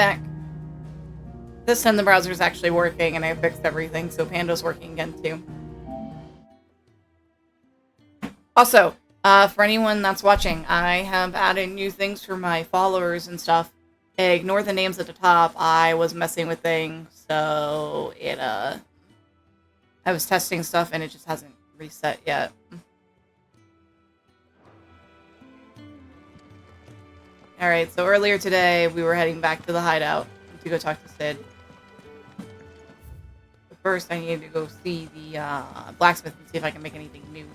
back. This time the browser's actually working, and I fixed everything, so Panda's working again too. Also, for anyone that's watching, I have added new things for my followers and stuff. Ignore the names at the top. I was messing with things, so I was testing stuff and it just hasn't reset yet. Alright, so earlier today we were heading back to the hideout to go talk to Sid. But first I needed to go see the blacksmith and see if I can make anything new.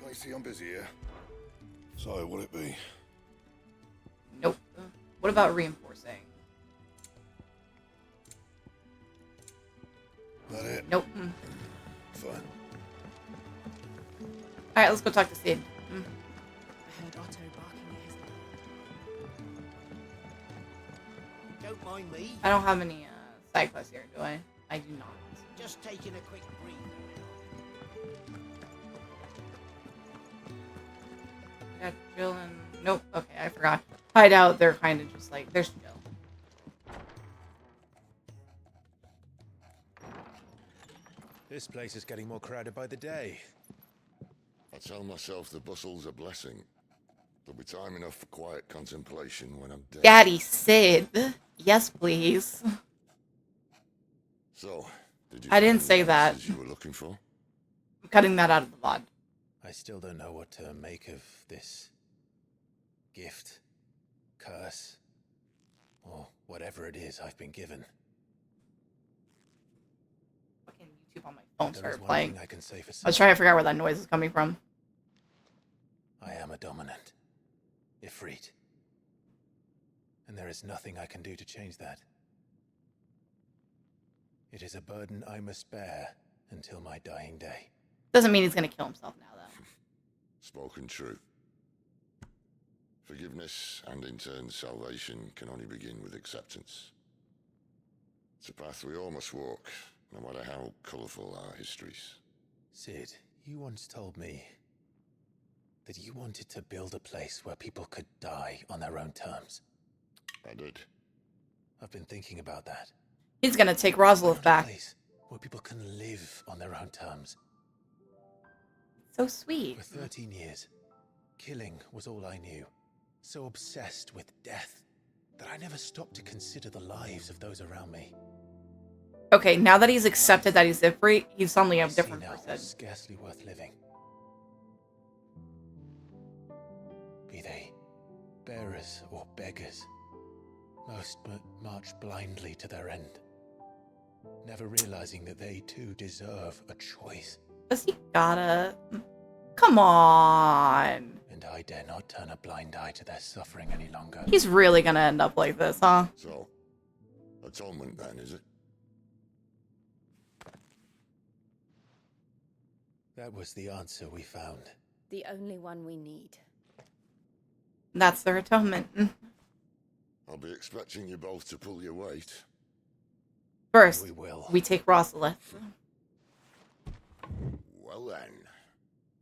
I see I'm busy here. So, will it be? Nope. What about reinforcing? That it? Nope. Fine. Alright, let's go talk to Sid. I heard Otto barking at his dog. Don't mind me. I don't have any side quests here, do I? I do not. Just taking a quick breather. Got Jill and... Nope. Okay, I forgot. Hideout, they're kind of just like... There's Jill. This place is getting more crowded by the day. I tell myself the bustle's a blessing. There'll be time enough for quiet contemplation when I'm dead. Daddy Sid. Yes, please. So, did you I didn't find say the that. answers you were looking for? I'm cutting that out of the VOD. I still don't know what to make of this gift, curse, or whatever it is I've been given. Fucking YouTube on my phone There is started one playing. thing I can say for I was trying to figure out where that noise is coming from. I am a dominant, Ifrit, and there is nothing I can do to change that. It is a burden I must bear until my dying day. Doesn't mean he's gonna kill himself now, though. Spoken true. Forgiveness and in turn salvation can only begin with acceptance. It's a path we all must walk, no matter how colourful our histories. Sid, you once told me that you wanted to build a place where people could die on their own terms. I did. I've been thinking about that. He's gonna take Rosalith A back. place where people can live on their own terms. So sweet. For 13 years, killing was all I knew. So obsessed with death that I never stopped to consider the lives of those around me. Okay, now that he's accepted that he's Ifrit, he's suddenly a different now person. scarcely worth living. Be they bearers or beggars, most but march blindly to their end, never realizing that they too deserve a choice. Does he gotta... Come on. And I dare not turn a blind eye to their suffering any longer. He's really gonna end up like this, huh? So, atonement then, is it? That was the answer we found. The only one we need. That's their atonement. I'll be expecting you both to pull your weight. First, We will. we take Rosalith. Well then,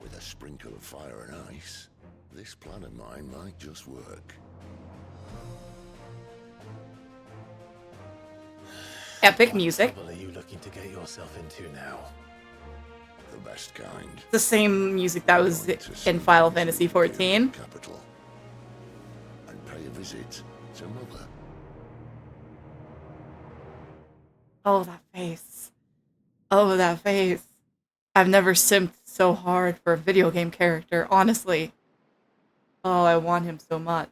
with a sprinkle of fire and ice, this plan of mine might just work. Epic music. What trouble are you looking to get yourself into now? The best kind. The same music that was Going to in some Final Fantasy XIV. Capital. And pay a visit to Mother. Oh, that face. Oh, that face. I've never simped so hard for a video game character, honestly. Oh, I want him so much.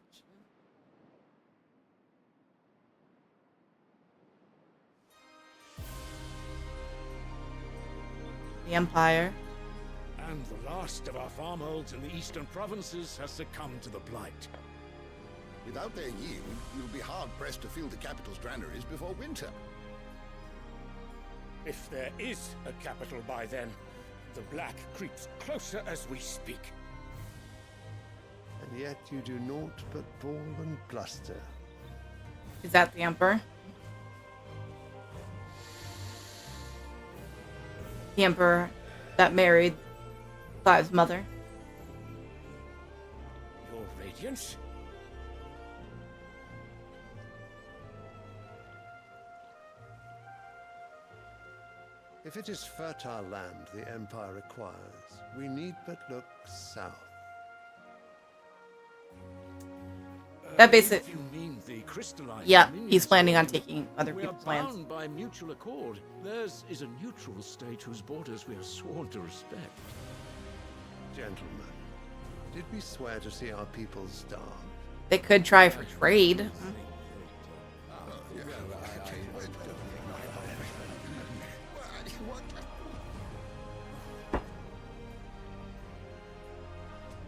The Empire. And the last of our farmholds in the eastern provinces has succumbed to the blight. Without their yield, you'll be hard-pressed to fill the capital's granaries before winter. If there is a capital by then, the black creeps closer as we speak. And yet you do naught but bawl and bluster. Is that the Emperor? The Emperor that married Clive's mother. Your Radiance? If it is fertile land the Empire requires, we need but look south. That basic. If you mean the crystalline Yeah, dominions, he's planning on taking other we are people's lands. bound by mutual accord. Theirs is a neutral state whose borders we are sworn to respect. Gentlemen, did we swear to see our people starve? They could try for trade.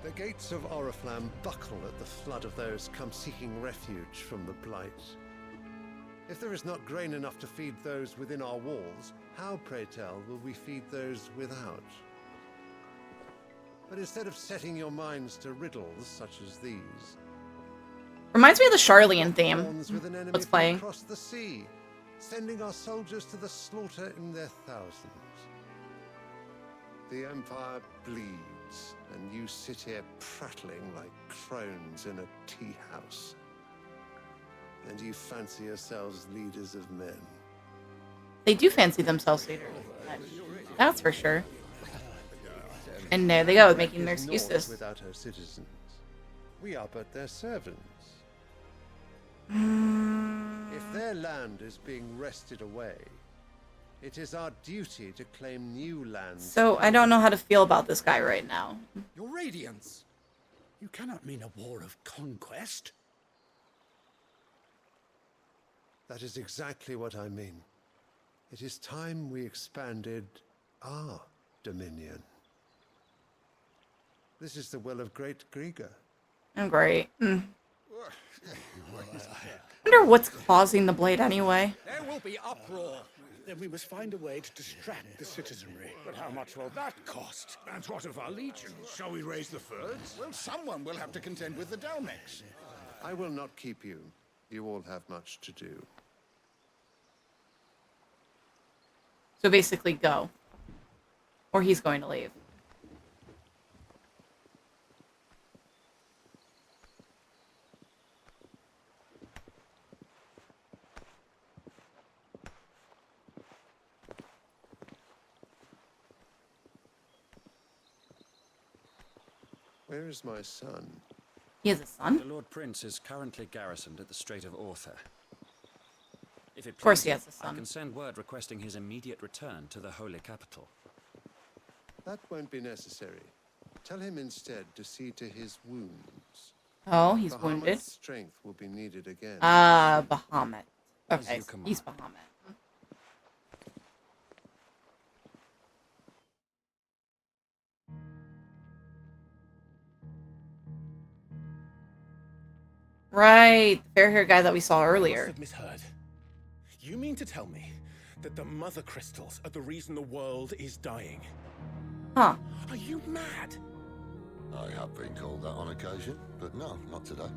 The gates of Oriflamme buckle at the flood of those come seeking refuge from the Blight. If there is not grain enough to feed those within our walls, how, pray tell, will we feed those without? But instead of setting your minds to riddles such as these, Reminds me of the Charlian theme. horns with an enemy What's from playing? across the sea, sending our soldiers to the slaughter in their thousands. The Empire bleeds, and you sit here prattling like crones in a tea house. And you fancy yourselves leaders of men. They do fancy themselves leaders. That's for sure. And there they go, making their Is naught excuses. without her citizens. We are but their servants. If their land is being wrested away, it is our duty to claim new lands. So I don't know how to feel about this guy right now. Your Radiance, you cannot mean a war of conquest. That is exactly what I mean. It is time we expanded our dominion. This is the will of great Grieger. I'm great. Wonder what's causing the blade anyway. There will be uproar. Then we must find a way to distract the citizenry. But how much will that cost? And what of our legions? Shall we raise the furs? Well, someone will have to contend with the Dalmex. I will not keep you. You all have much to do. So basically go. Or he's going to leave. Where is my son? He has a son? The Lord Prince is currently garrisoned at the Strait of Author. If it Of course he pleases has a you, I son. can send word requesting his immediate return to the Holy Capital. That won't be necessary. Tell him instead to see to his wounds. Oh, he's Bahamut's wounded. strength will be needed again. Bahamut. As Okay, you so command. he's Bahamut. Right, the fair hair guy that we saw I must earlier. have misheard. You mean to tell me that the mother crystals are the reason the world is dying? Huh. Are you mad? I have been called that on occasion, but no, not today.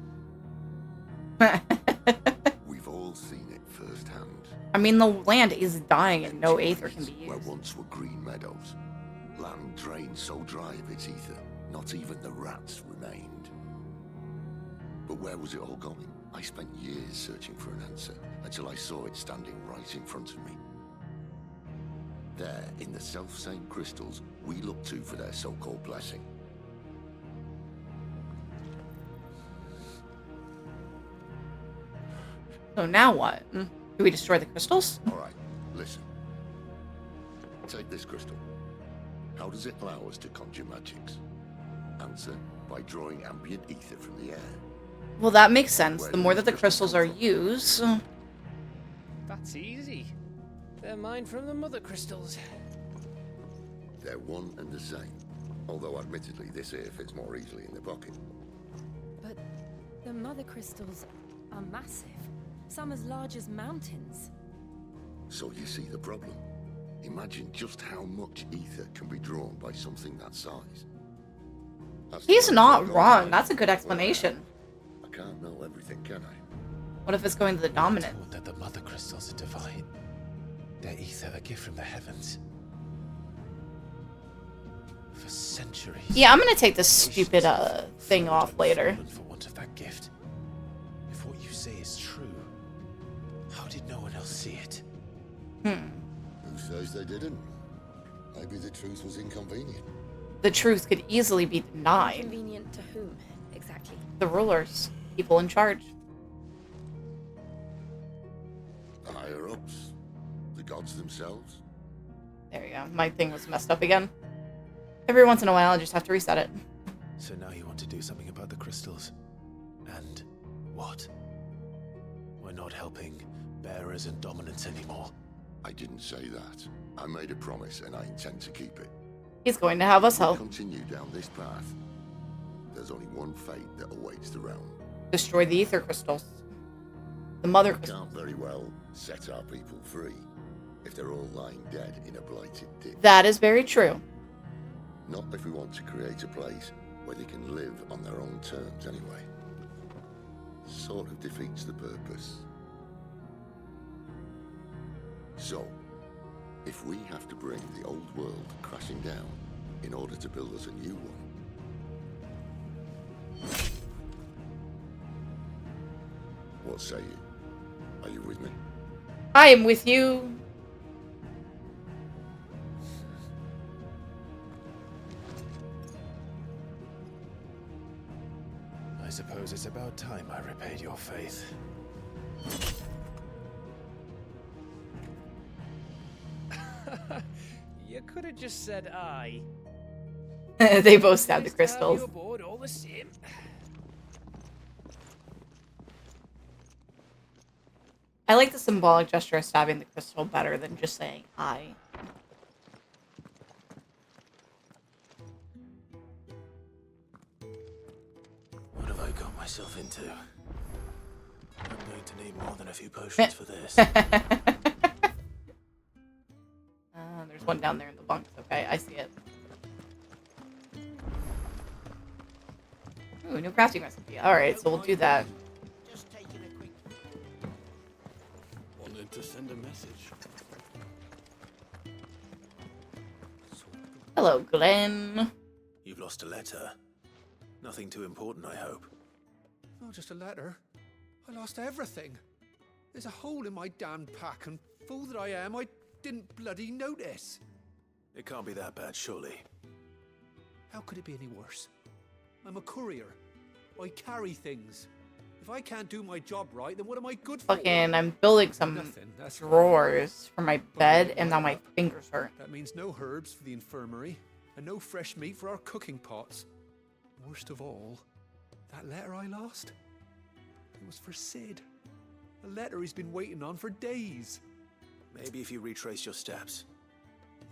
We've all seen it firsthand. I mean, the land is dying and no Empty aether can be fields Where used. once were green meadows. Land drained so dry of its ether, not even the rats remained. But where was it all going? I spent years searching for an answer, until I saw it standing right in front of me. There, in the self-same crystals, we look to for their so-called blessing. So now what? Do we destroy the crystals? All right, listen. Take this crystal. How does it allow us to conjure magics? Answer, by drawing ambient ether from the air. Well, that makes sense. The more that the crystals are used... That's easy. They're mine from the mother crystals. They're one and the same. Although admittedly this here fits more easily in the pocket. But the mother crystals are massive. Some as large as mountains. So you see the problem. Imagine just how much ether can be drawn by something that size. That's the He's way not it's all wrong. made. That's a good explanation. I can't know everything, can I? What if it's going to the dominant? Told that the mother crystals are divine. Their ether a gift from the heavens. For centuries. Yeah, I'm gonna take this stupid thing off later. fallen for want of that gift. If what you say is true, how did no one else see it? Who says they didn't. Maybe the truth was inconvenient. The truth could easily be denied. Convenient to whom, exactly? The rulers, people in charge. The higher-ups, the gods themselves. There you go. My thing was messed up again. Every once in a while, I just have to reset it. So now you want to do something about the crystals. And what? We're not helping bearers and dominants anymore. I didn't say that. I made a promise and I intend to keep it. He's going to have us If we help. continue down this path, there's only one fate that awaits the realm. Destroy the ether crystals. The mother We crystals. can't very well set our people free if they're all lying dead in a blighted ditch. That is very true. Not if we want to create a place where they can live on their own terms anyway. Sort of defeats the purpose. So, if we have to bring the old world crashing down in order to build us a new one, what say you? Are you with me? I am with you. I suppose it's about time I repaid your faith. You could have just said aye. They both stabbed the Nice to have crystals. you aboard all the same. I like the symbolic gesture of stabbing the crystal better than just saying I. What have I got myself into? I'm going to need more than a few potions for this. There's one down there in the bunks. Okay, I see it. Ooh, new crafting recipe. Alright, so we'll do that. Just taking a quick. Wanted to send a message. Hello, Glenn. You've lost a letter. Nothing too important, I hope. Not just a letter. I lost everything. There's a hole in my damn pack, and fool that I am, I didn't bloody notice. It can't be that bad, surely. How could it be any worse? I'm a courier. I carry things. If I can't do my job right, then what am I good for? Fucking, I'm building some Nothing, that's drawers for my bed, and now my fingers hurt. That means no herbs for the infirmary, and no fresh meat for our cooking pots. Worst of all, that letter I lost, it was for Sid. A letter he's been waiting on for days. Maybe if you retrace your steps.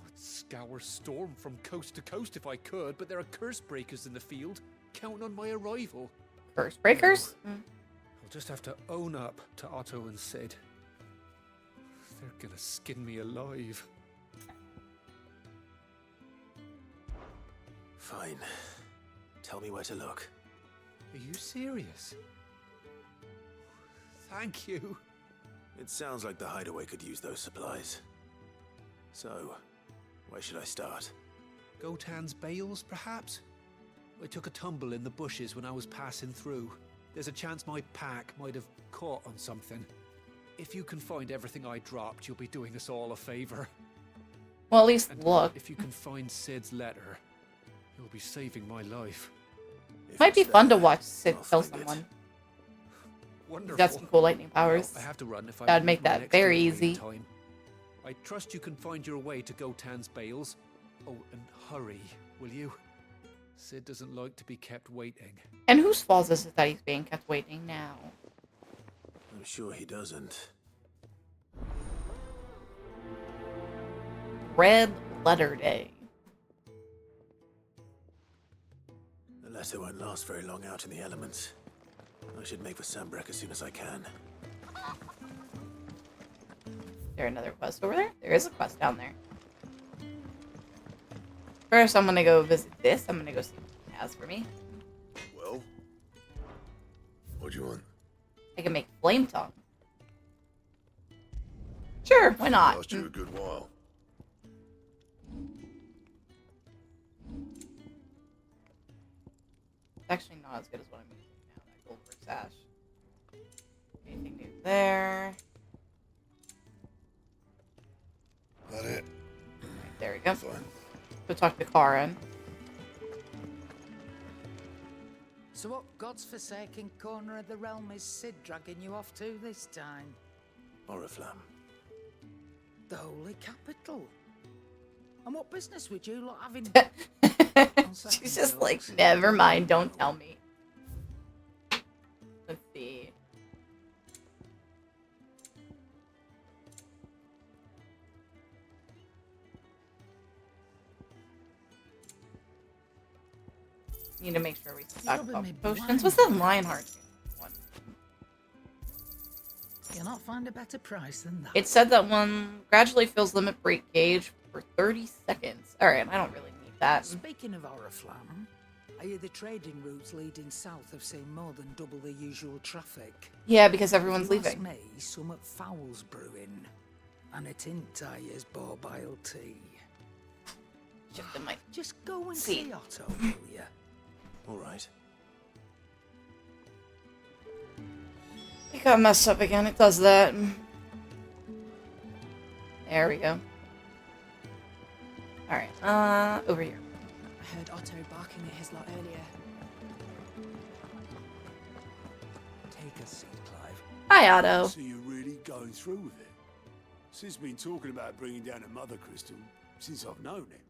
I'd scour Storm from coast to coast if I could, but there are curse breakers in the field, counting on my arrival. Curse breakers? I'll just have to own up to Otto and Sid. They're gonna skin me alive. Fine. Tell me where to look. Are you serious? Thank you. It sounds like the hideaway could use those supplies. So, where should I start? Gotan's bales, perhaps? I took a tumble in the bushes when I was passing through. There's a chance my pack might have caught on something. If you can find everything I dropped, you'll be doing us all a favor. Well, at least And look. if you can find Sid's letter, you'll be saving my life. If Might be it's fun to there, watch Sid I'll kill find it. someone. He's Wonderful. got some cool lightning powers. Well, I have to run if I That'd leave make my that next very delivery in easy. time. I trust you can find your way to Gotan's bales. Oh, and hurry, will you? Sid doesn't like to be kept waiting. And whose fault is it that he's being kept waiting now? I'm sure he doesn't. Red Letter Day. The letter won't last very long out in the elements. I should make for Sambrek as soon as I can. Is there another quest over there? There is a quest down there. First, I'm gonna go visit this. I'm gonna go see what it has for me. Well, what do you want? I can make flame tongue. Sure, why not? Lost you a good while. It's actually not as good as what I'm using now, that Goldberg sash. Anything new there? That it? second. Fine. Go talk to Karen. So what God's forsaken corner of the realm is Sid dragging you off to this time? Oriflamme. The holy capital. And what business would you lot having? She's just like, never mind, don't tell me. Let's see. Need to make sure we stock up potions. What's that Lionheart one? You'll not find a better price than that. It said that one gradually fills limit break gauge for 30 seconds. Alright, I don't really need that. Speaking of Oriflamme, I hear the trading routes leading south have seen more than double the usual traffic. Yeah, because everyone's If you leaving. ask me, some foul's brewing. And it ain't Tyre's borbile tea. Just go and see Otto, will ya? All right. It got messed up again. It does that. There we go. Alright, over here. I heard Otto barking at his lot earlier. Take a seat, Clive. Hi, Otto. So you're really going through with it? Sid's been talking about bringing down a mother crystal since I've known him.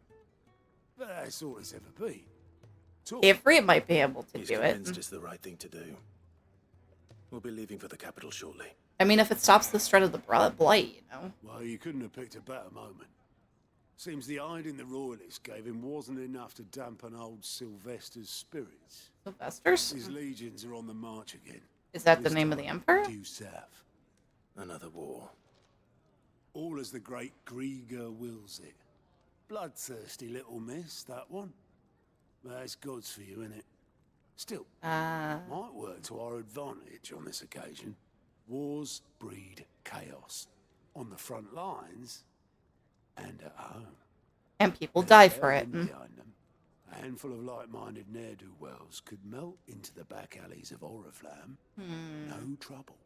But that's all it's ever been. Avery might be able to He's do convinced it. it's the right thing to do. We'll be leaving for the capital shortly. I mean, if it stops the spread of the blight, you know. Well, you couldn't have picked a better moment. Seems the hiding the royalists gave him wasn't enough to dampen old Sylvester's spirits. Sylvester's? His legions are on the march again. Is that the name of the emperor? Due south. Another war. All as the great Grieger wills it. Bloodthirsty little miss, that one. That's God's for you, innit? Still, might work to our advantage on this occasion. Wars breed chaos. On the front lines and at home. And people die for it. Behind them, a handful of like-minded ne'er-do-wells could melt into the back alleys of Oriflamme. No trouble.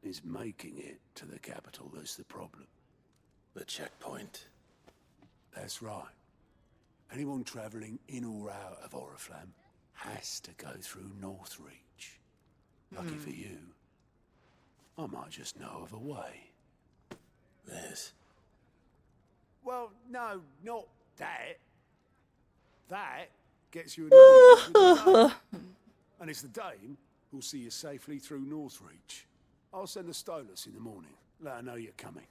It's making it to the capital that's the problem. The checkpoint. That's right. Anyone travelling in or out of Oriflamme has to go through Northreach. Lucky for you, I might just know of a way. There's... Well, no, not that. That gets you a and it's the dame who'll see you safely through Northreach. I'll send a Stolas in the morning. Let her know you're coming.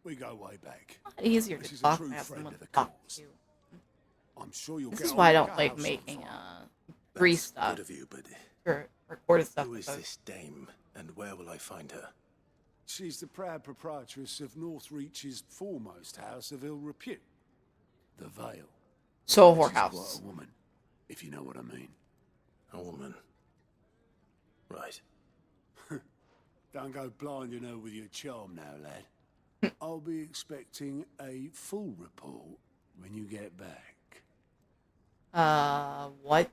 We go way back. Easier This to is talk a true to friend someone of the to talk cause. to. I'm sure you'll This get is why I on don't like like a making house free That's stuff good of you, but or recorded stuff. who is because- this dame, and where will I find her? She's the proud proprietress of Northreach's foremost house of ill repute, the Vale. So a She's whorehouse. quite a woman, if you know what I mean. A woman. Right. Don't go blinding her with your charm now, lad. I'll be expecting a full report when you get back. What?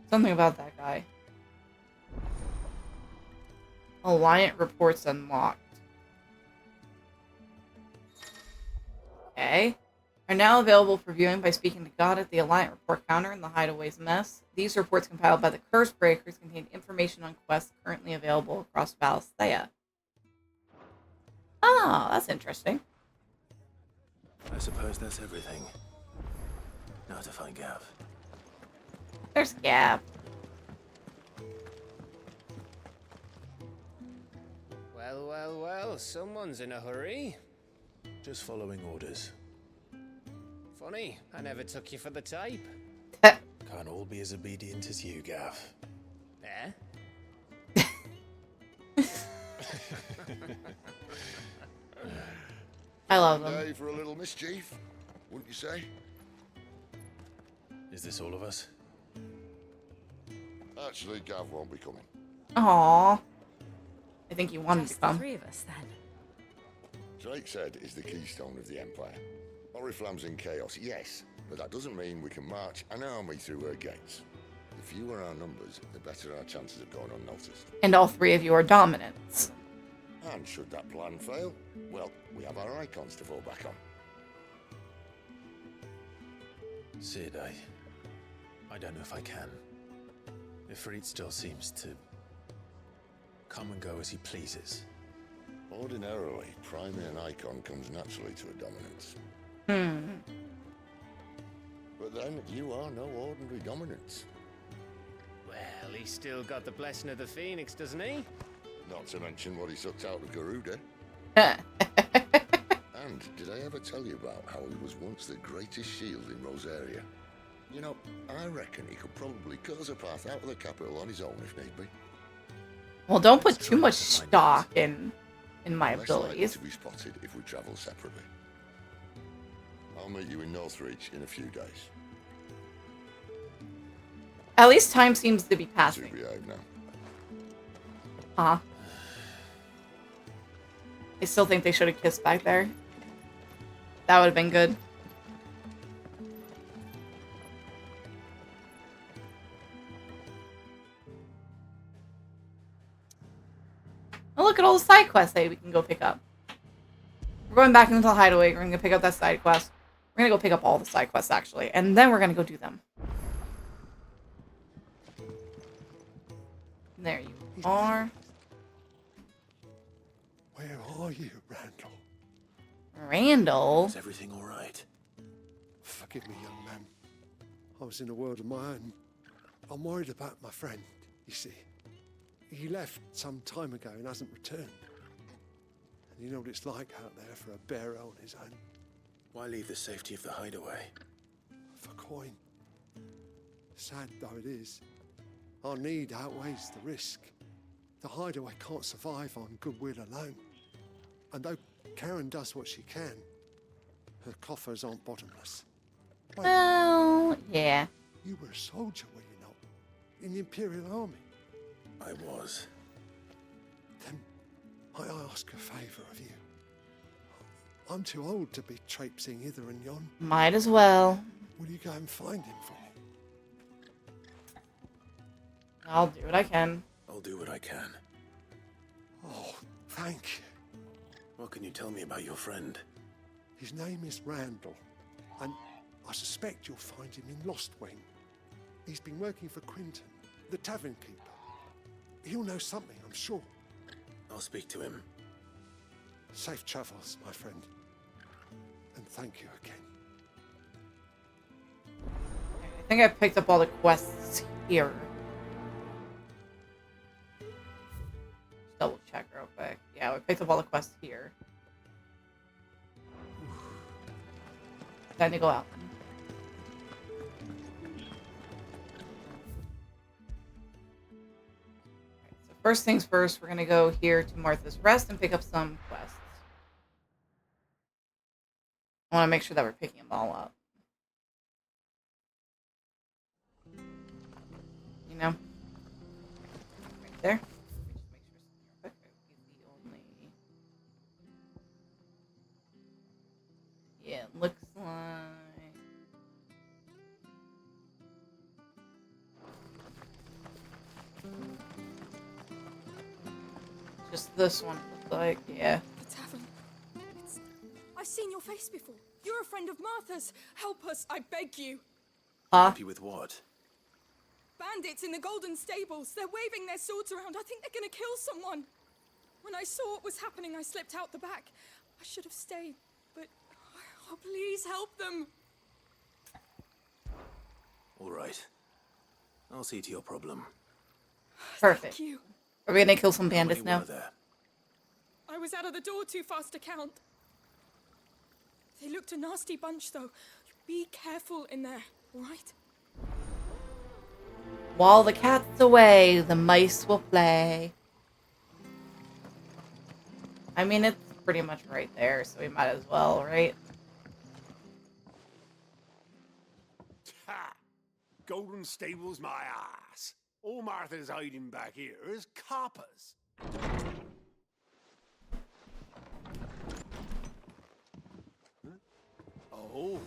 Something about that guy. Alliant reports unlocked. Okay. Are now available for viewing by speaking to God at the Alliant report counter in the Hideaway's mess. These reports compiled by the Curse Breakers contain information on quests currently available across Valisthea. Oh, that's interesting. I suppose that's everything. Now to find Gav. There's Gab. Well, well, well, someone's in a hurry. Just following orders. Funny, I never took you for the type. Can't all be as obedient as you, Gav. Eh? I love them. Day for a little mischief, wouldn't you say? Is this all of us? Actually, Gav won't be coming. Aww. I think you wanted to Just the come. 3 of us then. Drake said is the keystone of the Empire. Oriflamme's in chaos, yes, but that doesn't mean we can march an army through her gates. The fewer our numbers, the better our chances of going unnoticed. And all 3 of you are dominants. And should that plan fail, well, we have our icons to fall back on. Sid, I don't know if I can. Ifrit still seems to come and go as he pleases. Ordinarily, priming an icon comes naturally to a dominance. But then, you are no ordinary dominance. Well, he's still got the blessing of the Phoenix, doesn't he? Not to mention what he sucked out of Garuda. And did I ever tell you about how he was once the greatest shield in Rosaria? You know, I reckon he could probably cut us a path out of the capital on his own if need be. Well, don't put too much stock in my Less likely abilities. to be spotted if we travel separately. I'll meet you in Northreach in a few days. At least time seems to be To passing. behave now. Huh? I still think they should have kissed back there. That would have been good. Oh, look at all the side quests that we can go pick up. We're going back into the hideaway. We're going to pick up that side quest. We're going to go pick up all the side quests, actually. And then we're going to go do them. There you are. Where are you, Randall? Randall? Is everything all right? Forgive me, young man. I was in a world of my own. I'm worried about my friend, you see. He left some time ago and hasn't returned. And you know what it's like out there for a bearer on his own. Why leave the safety of the hideaway? For coin. Sad though it is, our need outweighs the risk. The hideaway can't survive on goodwill alone. And though Karen does what she can, her coffers aren't bottomless. Wait, Well, yeah. you were a soldier, were you not? In the Imperial Army? I was. Then might I ask a favour of you? I'm too old to be traipsing hither and yon. Might as well. Will you go and find him for me? I'll do what I can. I'll do what I can. Oh, thank you. What can you tell me about your friend? His name is Randall, and I suspect you'll find him in Lost Wing. He's been working for Quinton, the tavern keeper. He'll know something, I'm sure. I'll speak to him. Safe travels, my friend. And thank you again. I think I picked up all the quests here. Just double check real quick. Yeah, we picked up all the quests here. Time to go out. So first things first, we're gonna go here to Martha's Rest and pick up some quests. I want to make sure that we're picking them all up. You know? Right there. Let me just make sure something real quick. He's the only... Yeah, it looks like... Just this one, looks like, yeah. The tavern. I've seen your face before. You're a friend of Martha's. Help us, I beg you. Help you with what? Bandits in the Golden Stables. They're waving their swords around. I think they're gonna kill someone. When I saw what was happening, I slipped out the back. I should have stayed, but... Oh, please help them. All right. I'll see to your problem. Perfect. Thank you. Are we gonna kill some How bandits many now? were there? I was out of the door too fast to count. They looked a nasty bunch, though. Be careful in there, all right? While the cat's away, the mice will play. I mean, it's pretty much right there, so we might as well, right? Ha! Golden Stables, my ass. All Martha's hiding back here is coppers. Oh,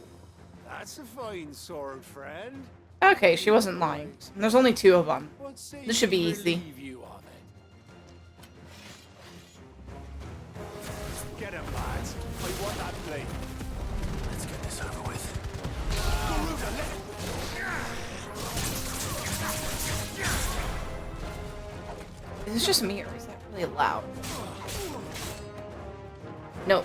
that's a fine sword, friend. Okay, she wasn't lying. And there's only 2 of them. What say This should be you easy. relieve you of Get him, lads. I want that blade. Let's get this over with. Is this just me or is that really loud? Nope.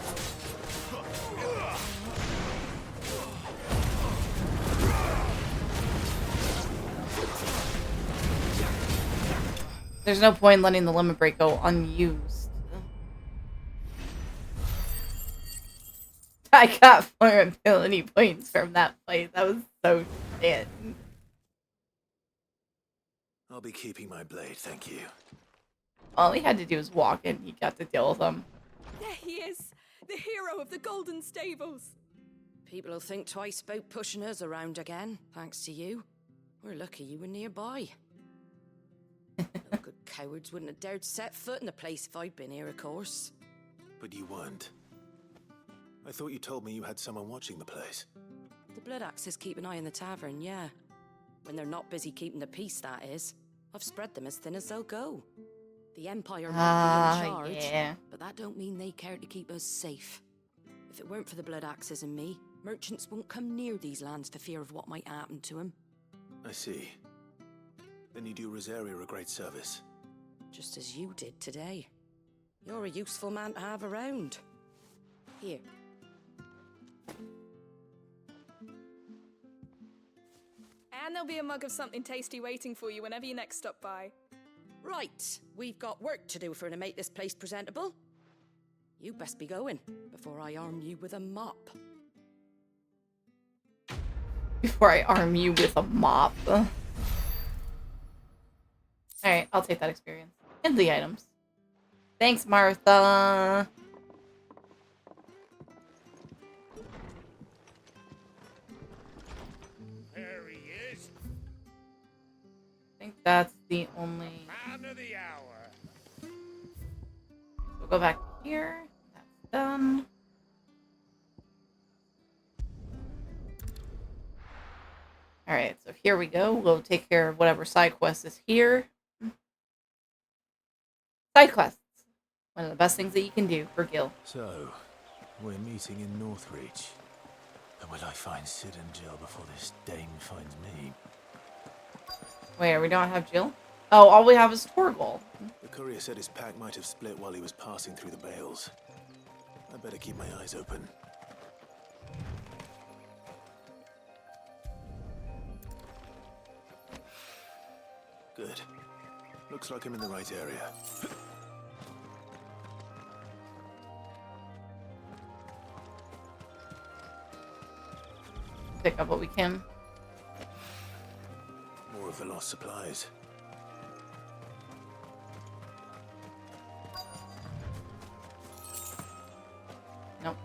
There's no point in letting the limit break go unused. I got 4 ability points from that fight. That was so shit. I'll be keeping my blade, thank you. All he had to do was walk in. He got to deal with him. There he is, the hero of the Golden Stables. People will think twice about pushing us around again, thanks to you. We're lucky you were nearby. No good cowards wouldn't have dared set foot in the place if I'd been here, of course. But you weren't. I thought you told me you had someone watching the place. The Blood Axes keep an eye on the tavern, yeah. When they're not busy keeping the peace, that is. I've spread them as thin as they'll go. The Empire might be in charge, yeah. but that don't mean they care to keep us safe. If it weren't for the Blood Axes and me, merchants won't come near these lands for fear of what might happen to them. I see. Then you do Rosaria a great service. Just as you did today. You're a useful man to have around. Here. And there'll be a mug of something tasty waiting for you whenever you next stop by. Right, we've got work to do for to make this place presentable. You best be going, before I arm you with a mop. Before I arm you with a mop. Alright, I'll take that experience. And the items. Thanks, Martha. There he is. I think that's the only... Man of the hour. We'll go back here. That's done. Alright, so here we go. We'll take care of whatever side quest is here. Side quests. One of the best things that you can do for Gil. So, we're meeting in Northreach. And will I find Sid and Jill before this dame finds me? Wait, we don't have Jill? Oh, all we have is Torgal. The courier said his pack might have split while he was passing through the bales. I better keep my eyes open. Good. Looks like I'm in the right area. Pick up what we can. More of the lost supplies. Nope.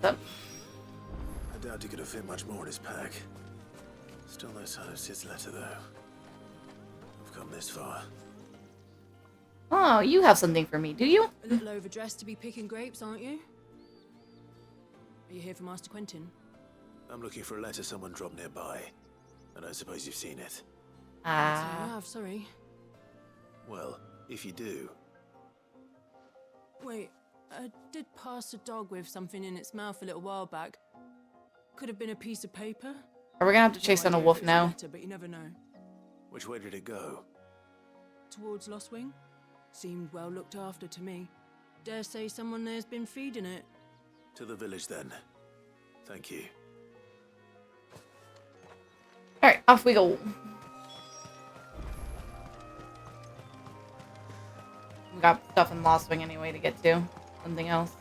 What's up? I doubt he could have fit much more in his pack. Still no sign of Sid's letter, though. I've come this far. Oh, you have something for me, do you? A little overdressed to be picking grapes, aren't you? Are you here for Master Quentin? I'm looking for a letter someone dropped nearby. I don't suppose you've seen it. Ah. I have, sorry. Well, if you do... Wait, I did pass a dog with something in its mouth a little while back. Could have been a piece of paper. Are we gonna have to chase down a wolf now? Letter, but you never know. Which way did it go? Towards Lost Wing? Seemed well looked after to me. Dare say someone there's been feeding it. To the village, then. Thank you. Alright, off we go. We got stuff in Lost Wing anyway to get to. Something else.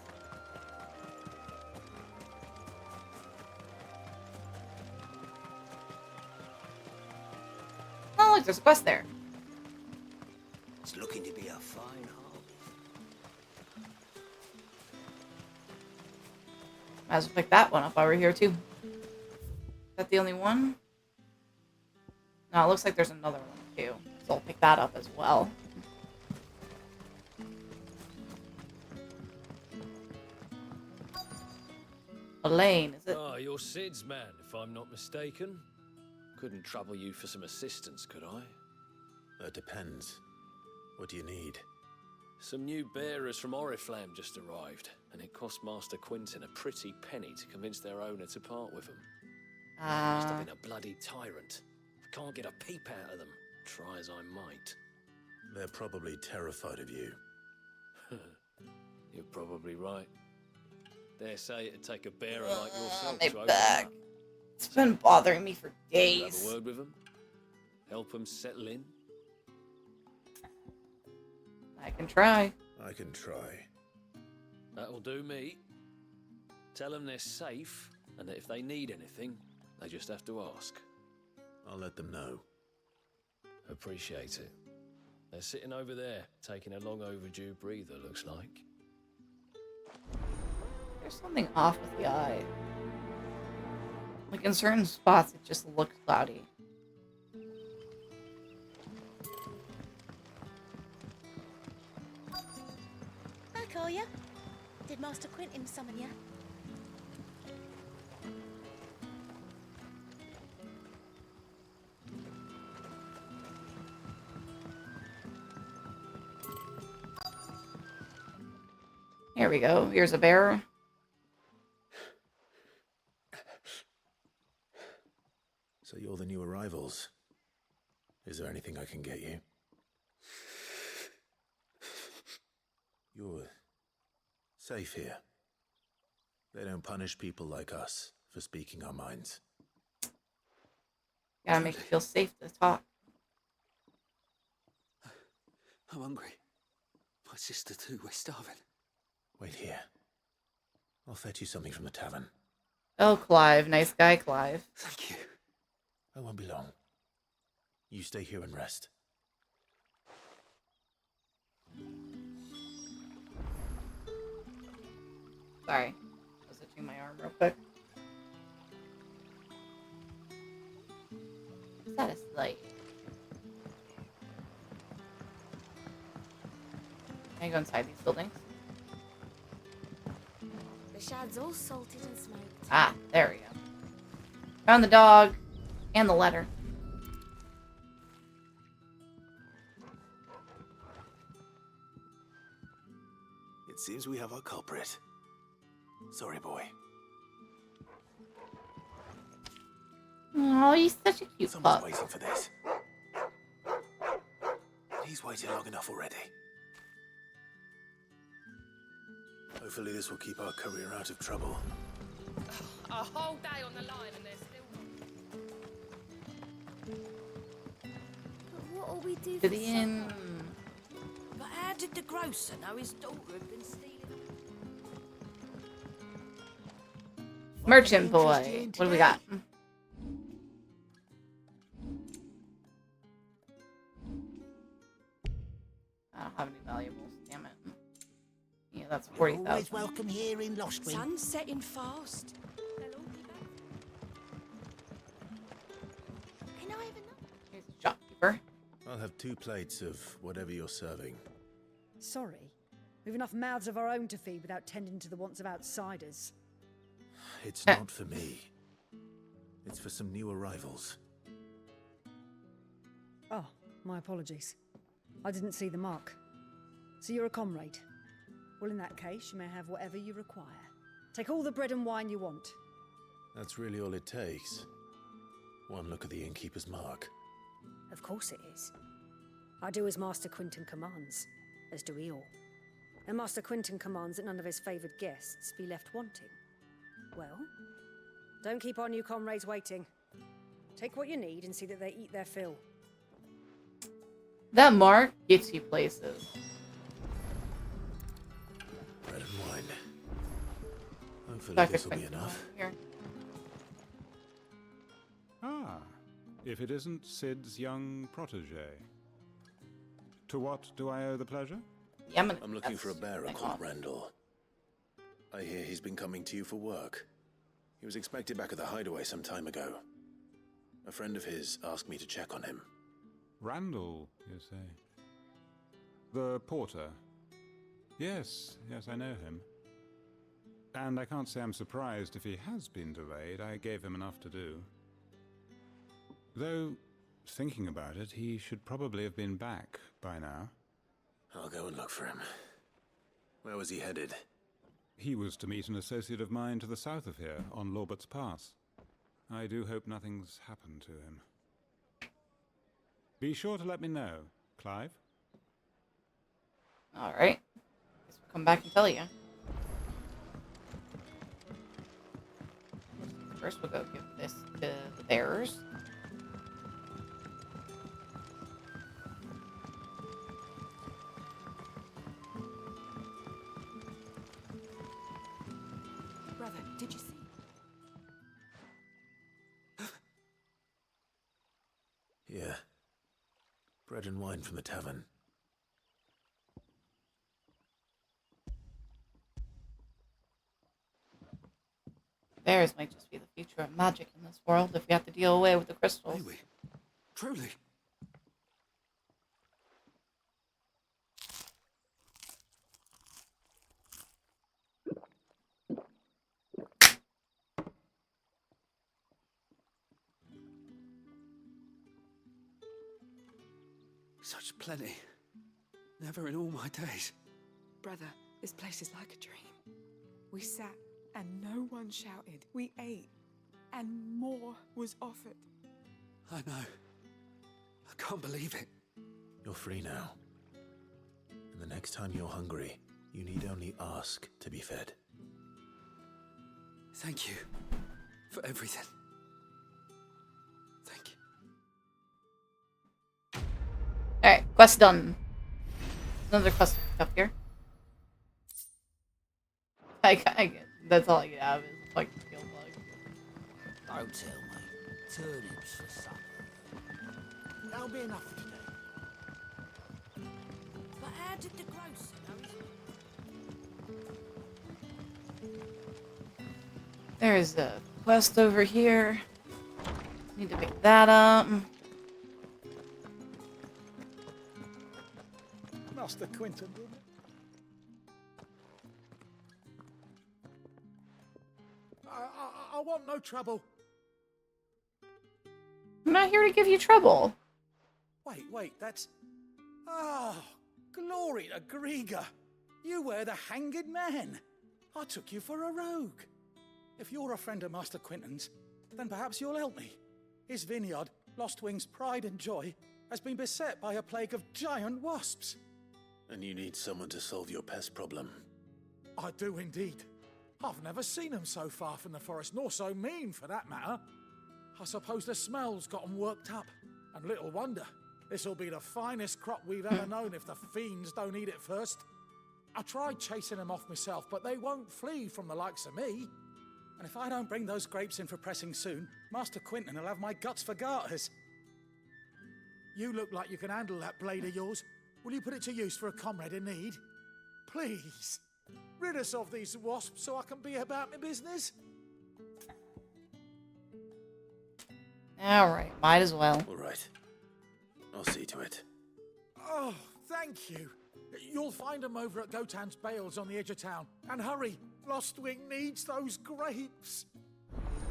Oh, look, there's a quest there. It's looking to be a fine harvest. Might as well pick that one up while we're here, too. Is that the only one? No, it looks like there's another one, too. So I'll pick that up as well. Elaine, is it? Ah, you're Sid's man, if I'm not mistaken. Couldn't trouble you for some assistance, could I? That depends. What do you need? Some new bearers from Oriflamme just arrived, and it cost Master Quinton a pretty penny to convince their owner to part with them. Must have been a bloody tyrant. I can't get a peep out of them, try as I might. They're probably terrified of you. You're probably right. Dare say it'd take a bearer like yourself My to open back. up. It's been bothering me for Have days. a word with them? Help them settle in? I can try. I can try. That'll do me. Tell them they're safe, and that if they need anything, they just have to ask. I'll let them know. Appreciate it. They're sitting over there, taking a long overdue breather, looks like. There's something off with the eye. Like in certain spots, it just looks cloudy. Hi, Kolya. Did Master Quintin summon you? Here we go. Here's a bear. So you're the new arrivals. Is there anything I can get you? You're safe here. They don't punish people like us for speaking our minds. Gotta make you feel safe to talk. I'm hungry. My sister too, we're starving. Wait here. I'll fetch you something from the tavern. Oh, Clive. Nice guy, Clive. Thank you. I won't be long. You stay here and rest. Sorry. I was itching my arm real quick. Is that a slate? Can I go inside these buildings? The shad's all salted and smoked. Ah, there we go. Found the dog and the letter. It seems we have our culprit. Sorry, boy. Oh, he's such a cute Someone's pup. waiting for this. He's waited long enough already. Hopefully this will keep our career out of trouble. A whole day on the line and they're still But what'll we do To for the inn. supper? But how did the grocer know his daughter had been stealing? Merchant boy. What do we got? I don't have any valuables. Damn it. Yeah, that's 40,000. Always welcome here in Lostwing. Sun's setting fast. They'll all be back. Can I have enough? Here's a shopkeeper. I'll have 2 plates of whatever you're serving. Sorry. We've enough mouths of our own to feed without tending to the wants of outsiders. It's not for me. It's for some new arrivals. Oh, my apologies. I didn't see the mark. So you're a comrade. Well, in that case, you may have whatever you require. Take all the bread and wine you want. That's really all it takes. One look at the innkeeper's mark. Of course it is. I do as Master Quinton commands, as do we all. And Master Quinton commands that none of his favoured guests be left wanting. Well, don't keep our new comrades waiting. Take what you need and see that they eat their fill. That mark gets you places. Bread and wine. Hopefully Dr. this will be Quinton, enough. Here. Ah, if it isn't Sid's young protege. To what do I owe the pleasure? Yeah, I'm looking for a bearer called Randall. I hear he's been coming to you for work. He was expected back at the hideaway some time ago. A friend of his asked me to check on him. Randall, you say? The porter? Yes, I know him. And I can't say I'm surprised if he has been delayed. I gave him enough to do. Though, thinking about it, he should probably have been back by now. I'll go and look for him. Where was he headed? He was to meet an associate of mine to the south of here, on Lorbert's Pass. I do hope nothing's happened to him. Be sure to let me know, Clive. Alright. Guess we'll come back and tell you. First we'll go give this to the bearers. Brother, did you see? Yeah. Bread and wine from the tavern. Bears might just be the future of magic in this world if we have to deal away with the crystals. Really? Truly? Such plenty. Never in all my days. Brother, this place is like a dream. We sat and no one shouted. We ate and more was offered. I know. I can't believe it. You're free now. And the next time you're hungry, you need only ask to be fed. Thank you for everything. Thank you. Alright, quest done. Another quest up here. That's all I get out of it is a fucking skill bug. Don't tell me. Turnips for supper. That'll be enough today. But how did the grocer know? There's a quest over here. Need to pick that up. Master Quinton, didn't it? I want no trouble. I'm not here to give you trouble. Wait, that's... Oh, glory to Grieger. You were the hanged man. I took you for a rogue. If you're a friend of Master Quinton's, then perhaps you'll help me. His vineyard, Lostwing's pride and joy, has been beset by a plague of giant wasps. And you need someone to solve your pest problem. I do indeed. I've never seen them so far from the forest, nor so mean for that matter. I suppose the smell's got them worked up. And little wonder. This'll be the finest crop we've ever known if the fiends don't eat it first. I tried chasing them off myself, but they won't flee from the likes of me. And if I don't bring those grapes in for pressing soon, Master Quinton will have my guts for garters. You look like you can handle that blade of yours. Will you put it to use for a comrade in need? Please. Rid us of these wasps so I can be about my business. Alright, might as well. Alright. I'll see to it. Oh, thank you. You'll find them over at Gotan's Bales on the edge of town. And hurry, Lostwing needs those grapes.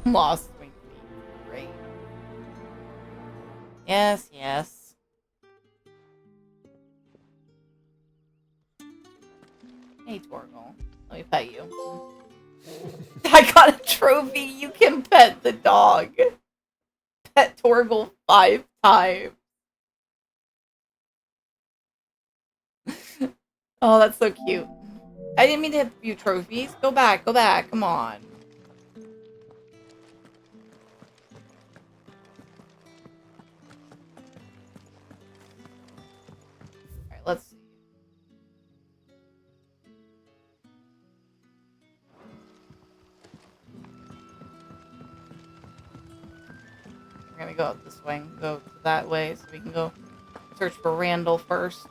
Lostwing needs grapes. Yes, yes. Hey, Torgal. Let me pet you. I got a trophy. You can pet the dog. Pet Torgal 5 times. Oh, that's so cute. I didn't mean to have you trophies. Go back, come on. Alright, let's see. We're gonna go up this way, go that way, so we can go search for Randall first.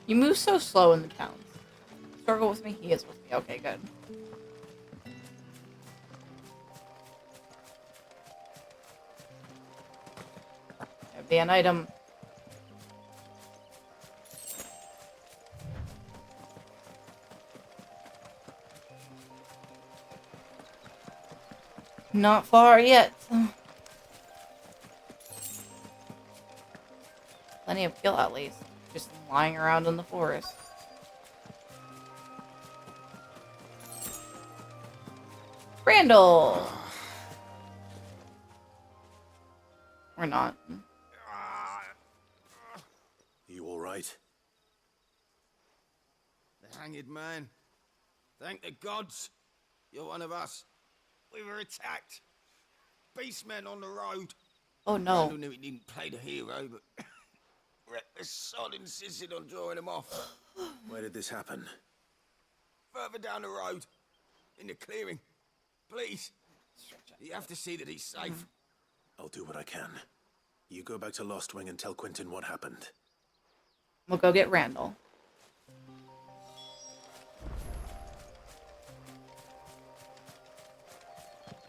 You move so slow in the towns. Struggle with me? He is with me. Okay, good. There'd be an item. Not far yet. Plenty of kill at least. Just lying around in the forest. Randall! Or not. You all right? The hanged man. Thank the gods. You're one of us. We were attacked. Beastmen on the road. Oh no. Randall knew he didn't play the hero, but reckless sod insisted on drawing him off. Where did this happen? Further down the road. In the clearing. Please. You have to see that he's safe. I'll do what I can. You go back to Lost Wing and tell Quentin what happened. We'll go get Randall.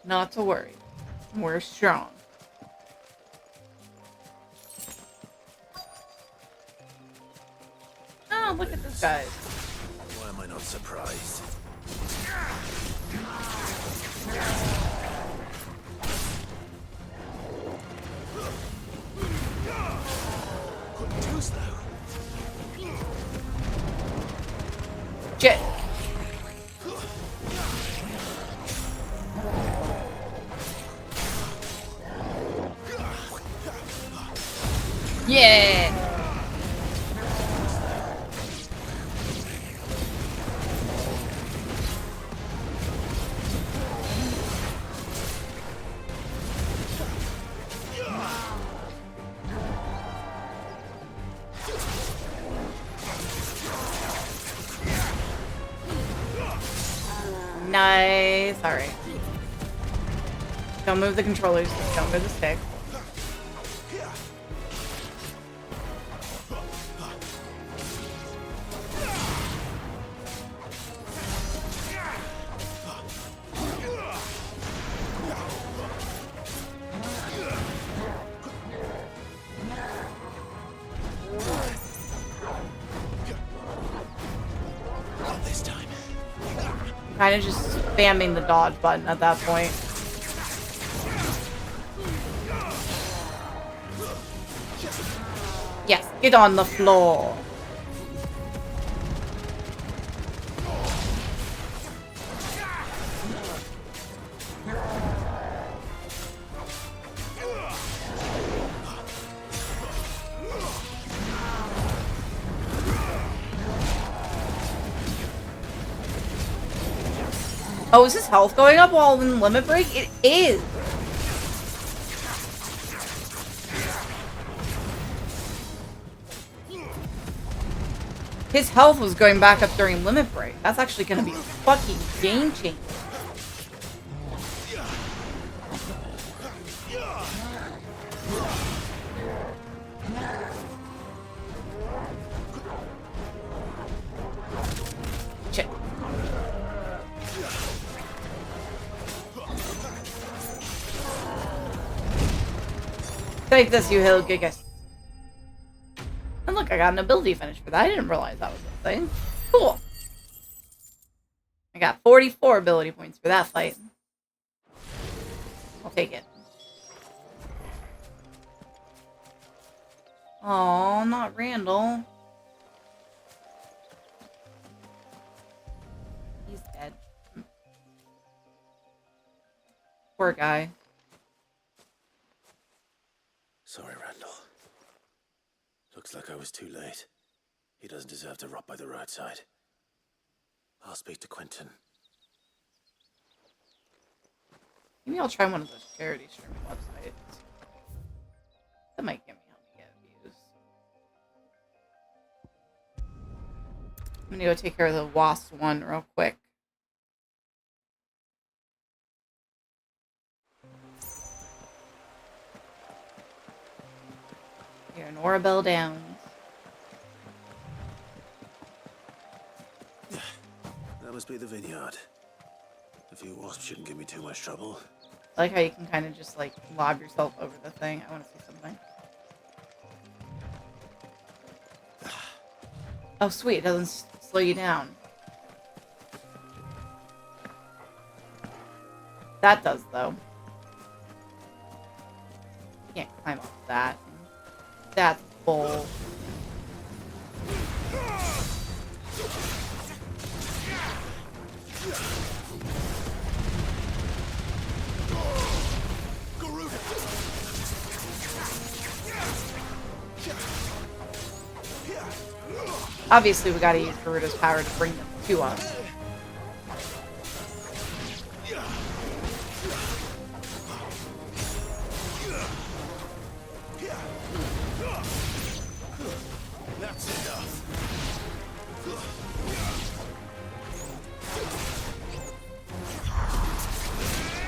Not to worry. We're strong. Oh, look at this guy. Why am I not surprised? Couldn't do so. Shit. Yeah. Nice. All right. Don't move the controllers. Don't move the stick. Not this time. Kind of just spamming the dodge button at that point. Yes, get on the floor. Oh, is his health going up while in limit break? It is. His health was going back up during limit break. That's actually going to be a fucking game changer. Shit. Take this, you hill gigas. And look, I got an ability finish for that. I didn't realize that was a thing. Cool. I got 44 ability points for that fight. I'll take it. Oh, not Randall. He's dead. Poor guy. Sorry, Randall. Looks like I was too late. He doesn't deserve to rot by the roadside. I'll speak to Quentin. Maybe I'll try one of those charity streaming websites. That might get me help me get views. I'm gonna go take care of the wasp one real quick. Here in Orabelle Downs. That must be the vineyard. A few wasps shouldn't give me too much trouble. I like how you can kind of just like lob yourself over the thing. I want to see something. Oh sweet, it doesn't slow you down. That does though. Can't climb up that. That's bull. Obviously, we gotta use Garuda's power to bring them to us. That's enough.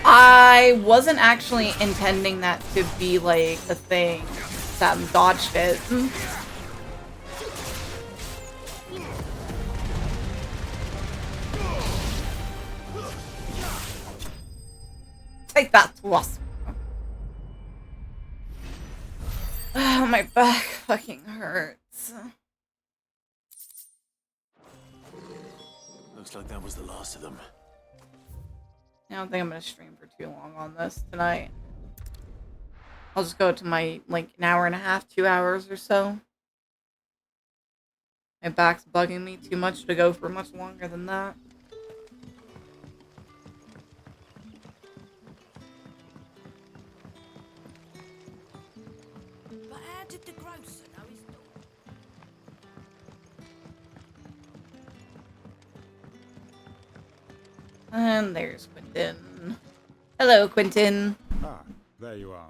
I wasn't actually intending that to be like a thing. That dodged it. Take that, wasp. Oh, my back fucking hurts. Looks like that was the last of them. I don't think I'm gonna stream for too long on this tonight. I'll just go to my, like, an hour and a half, 2 hours or so. My back's bugging me too much to go for much longer than that. But how did the grocer know his door? And there's Quentin. Hello, Quentin. Ah, there you are.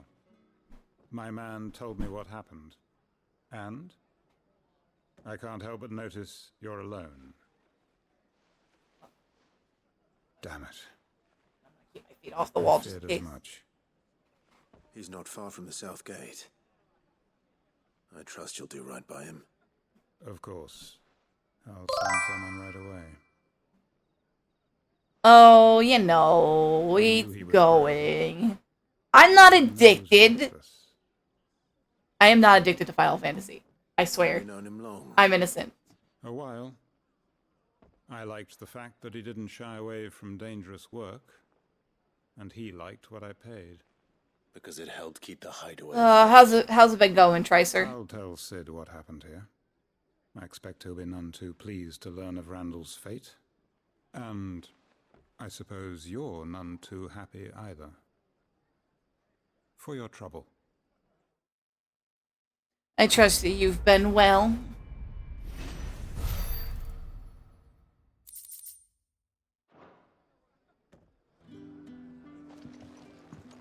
My man told me what happened. And? I can't help but notice you're alone. Damn it. Keep my feet off the wall I just in feared case. as much. He's not far from the south gate. I trust you'll do right by him. Of course. I'll send someone right away. Oh, you know, it's going. I'm not addicted. I am not addicted to Final Fantasy. I swear. You've known him long. I'm innocent. A while. I liked the fact that he didn't shy away from dangerous work. And he liked what I paid. Because it helped keep the hideaway. How's it been going, Tricer? I'll tell Sid what happened here. I expect he'll be none too pleased to learn of Randall's fate. And I suppose you're none too happy either. For your trouble. I trust that you've been well.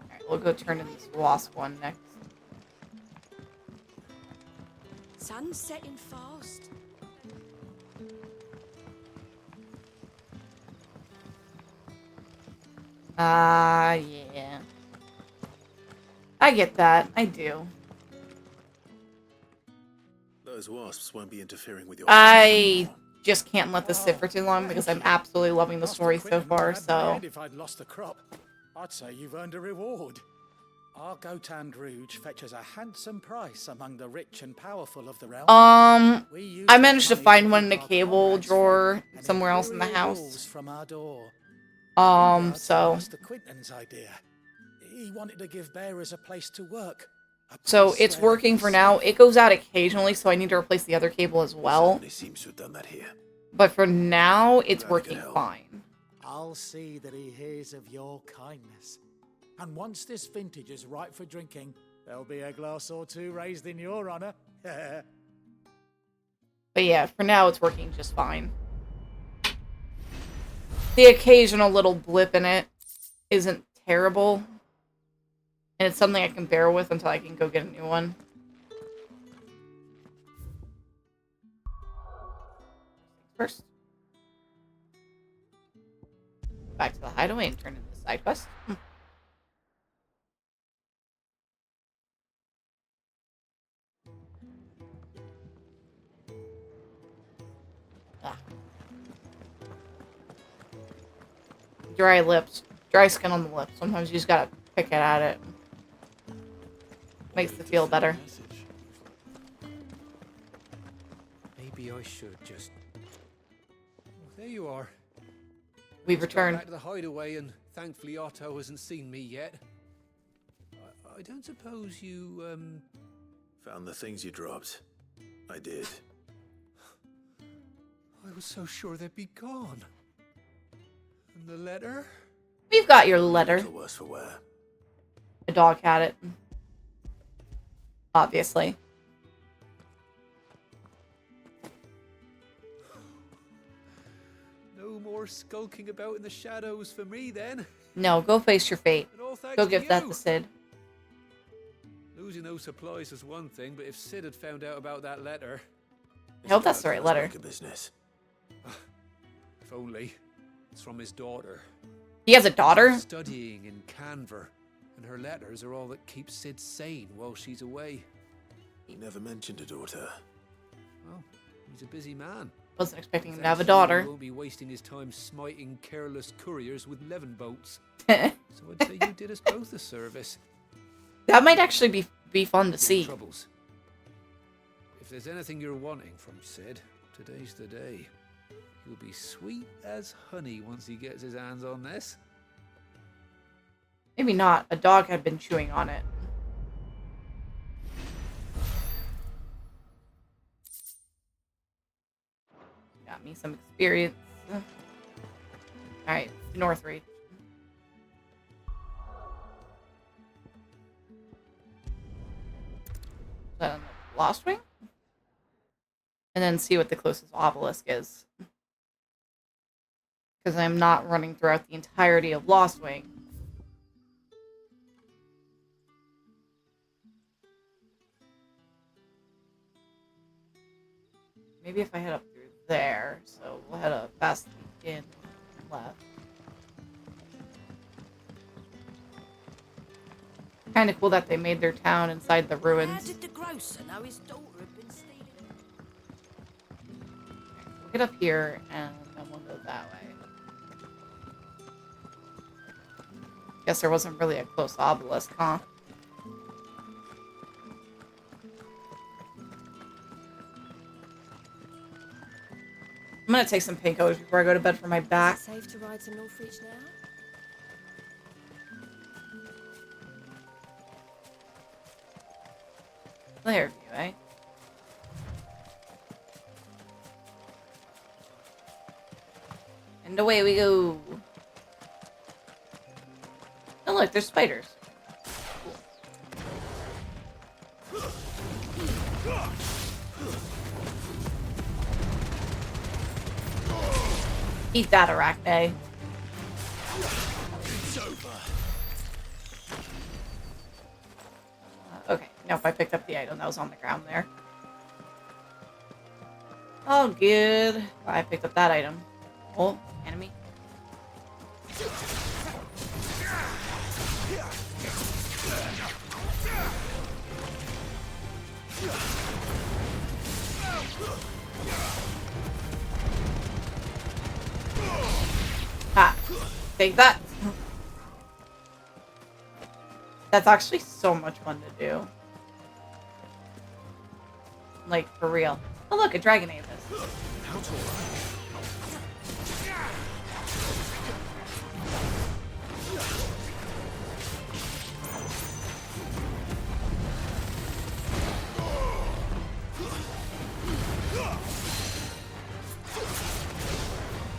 Alright, we'll go turn to this wasp one next. Sun's setting fast. Yeah. I get that. I do. Those wasps won't be interfering with your... I just can't let this sit for too long because I'm absolutely loving the story so far, so... If I'd lost the crop, I'd say you've earned a reward. Our Gotand Rouge fetches a handsome price among the rich and powerful of the realm. I managed to find one in a cable drawer somewhere else in the house. From our door. So... Master Quinton's idea. He wanted to give bearers a place to work. So it's working for now. It goes out occasionally, so I need to replace the other cable as well. Somebody seems to have done that here. But for now, it's working fine. I'll see that he hears of your kindness. And once this vintage is ripe for drinking, there'll be a glass or two raised in your honor. But yeah, for now, it's working just fine. The occasional little blip in it isn't terrible. And it's something I can bear with until I can go get a new one. First. Back to the hideaway and turn into the side quest. Dry lips. Dry skin on the lips. Sometimes you just gotta pick it at it. Makes it feel better. Maybe I should just... Oh, there you are. We've Just got returned. back to the hideaway, and thankfully Otto hasn't seen me yet. I don't suppose you, Found the things you dropped. I did. I was so sure they'd be gone. And the letter? We've got your letter. The worse for wear. The dog had it. Obviously. No more skulking about in the shadows for me, then. No, go face your fate. Go give that to Sid. Losing those supplies is one thing, but if Sid had found out about that letter... I hope that's the right letter. Business. If only. It's from his daughter. He has a daughter? Studying in Canver, and her letters are all that keeps Sid sane while she's away. He never mentioned a daughter. Well, he's a busy man. Wasn't expecting him to have a daughter. He won't be wasting his time smiting careless couriers with levin bolts. So I'd say you did us both a service. That might actually be fun to see. Troubles. If there's anything you're wanting from Sid, today's the day. He'll be sweet as honey once he gets his hands on this. Maybe not. A dog had been chewing on it. Got me some experience. Alright, Northreach. Lost Wing? And then see what the closest obelisk is. Because I'm not running throughout the entirety of Lost Wing. Maybe if I head up through there. So we'll head up past the inn left. Kind of cool that they made their town inside the ruins. Where did the grocer know his daughter had been stealing? We'll get up here and then we'll go that way. Guess there wasn't really a close obelisk, huh? I'm gonna take some painkillers before I go to bed for my back. Is it safe to ride to Northreach now? Clear view, eh? And away we go. Oh look, there's spiders. Eat that, Arachne. Okay, nope, I picked up the item that was on the ground there. Oh, good. I picked up that item. Oh, enemy. Ha! Take that! That's actually so much fun to do. Like, for real. Oh look, a dragon ate this.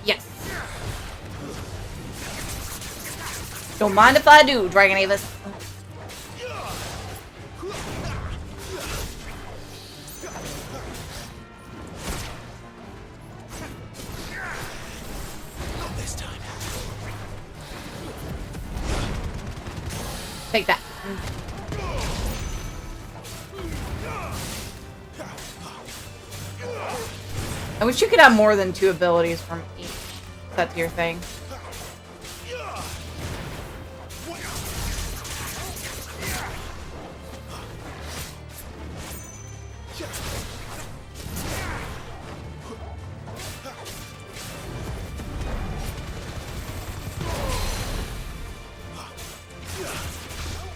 Yes. Don't mind if I do, Dragon Avis. Not this time. Take that. I wish you could have more than 2 abilities from each set tier thing.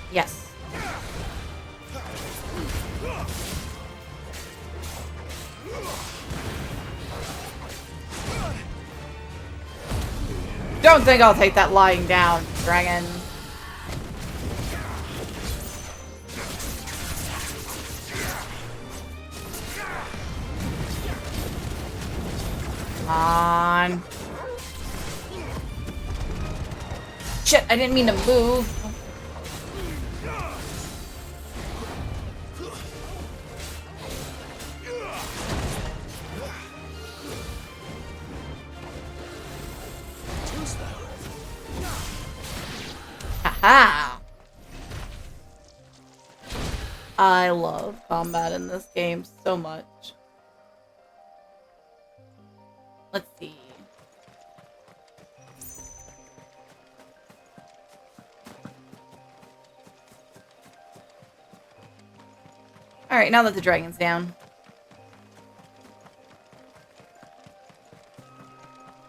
Yes. Don't think I'll take that lying down, dragon. on. Shit, I didn't mean to move. Haha! I love combat in this game so much. Let's see. Alright, now that the dragon's down.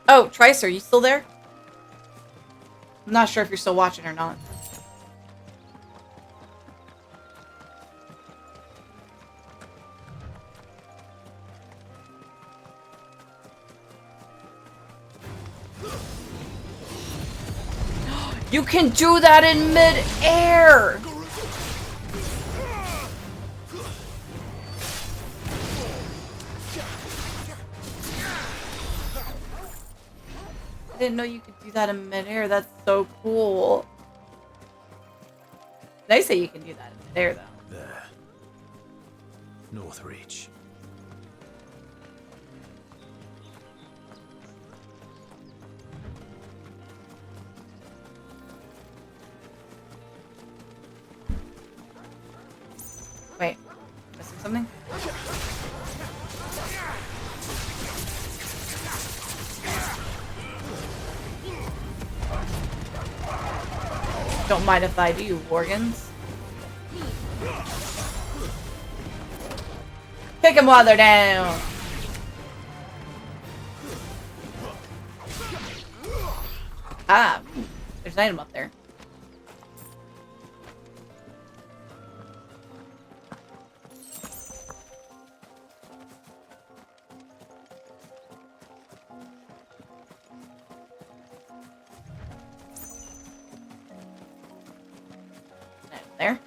Oh, Tricer, you still there? I'm not sure if you're still watching or not. You can do that in mid-air! I didn't know you could do that in mid-air. That's so cool. They say you can do that in mid-air, though. There. North Reach. Wait, missing something? Don't mind if I do, Worgans. Kick them while they're down! Ah, there's an item up there. There.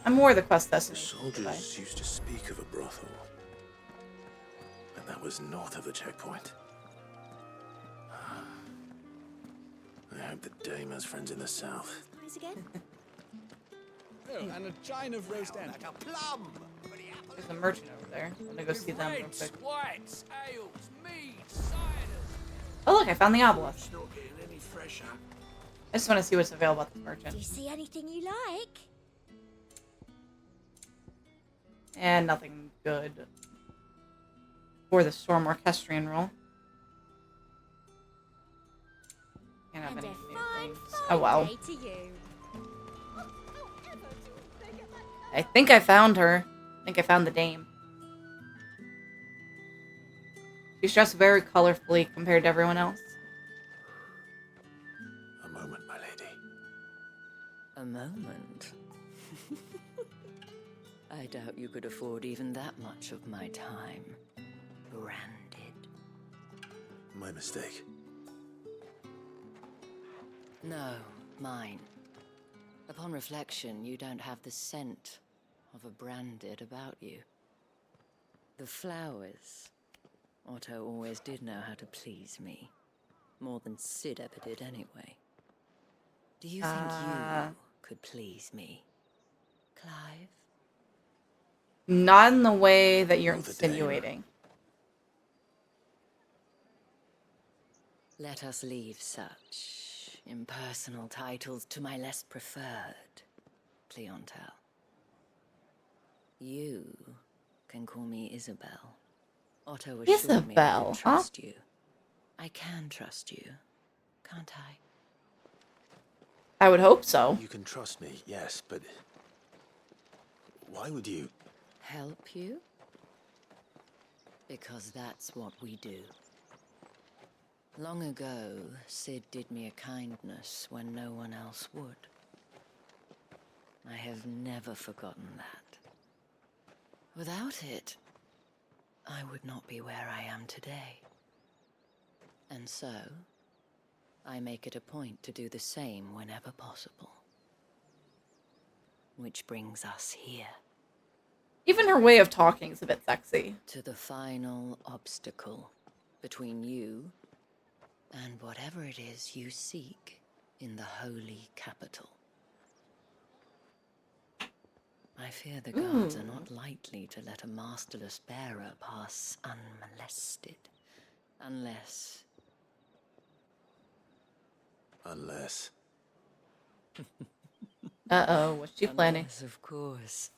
I'm more the quest The destination. soldiers used to speak of a brothel. And that was north of the checkpoint. I hope the dame has friends in the south. Nice again. Oh, and a chine of roast end. Like a plum. There's a merchant over there. I'm gonna go see them real quick. Whites, ales, meads, ciders. Oh look, I found the obelisk. Not getting any fresher. I just want to see what's available at the Do merchant. you see anything you like? And nothing good. For the Storm Orchestrion roll. Can't have any new things. Oh wow. Day to you. I think I found her. I think I found the dame. She's dressed very colorfully compared to everyone else. A moment, my lady. A moment? I doubt you could afford even that much of my time. Branded. My mistake. No, mine. Upon reflection, you don't have the scent of a branded about you. The flowers. Otto always did know how to please me. More than Sid ever did anyway. Do you think you could please me, Clive? Not in the way that you're insinuating. Let us leave such impersonal titles to my less preferred clientele. You can call me Isabel. Otto assured me I could trust you. I can trust you, can't I? I would hope so. You can trust me, yes, but why would you? Help you? Because that's what we do. Long ago, Sid did me a kindness when no one else would. I have never forgotten that. Without it, I would not be where I am today. And so, I make it a point to do the same whenever possible. which brings us here. Even her way of talking is a bit sexy. To the final obstacle between you and whatever it is you seek in the holy capital. I fear the guards are not likely to let a masterless bearer pass unmolested. Unless... Uh-oh, what's she planning? Unless, of course,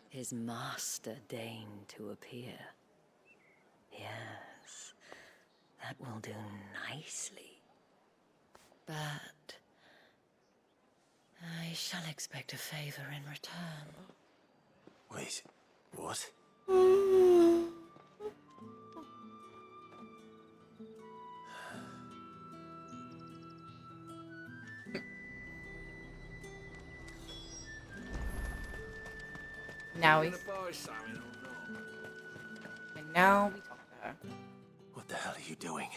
his master deigned to appear. Yes, that will do nicely. But I shall expect a favor in return. Wait, what? Now he's... And now we talk to her. What the hell are you doing?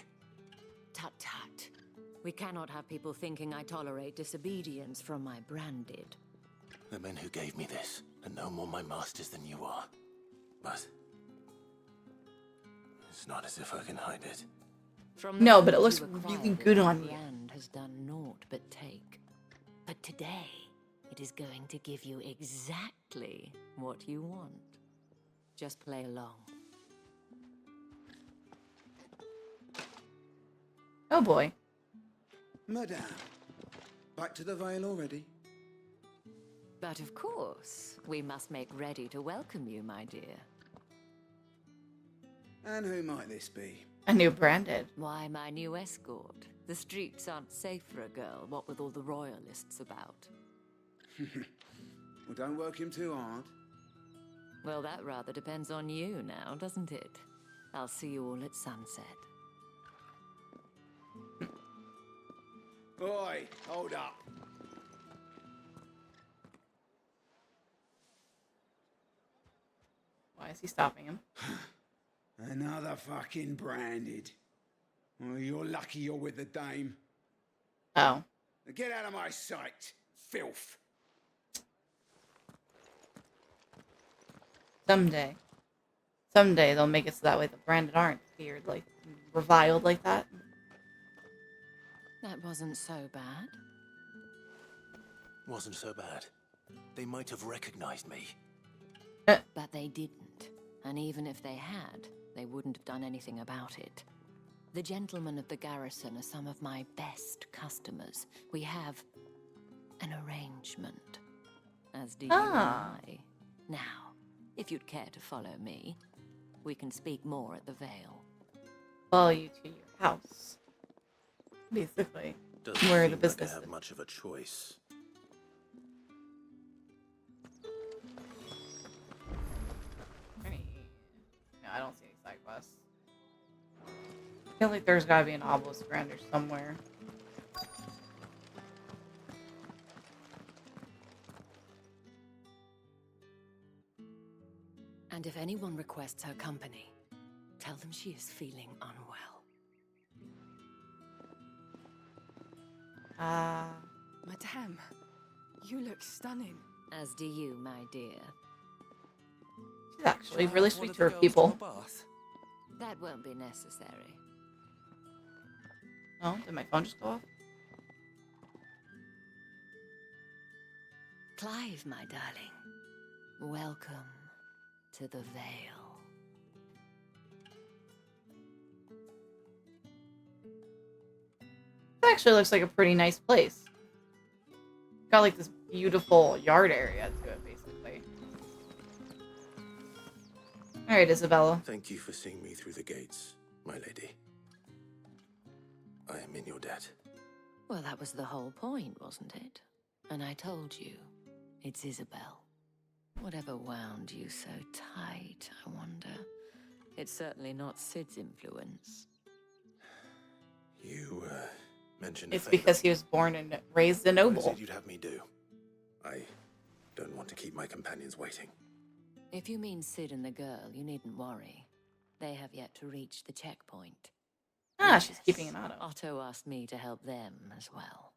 Tut-tut. We cannot have people thinking I tolerate disobedience from my branded. The men who gave me this are no more my masters than you are. But it's not as if I can hide it. No, but it looks really good on you. Brand has done naught but take. But today, it is going to give you exactly what you want. Just play along. Oh boy. Madame, back to the Vale already? But of course, we must make ready to welcome you, my dear. And who might this be? A new branded. Why, my new escort. The streets aren't safe for a girl, what with all the royalists about. Well, don't work him too hard. Well, that rather depends on you now, doesn't it? I'll see you all at sunset. Oi, hold up. Why is he stopping him? Another fucking branded. Well, you're lucky you're with the dame. Oh. Get out of my sight, filth. Someday. Someday they'll make it so that way the branded aren't feared, like, reviled like that. That wasn't so bad. Wasn't so bad. They might have recognized me. But they didn't. And even if they had, they wouldn't have done anything about it. The gentlemen of the garrison are some of my best customers. We have an arrangement. As do you and I. Now, if you'd care to follow me, we can speak more at the Vale. Follow you to your house. Basically. Doesn't where seem the business like I have is. much of a choice. No, I don't see any side quests. I feel like there's gotta be an obelisk around here somewhere. And if anyone requests her company, tell them she is feeling unwell. Madame, you look stunning. As do you, my dear. She's actually really sweet to her people. That won't be necessary. Oh, did my phone just go off? Clive, my darling. Welcome to the Vale. It actually looks like a pretty nice place. Got like this beautiful yard area to it, basically. Alright, Isabella. Thank you for seeing me through the gates, my lady. I am in your debt. Well, that was the whole point, wasn't it? And I told you, it's Isabel. Whatever wound you so tight, I wonder. It's certainly not Sid's influence. You, mentioned It's a favor. because he was born and raised a What noble. is it you'd have me do? I don't want to keep my companions waiting. If you mean Sid and the girl, you needn't worry. They have yet to reach the checkpoint. Ah, she's keeping an Otto. Otto asked me to help them as well.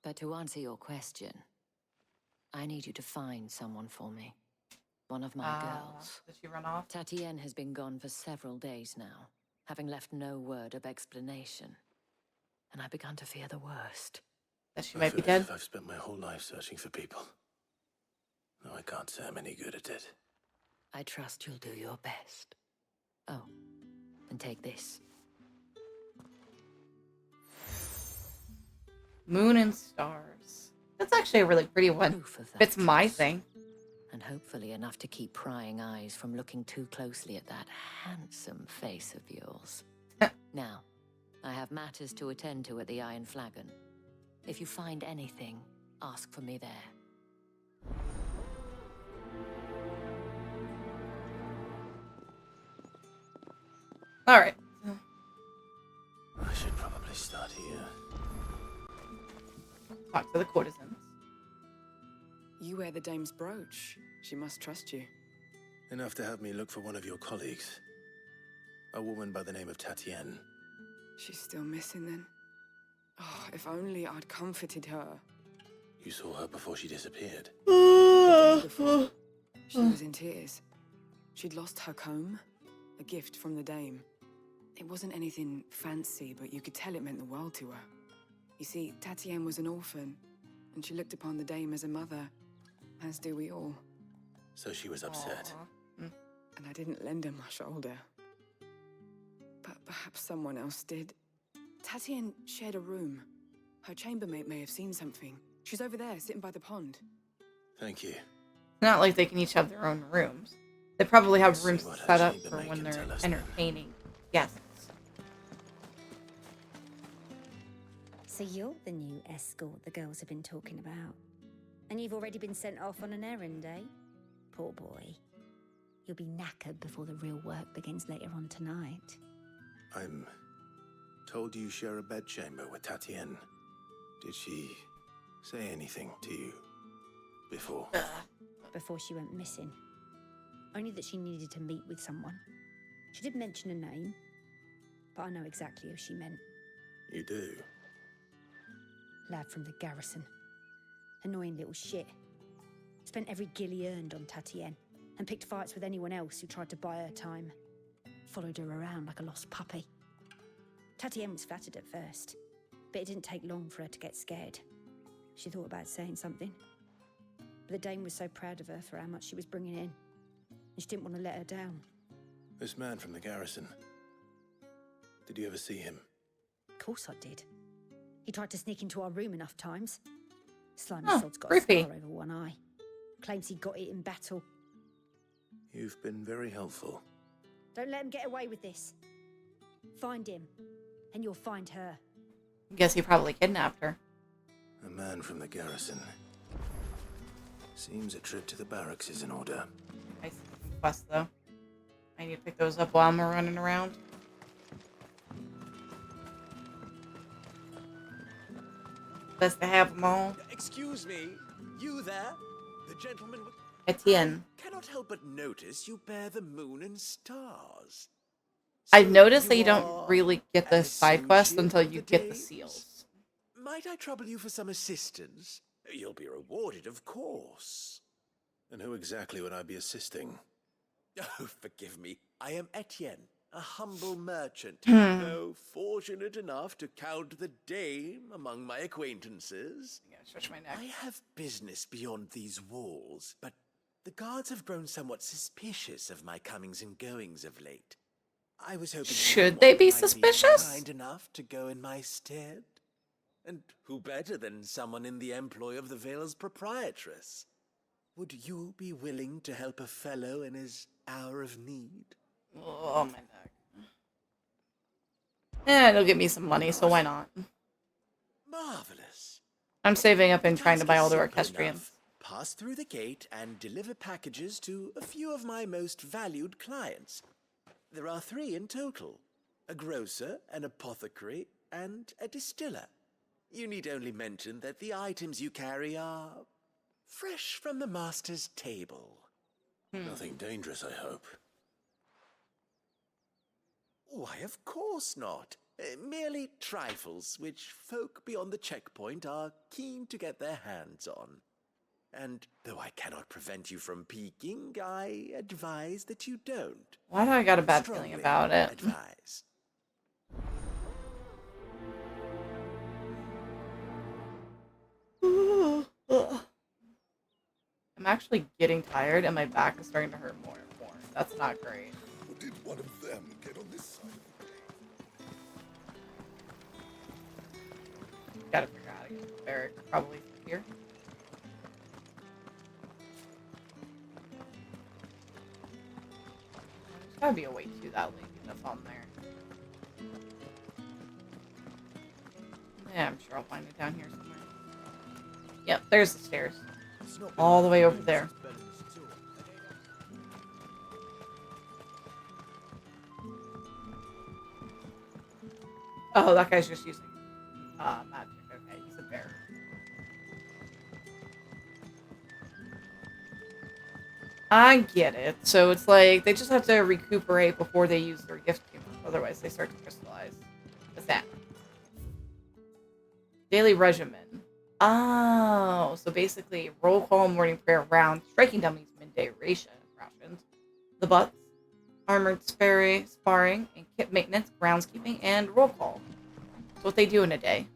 But to answer your question, I need you to find someone for me. One of my girls. Did she run off? Tatienne has been gone for several days now, having left no word of explanation. And I began to fear the worst. That she I might be feel as dead? if I've spent my whole life searching for people. No, I can't say I'm any good at it. I trust you'll do your best. Oh, and take this. Moon and stars. That's actually a really pretty one. Fits my thing. And hopefully enough to keep prying eyes from looking too closely at that handsome face of yours. Now, I have matters to attend to at the Iron Flagon. If you find anything, ask for me there. Alright. I should probably start here. Talk to the courtesans. You wear the dame's brooch. She must trust you. Enough to have me look for one of your colleagues. A woman by the name of Tatienne. She's still missing then. Oh, if only I'd comforted her. You saw her before she disappeared. The day before, she was in tears. She'd lost her comb, a gift from the dame. It wasn't anything fancy, but you could tell it meant the world to her. You see, Tatienne was an orphan, and she looked upon the dame as a mother, as do we all. So she was upset. And I didn't lend her my shoulder. But perhaps someone else did. Tatienne shared a room. Her chambermaid may have seen something. She's over there, sitting by the pond. Thank you. It's not like they can each have their own rooms. They probably have rooms what set her up for chambermaid when can they're tell us then. entertaining guests. So you're the new escort the girls have been talking about. And you've already been sent off on an errand, eh? Poor boy. You'll be knackered before the real work begins later on tonight. I'm told you share a bedchamber with Tatienne. Did she say anything to you before? Before she went missing. Only that she needed to meet with someone. She did mention a name, but I know exactly who she meant. You do? Lad from the garrison. Annoying little shit. Spent every gil he earned on Tatienne, and picked fights with anyone else who tried to buy her time. Followed her around like a lost puppy. Tatienne was flattered at first, but it didn't take long for her to get scared. She thought about saying something. But the dame was so proud of her for how much she was bringing in, and she didn't want to let her down. This man from the garrison. Did you ever see him? Of course I did. He tried to sneak into our room enough times. Slimy sod's got creepy. a scar over one eye. Claims he got it in battle. You've been very helpful. Don't let him get away with this. Find him, and you'll find her. Guess he probably kidnapped her. A man from the garrison. Seems a trip to the barracks is in order. I see some quests, though. I need to pick those up while I'm running around. Best to have them all. Excuse me, you there? The gentleman with... Etienne. Cannot help but notice you bear the moon and stars. I've noticed that you are don't really get the an side quest associate until of you the get the dames? seals. Might I trouble you for some assistance? You'll be rewarded, of course. And who exactly would I be assisting? Oh, forgive me. I am Etienne, a humble merchant, Hmm. though fortunate enough to count the dame among my acquaintances. Stretch my neck. I have business beyond these walls, but the guards have grown somewhat suspicious of my comings and goings of late. I was hoping Should they be someone might suspicious? kind enough to go in my stead. And who better than someone in the employ of the Vale's proprietress? Would you be willing to help a fellow in his hour of need? Oh, my neck. It'll get me some money, so why not? Marvelous. I'm saving up and trying to Task buy is all the simple orchestrions. enough. Pass through the gate and deliver packages to a few of my most valued clients. There are 3 in total. A grocer, an apothecary, and a distiller. You need only mention that the items you carry are fresh from the master's table. Nothing dangerous, I hope. Why, of course not. Merely trifles which folk beyond the checkpoint are keen to get their hands on. And though I cannot prevent you from peeking, I advise that you don't. Why do I got a bad feeling about it? Advise. I'm actually getting tired and my back is starting to hurt more and more. That's not great. Did one of them get on this side? Gotta figure out how to get to the barrack. Probably here. There's gotta be a way to that lady that's on there. Yeah, I'm sure I'll find it down here somewhere. Yep, there's the stairs. All the way over there. Oh, that guy's just using magic. Okay, he's a bear. I get it. So it's like they just have to recuperate before they use their gift humor. Otherwise, they start to crystallize. What's that? Daily regimen. Oh, so basically, roll call, morning prayer, round, striking dummies, midday rations, the butts, armored sparring, and kit maintenance, groundskeeping, and roll call. That's what they do in a day.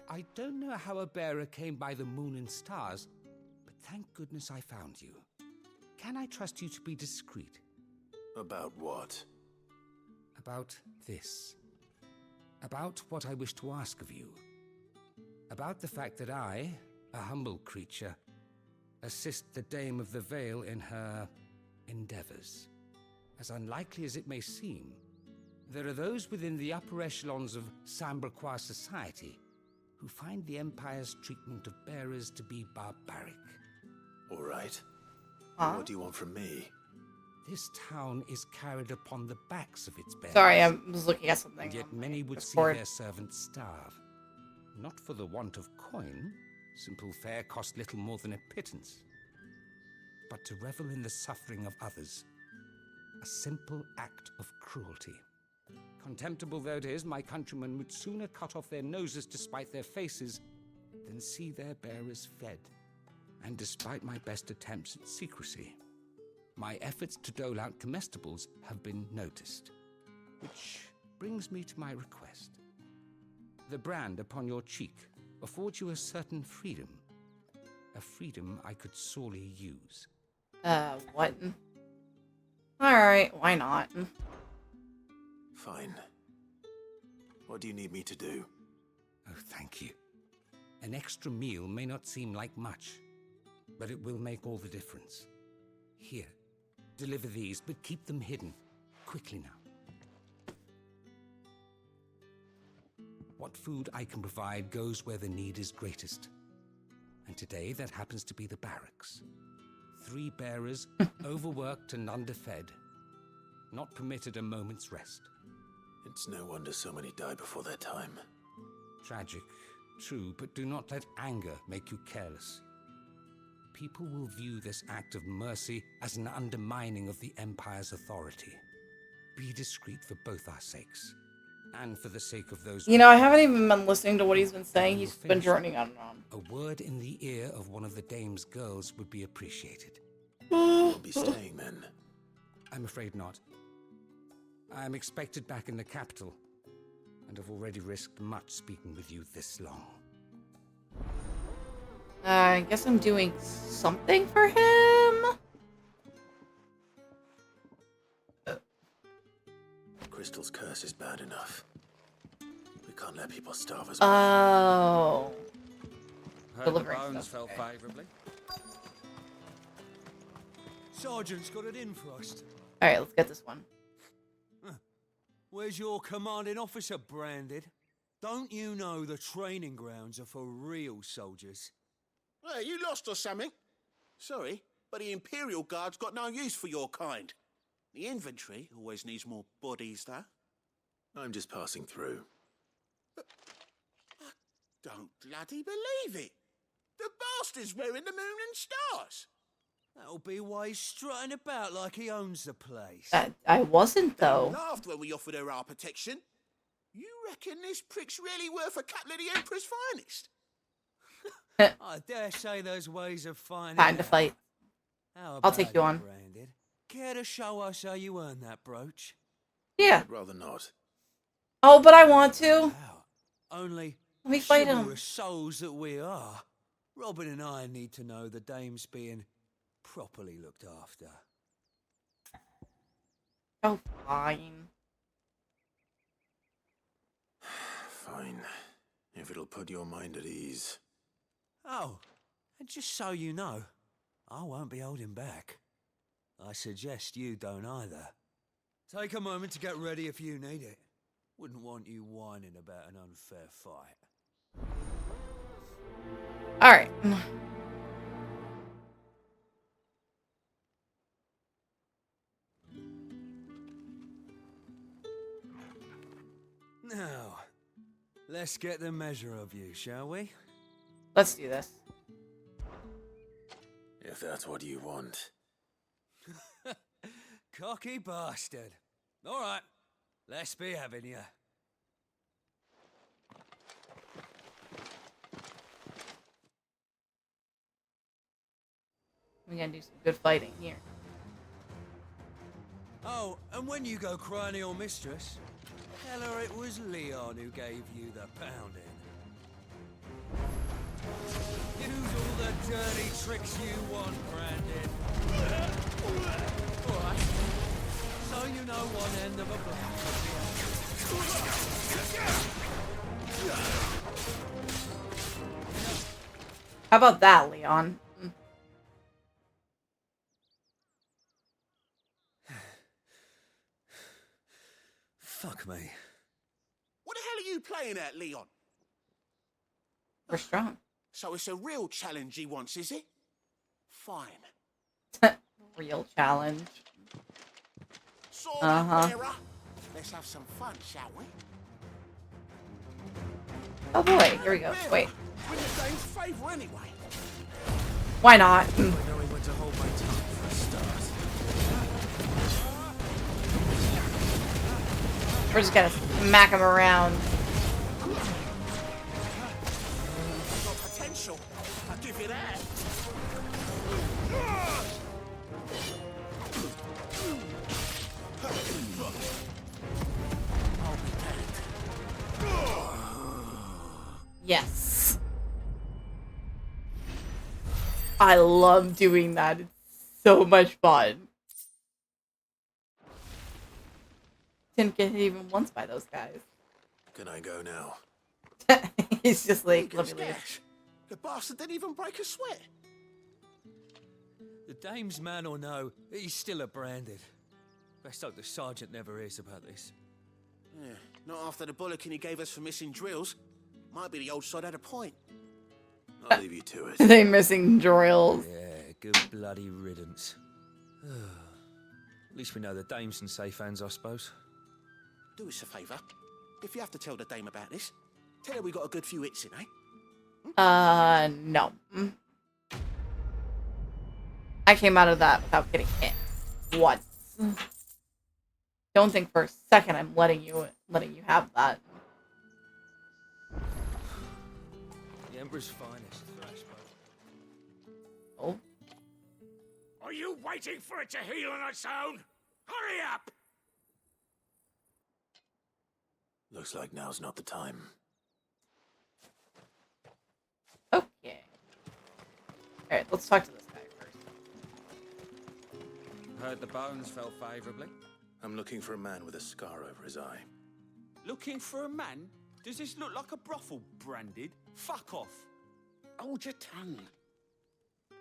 I don't know how a bearer came by the moon and stars, but thank goodness I found you. Can I trust you to be discreet? About what? About this. About what I wish to ask of you. About the fact that I, a humble creature, assist the Dame of the Vale in her endeavors. As unlikely as it may seem, there are those within the upper echelons of Samberquois society who find the Empire's treatment of bearers to be barbaric. All right. Huh? What do you want from me? This town is carried upon the backs of its bearers. Sorry, I was looking at something. And yet many would see Discord. their servants starve. Not for the want of coin. Simple fare cost little more than a pittance. But to revel in the suffering of others. A simple act of cruelty. Contemptible though it is, my countrymen would sooner cut off their noses to spite their faces than see their bearers fed. And despite my best attempts at secrecy, my efforts to dole out comestibles have been noticed. Which brings me to my request. The brand upon your cheek affords you a certain freedom. A freedom I could sorely use. What? Alright, why not? Fine. What do you need me to do? Oh, thank you. An extra meal may not seem like much, but it will make all the difference. Here, deliver these, but keep them hidden. Quickly now. What food I can provide goes where the need is greatest. And today that happens to be the barracks. 3 bearers, overworked and underfed. Not permitted a moment's rest. It's no wonder so many die before their time. Tragic, true, but do not let anger make you careless. People will view this act of mercy as an undermining of the Empire's authority. Be discreet for both our sakes, and for the sake of those... You know, I haven't even been listening to what he's been saying. He's been droning on and on. A word in the ear of one of the Dame's girls would be appreciated. You'll be staying then? I'm afraid not. I am expected back in the capital, and have already risked much speaking with you this long. I guess I'm doing something for him? Crystal's curse is bad enough. We can't let people starve as well. Oh. Heard Delivering the bones stuff. fell favourably. Sergeant's got it in for us. Alright, let's get this one. Where's your commanding officer branded? Don't you know the training grounds are for real soldiers? Hey, you lost or something? Sorry, but the Imperial Guard's got no use for your kind. The infantry always needs more bodies, though. I'm just passing through. But I don't bloody believe it. The bastard's wearing the moon and stars. That'll be why he's strutting about like he owns the place. I wasn't, though. They laughed when we offered her our protection. You Reckon this prick's really worth a couple of the Emperor's finest? I dare say there's ways of finding Time to out. fight. How I'll take about you it, on. Branded? Care to show us how you earned that brooch? Yeah. I'd rather not. Oh, but I want to. Only Let me fight him. chivalrous souls that we are. Robin and I need to know the dame's being properly looked after. Oh, fine. Fine. If it'll put your mind at ease. Oh, and just so you know, I won't be holding back. I suggest you don't either. Take a moment to get ready if you need it. Wouldn't want you whining about an unfair fight. Alright. Now, let's get the measure of you, shall we? Let's do this. If that's what you want. Cocky bastard. All right, let's be having you. We gotta do some good fighting here. Oh, and when you go crying to your mistress, tell her it was Leon who gave you the pounding. Use all the dirty tricks you want, Brandon. All right. So you know one end of a How about that, Leon? Fuck me. What the hell are you playing at, Leon? We're strong. So it's a real challenge he wants, is it? Fine. Real challenge. Sword Uh-huh. bearer. Let's have some fun, shall we? Oh boy, here we go. Wait. Win the dame's favour anyway. Why not? I know when to hold my tongue for a start. We're just gonna smack him around. Got potential. I'll give you that. Yes. I love doing that. It's so much fun. Didn't get hit even once by those guys. Can I go now? He's just like, let me leave. Gosh, the bastard didn't even break a sweat. The dame's man or no, he's still a Branded. Best hope the sergeant never hears about this. Yeah, not after the bollocking he gave us for missing drills. Might be the old sod had a point. I'll leave you to it. They missing drills. Yeah, good bloody riddance. At least we know the dame's in safe hands, I suppose. Do us a favour. If you have to tell the dame about this, tell her we got a good few hits in, eh? No. I came out of that without getting hit once. Don't think for a second I'm letting you have that. The Emperor's finest, I suppose. Oh. Are you waiting for it to heal on its own? Hurry up! Looks like now's not the time. Okay. Alright, let's talk to this guy first. Heard the bones fell favourably. I'm looking for a man with a scar over his eye. Looking for a man? Does this look like a brothel, Branded? Fuck off. Hold your tongue.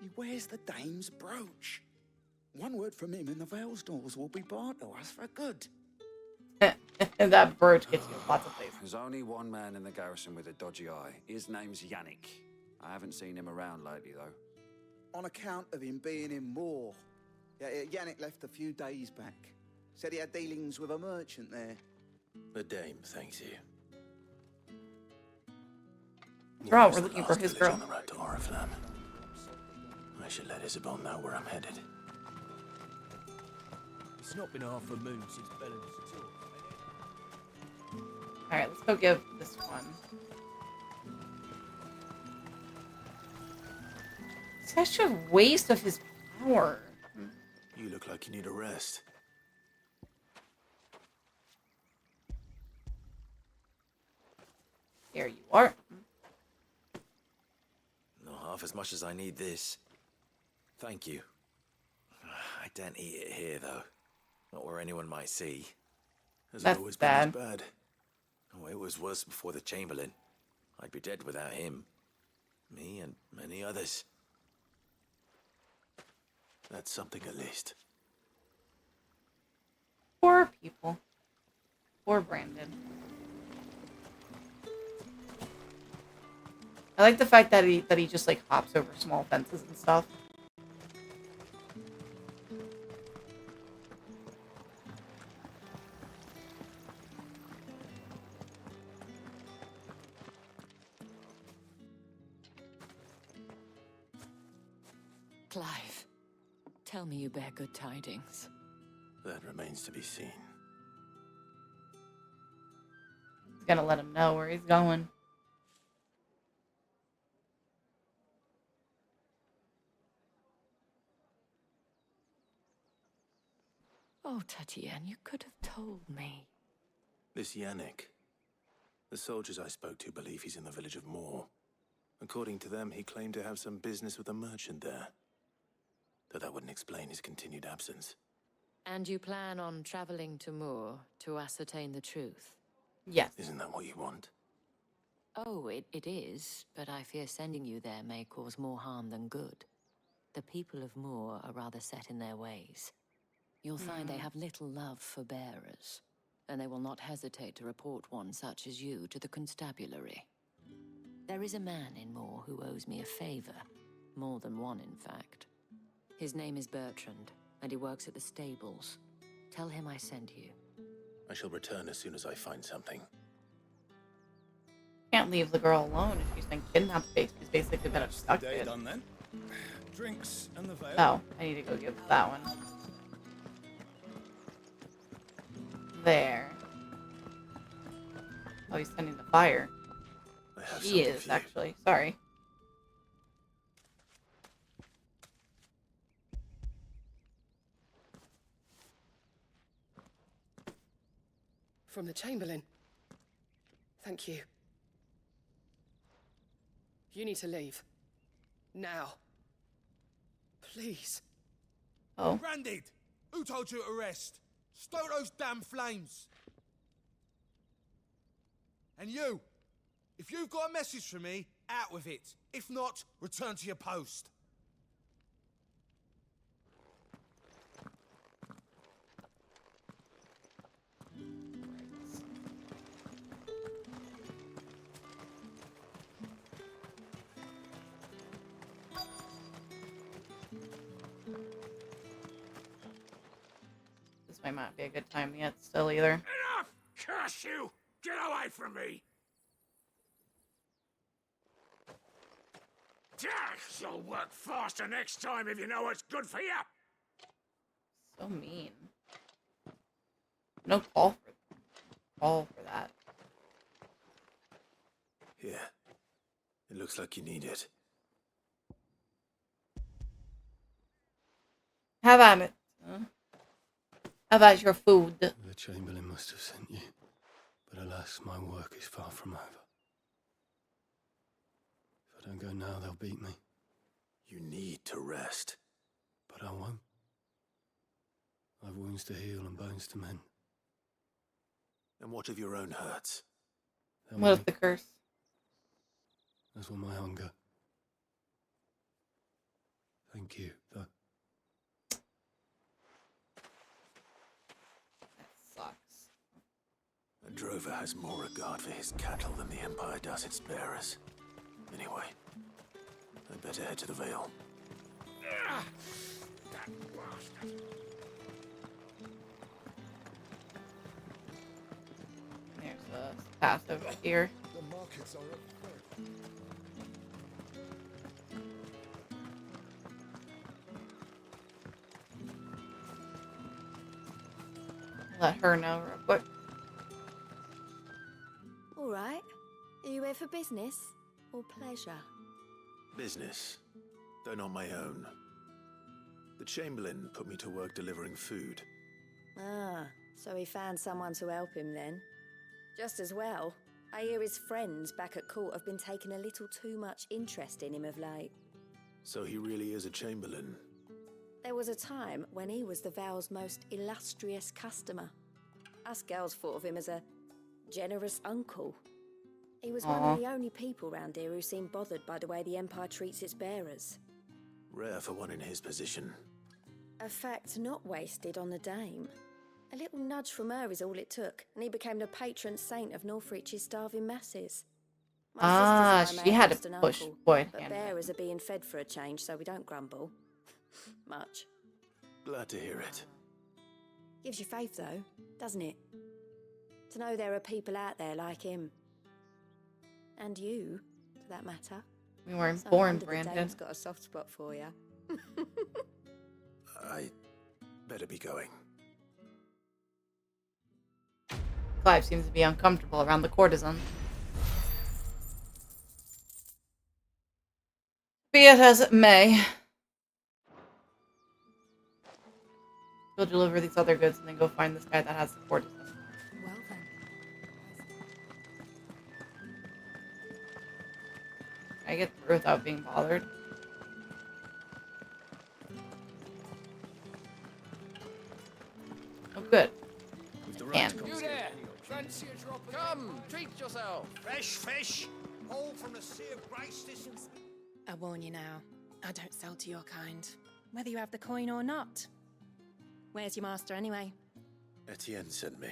He wears the dame's brooch. One word from him and the Vale's doors will be barred to us for good. And that brooch gets you lots of things. There's only one man in the garrison with a dodgy eye. His name's Yannick. I haven't seen him around lately, though. On account of him being in war. Yeah, Yannick left a few days back. Said he had dealings with a merchant there. The dame thanks you. Right, we're looking for his girl. On the road to Oriflamme. I should let Isabel know where I'm headed. It's not been half a moon since Bella's Alright, let's go give this one. It's such a waste of his power. You look like you need a rest. Here you are. Not half as much as I need this. Thank you. I don't eat it here, though. Not where anyone might see. Has That's it always bad. been this bad? Oh, it was worse before the Chamberlain. I'd be dead without him. Me and many others. That's something at least. Poor people. Poor Brandon. I like the fact that he just like hops over small fences and stuff. Clive, tell me you bear good tidings. That remains to be seen. He's gonna let him know where he's going. Oh, Tatiana, you could have told me. This Yannick. The soldiers I spoke to believe he's in the village of Moor. According to them, he claimed to have some business with a merchant there. Though that wouldn't explain his continued absence. And you plan on traveling to Moor to ascertain the truth? Yes. Isn't that what you want? Oh, it is, but I fear sending you there may cause more harm than good. The people of Moor are rather set in their ways. You'll find they have little love for bearers, and they will not hesitate to report one such as you to the constabulary. There is a man in Moor who owes me a favor. More than one, in fact. His name is Bertrand, and he works at the stables. Tell him I sent you. I shall return as soon as I find something. Can't leave the girl alone if she's been kidnapped. She's basically been abducted. Day done then. Drinks and the veil. Oh, I need to go give that one. There. Oh, he's tending the fire. He is, actually. Sorry. From the Chamberlain. Thank you. You need to leave. Now. Please. Oh. Branded! Who told you to rest? Stoke those damn flames! And you! If you've got a message for me, out with it. If not, return to your post. This might not be a good time yet still either. Enough! Curse you! Get away from me! You'll work faster next time if you know what's good for you! So mean. No call for that. Yeah. It looks like you need it. Have at it. Huh? Have at your food. The Chamberlain must have sent you. But alas, my work is far from over. If I don't go now, they'll beat me. You need to rest. But I won't. I've wounds to heal and bones to mend. And what of your own hurts? What of the curse? As will my hunger. Thank you, though. That sucks. A drover has more regard for his cattle than the Empire does its bearers. Anyway, I'd better head to the Vale. That bastard! There's a path over here. The markets are at fair. Let her know real quick. right. Are you here for business or pleasure? Business, though not my own. The Chamberlain put me to work delivering food. Ah, so he found someone to help him then. Just as well. I hear his friends back at court have been taking a little too much interest in him of late. So he really is a Chamberlain. There was a time when he was the Vale's most illustrious customer. Us girls thought of him as a generous uncle. He was one of the only people round here who seemed bothered by the way the Empire treats its bearers. Rare for one in his position. A fact not wasted on the Dame. A little nudge from her is all it took, and he became the patron saint of Northreach's starving masses. My sisters and I she may had have to lost an push uncle, Boyd but hand. bearers are being fed for a change, so we don't grumble. Much. Glad to hear it. Gives you faith, though, doesn't it? To know there are people out there like him. And you, for that matter. We weren't So born, wonder the Brandon. Dame's got a soft spot for you. I better be going. Clive seems to be uncomfortable around the courtesan. Be it as it may. Go deliver these other goods and then go find this guy that has the courtesan. Well then. Can I get through without being bothered? Oh, good. And You there! Fancy a drop of... Come, treat yourself! Fresh fish! All from the Sea of Grace this... I warn you now, I don't sell to your kind, whether you have the coin or not. Where's your master anyway? Etienne sent me.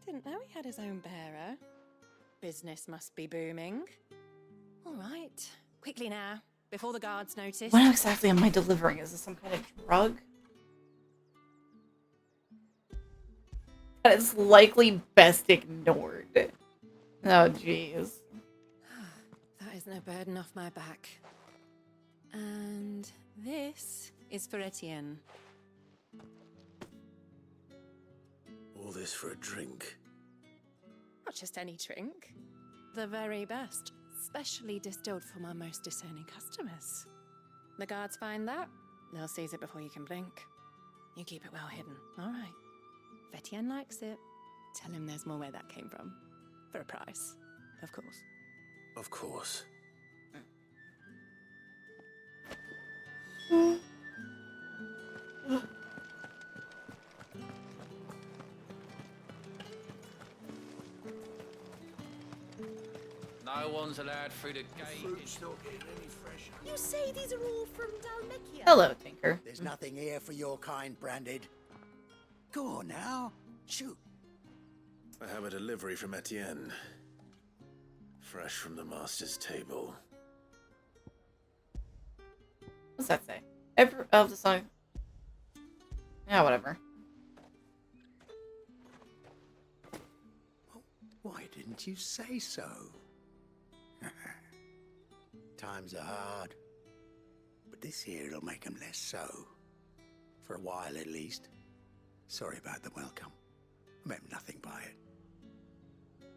Didn't know he had his own bearer. Business must be booming. All right, quickly now, before the guards notice. what exactly am I delivering? Is this some kind of drug? That is likely best ignored. Oh, jeez. That is no burden off my back. And this is for Etienne. All this for a drink. Not just any drink. The very best, specially distilled for my most discerning customers. The guards find that, they'll seize it before you can blink. You keep it well hidden, all right? If Etienne likes it, tell him there's more where that came from. For a price, of course. Of course. No one's allowed through the gate. Fruit's not getting any fresher. You say these are all from Dalmekia? Hello, Tinker. There's nothing here for your kind, Branded. Go on now. Shoot. I have a delivery from Etienne. Fresh from the master's table. What's that say? Oh, the song. Yeah, whatever. Why didn't you say so? Times are hard. But this here'll make 'em less so. For a while at least. Sorry about the welcome. I meant nothing by it.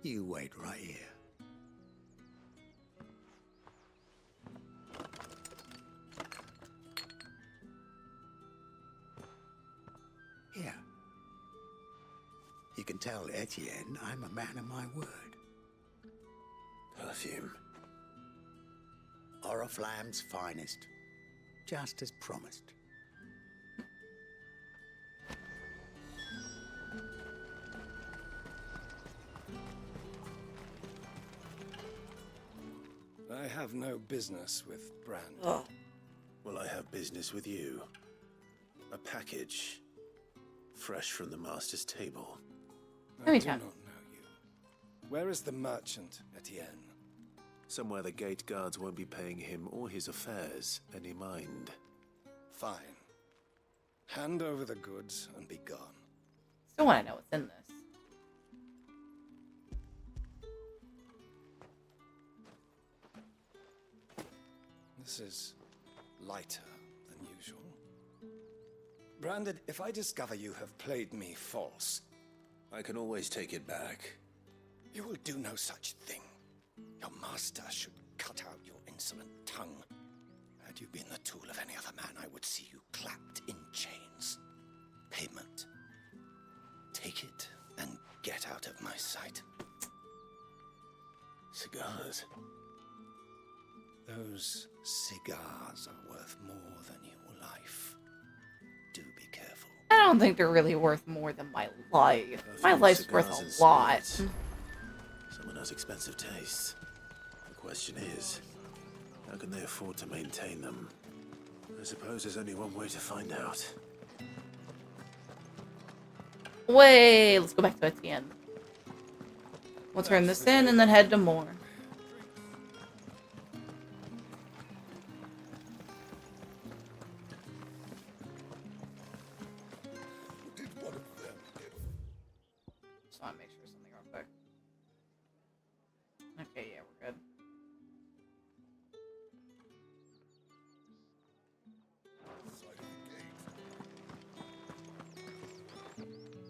You wait right here. Here. You can tell Etienne I'm a man of my word. Perfume. Oriflamme's finest. Just as promised. I have no business with Brand. Oh. Well, I have business with you. A package. Fresh from the master's table. I do not know you. Where is the merchant, Etienne? Somewhere the gate guards won't be paying him or his affairs any mind. Fine. Hand over the goods and be gone. Still want to know what's in this. This is lighter than usual. Branded, if I discover you have played me false... I can always take it back. You will do no such thing. Your master should cut out your insolent tongue. Had you been the tool of any other man, I would see you clapped in chains. Payment. Take it and get out of my sight. Cigars. Those cigars are worth more than your life. Do be careful. I don't think they're really worth more than my life. My life's worth a lot. Someone has expensive tastes. The question is, how can they afford to maintain them? I suppose there's only one way to find out. Wait, let's go back to Etienne. We'll turn this in and then head to more. Just want to make sure something real quick. Okay, yeah, we're good.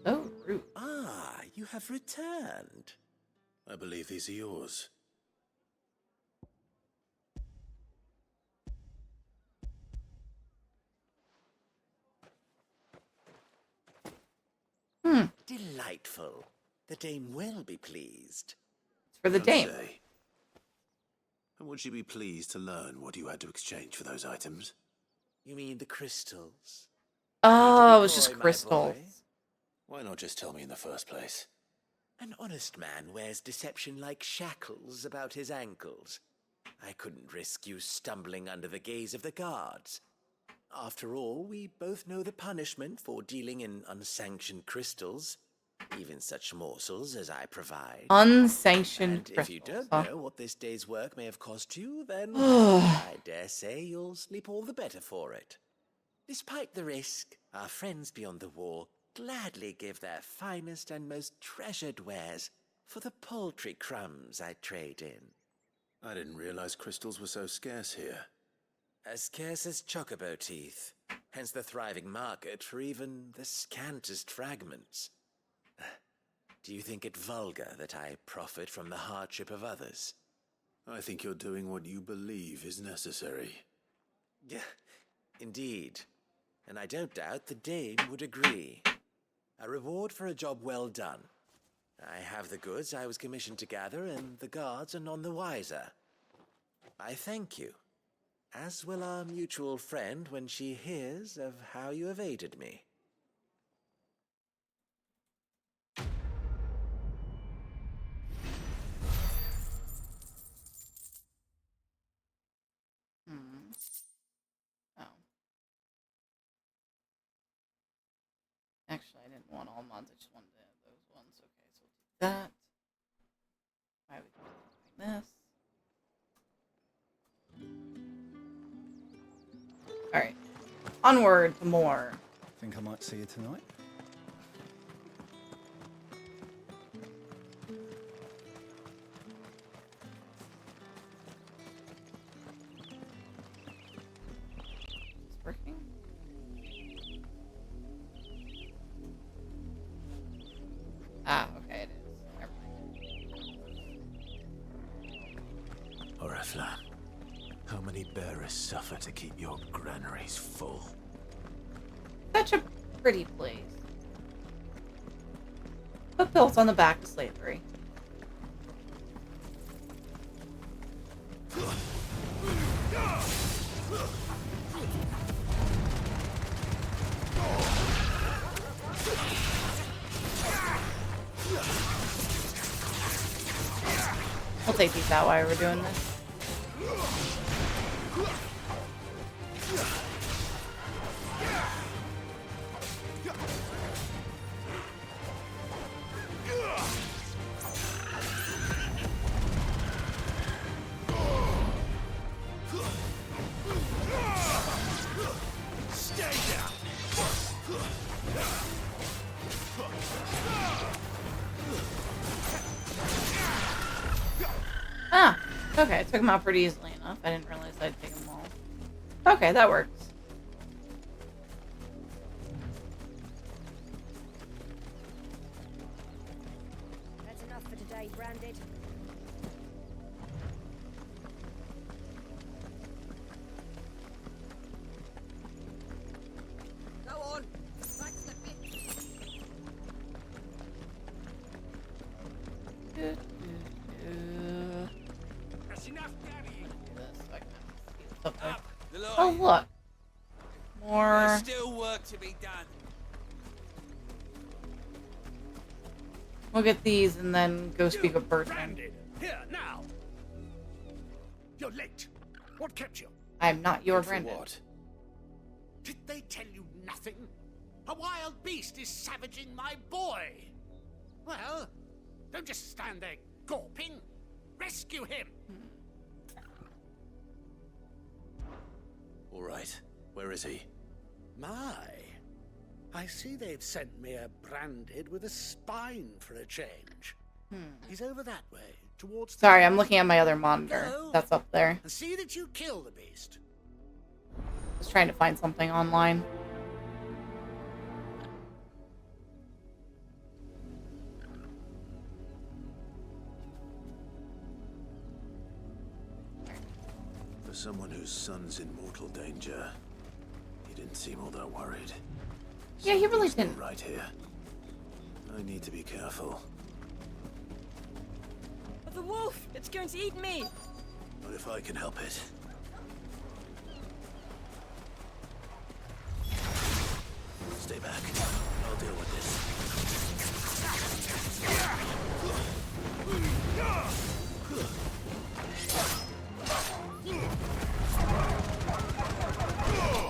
Oh, rude. Ah, you have returned. I believe these are yours. Delightful. The dame will be pleased. It's for the dame. And would she be pleased to learn what you had to exchange for those items? You mean the crystals? Oh, it was just Boy, my crystals. boy. Why not just tell me in the first place? An honest man wears deception like shackles about his ankles. I couldn't risk you stumbling under the gaze of the guards. After all, we both know the punishment for dealing in unsanctioned crystals, even such morsels as I provide. Unsanctioned And if you crystals, don't huh? know what this day's work may have cost you, then I dare say you'll sleep all the better for it. Despite the risk, our friends beyond the wall gladly give their finest and most treasured wares for the paltry crumbs I trade in. I didn't realize crystals were so scarce here. As scarce as chocobo teeth, hence the thriving market for even the scantest fragments. Do you think it vulgar that I profit from the hardship of others? I think you're doing what you believe is necessary. Yeah, indeed. And I don't doubt the dame would agree. A reward for a job well done. I have the goods I was commissioned to gather, and the guards are none the wiser. I thank you, as will our mutual friend when she hears of how you have aided me. Oh. Actually, I didn't want all mods. I just wanted those ones. Okay, so we'll do that. Why would we be doing this? Alright. Onward to more. Think I might see you tonight? Is this working? Ah, okay, it is. Never mind. Oriflamme, how many bearers suffer to keep your granaries full? Such a pretty place. But built on the back of slavery. We'll take these out while we're doing this. Ah, okay, I took them out pretty easily enough. I didn't realize I'd take them all. Okay, that works. That's enough for today. way, Branded. Go on. Back to the pit. That's enough carrying. Oh, look. More. There's still work to be done. We'll get these and then go speak with Bertrand. Branded. Here, now. You're late. What kept you? I'm not your Brandon. What? Did they tell you nothing? A wild beast is savaging my boy. Well, don't just stand there gawping. Rescue him. All right. Where is he? My. I see they've sent me a Branded with a spine for a change. He's over that way, towards the... Sorry, I'm looking at my other monitor. That's up there. And see that you kill the beast. Just trying to find something online. For someone whose son's in mortal danger, he didn't seem all that worried. Yeah, he really Something's didn't. not right here. I need to be careful. The wolf! It's going to eat me! But if I can help it. Stay back. I'll deal with this.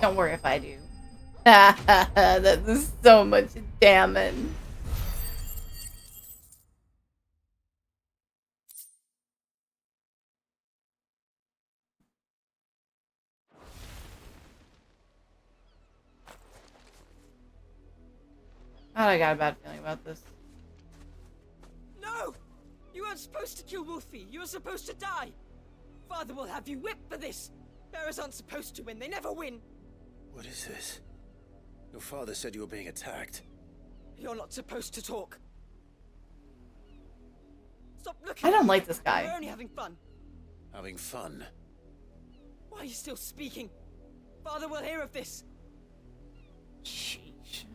Don't worry if I do. That is so much damage. Oh, I got a bad feeling about this. No! You weren't supposed to kill Wolfie. You were supposed to die. Father will have you whipped for this. Bearers aren't supposed to win. They never win. What is this? Your father said you were being attacked. You're not supposed to talk. Stop looking. I don't like this guy. We're only having fun. Having fun? Why are you still speaking? Father will hear of this. Sheesh.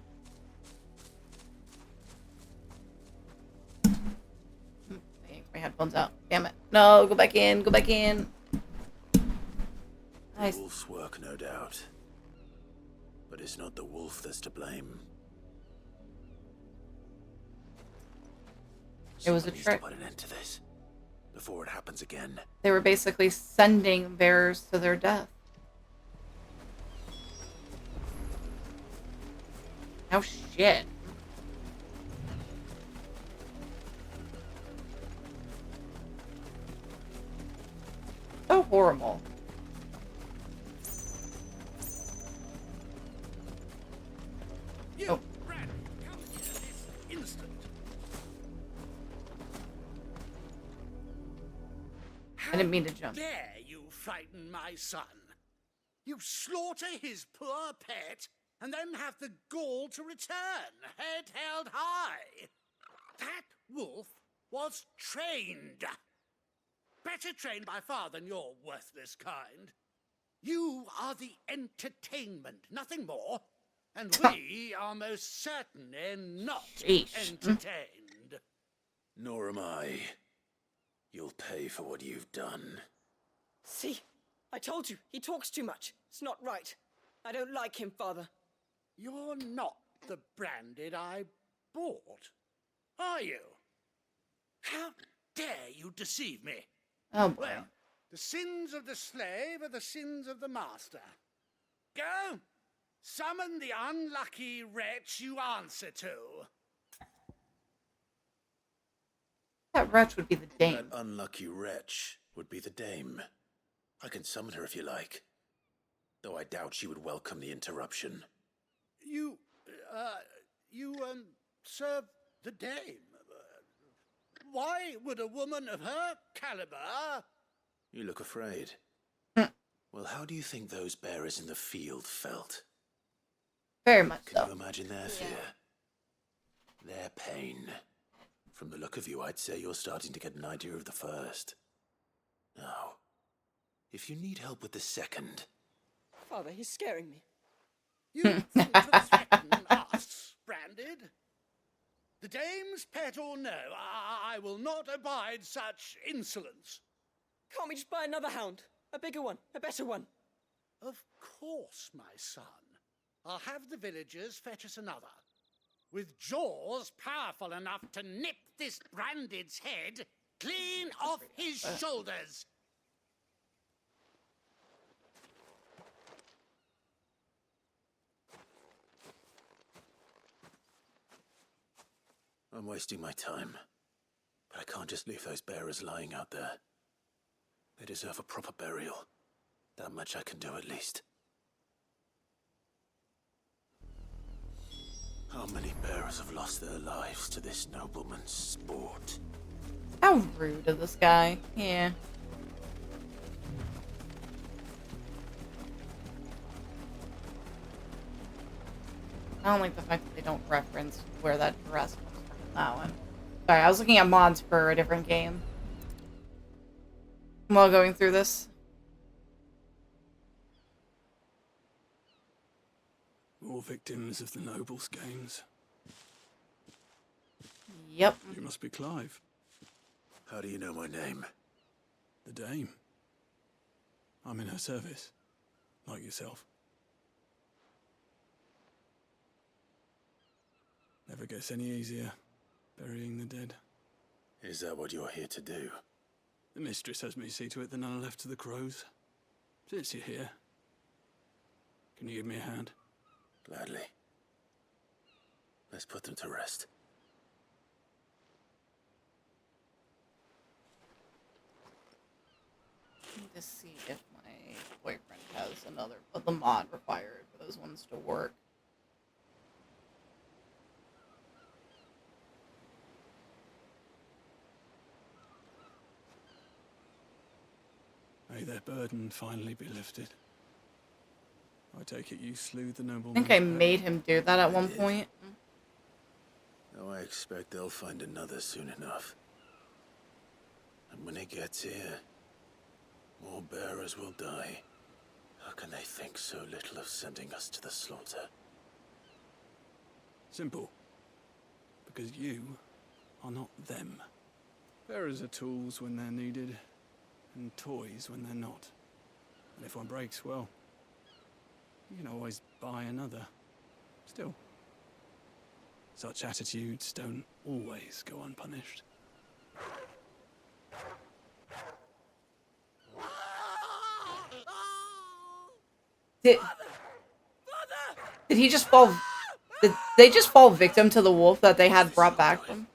My headphones out. Damn it. No, go back in. Go back in. The wolf's work, no doubt. But it's not the wolf that's to blame. It was a Someone needs trick. to put an end to this before it happens again. They were basically sending bearers to their death. Oh shit. So horrible. You, Oh. Brad, come here this instant. I didn't mean to jump. How dare you frighten my son? You slaughter his poor pet and then have the gall to return, head held high. That wolf was trained. Better trained by far than your worthless kind. You are the entertainment, nothing more. And we are most certainly not entertained. Nor am I. You'll pay for what you've done. See? I told you. He talks too much. It's not right. I don't like him, Father. You're not the Branded I bought, are you? How dare you deceive me? Oh boy. Well, the sins of the slave are the sins of the master. Go, summon the unlucky wretch you answer to. That wretch would be the dame. That unlucky wretch would be the dame. I can summon her if you like. Though I doubt she would welcome the interruption. You serve the dame. Why would a woman of her caliber... You look afraid. Well, how do you think those bearers in the field felt? Very much Can so. you imagine their fear? Their pain? From the look of you, I'd say you're starting to get an idea of the first. Now, if you need help with the second... Father, he's scaring me. You think to threaten us, Branded? The dame's pet or no, I will not abide such insolence. Can't we just buy another hound? A bigger one, a better one. Of course, my son. I'll have the villagers fetch us another. With jaws powerful enough to nip this Branded's head clean off his shoulders. I'm wasting my time. But I can't just leave those bearers lying out there. They deserve a proper burial. That much I can do at least. How many bearers have lost their lives to this nobleman's sport? How rude of this guy. Yeah. I don't like the fact that they don't reference where that dress comes from in that one. Sorry, I was looking at mods for a different game while going through this. More victims of the nobles' games. Yep. You must be Clive. How do you know my name? The Dame. I'm in her service, like yourself. Never gets any easier, burying the dead. Is that what you're here to do? The mistress has me see to it that none are left to the crows. Since you're here, can you give me a hand? Gladly. Let's put them to rest. I need to see if my boyfriend has another of the mod required for those ones to work. May their burden finally be lifted. I take it you slew the I nobleman. think I made him do that at one point. Now I expect they'll find another soon enough. And when he gets here, more bearers will die. How can they think so little of sending us to the slaughter? Simple. Because you are not them. Bearers are tools when they're needed, and toys when they're not. And if one breaks, well, you can always buy another. Still, such attitudes don't always go unpunished. Did he just fall? Did they just fall victim to the wolf that they had brought back from?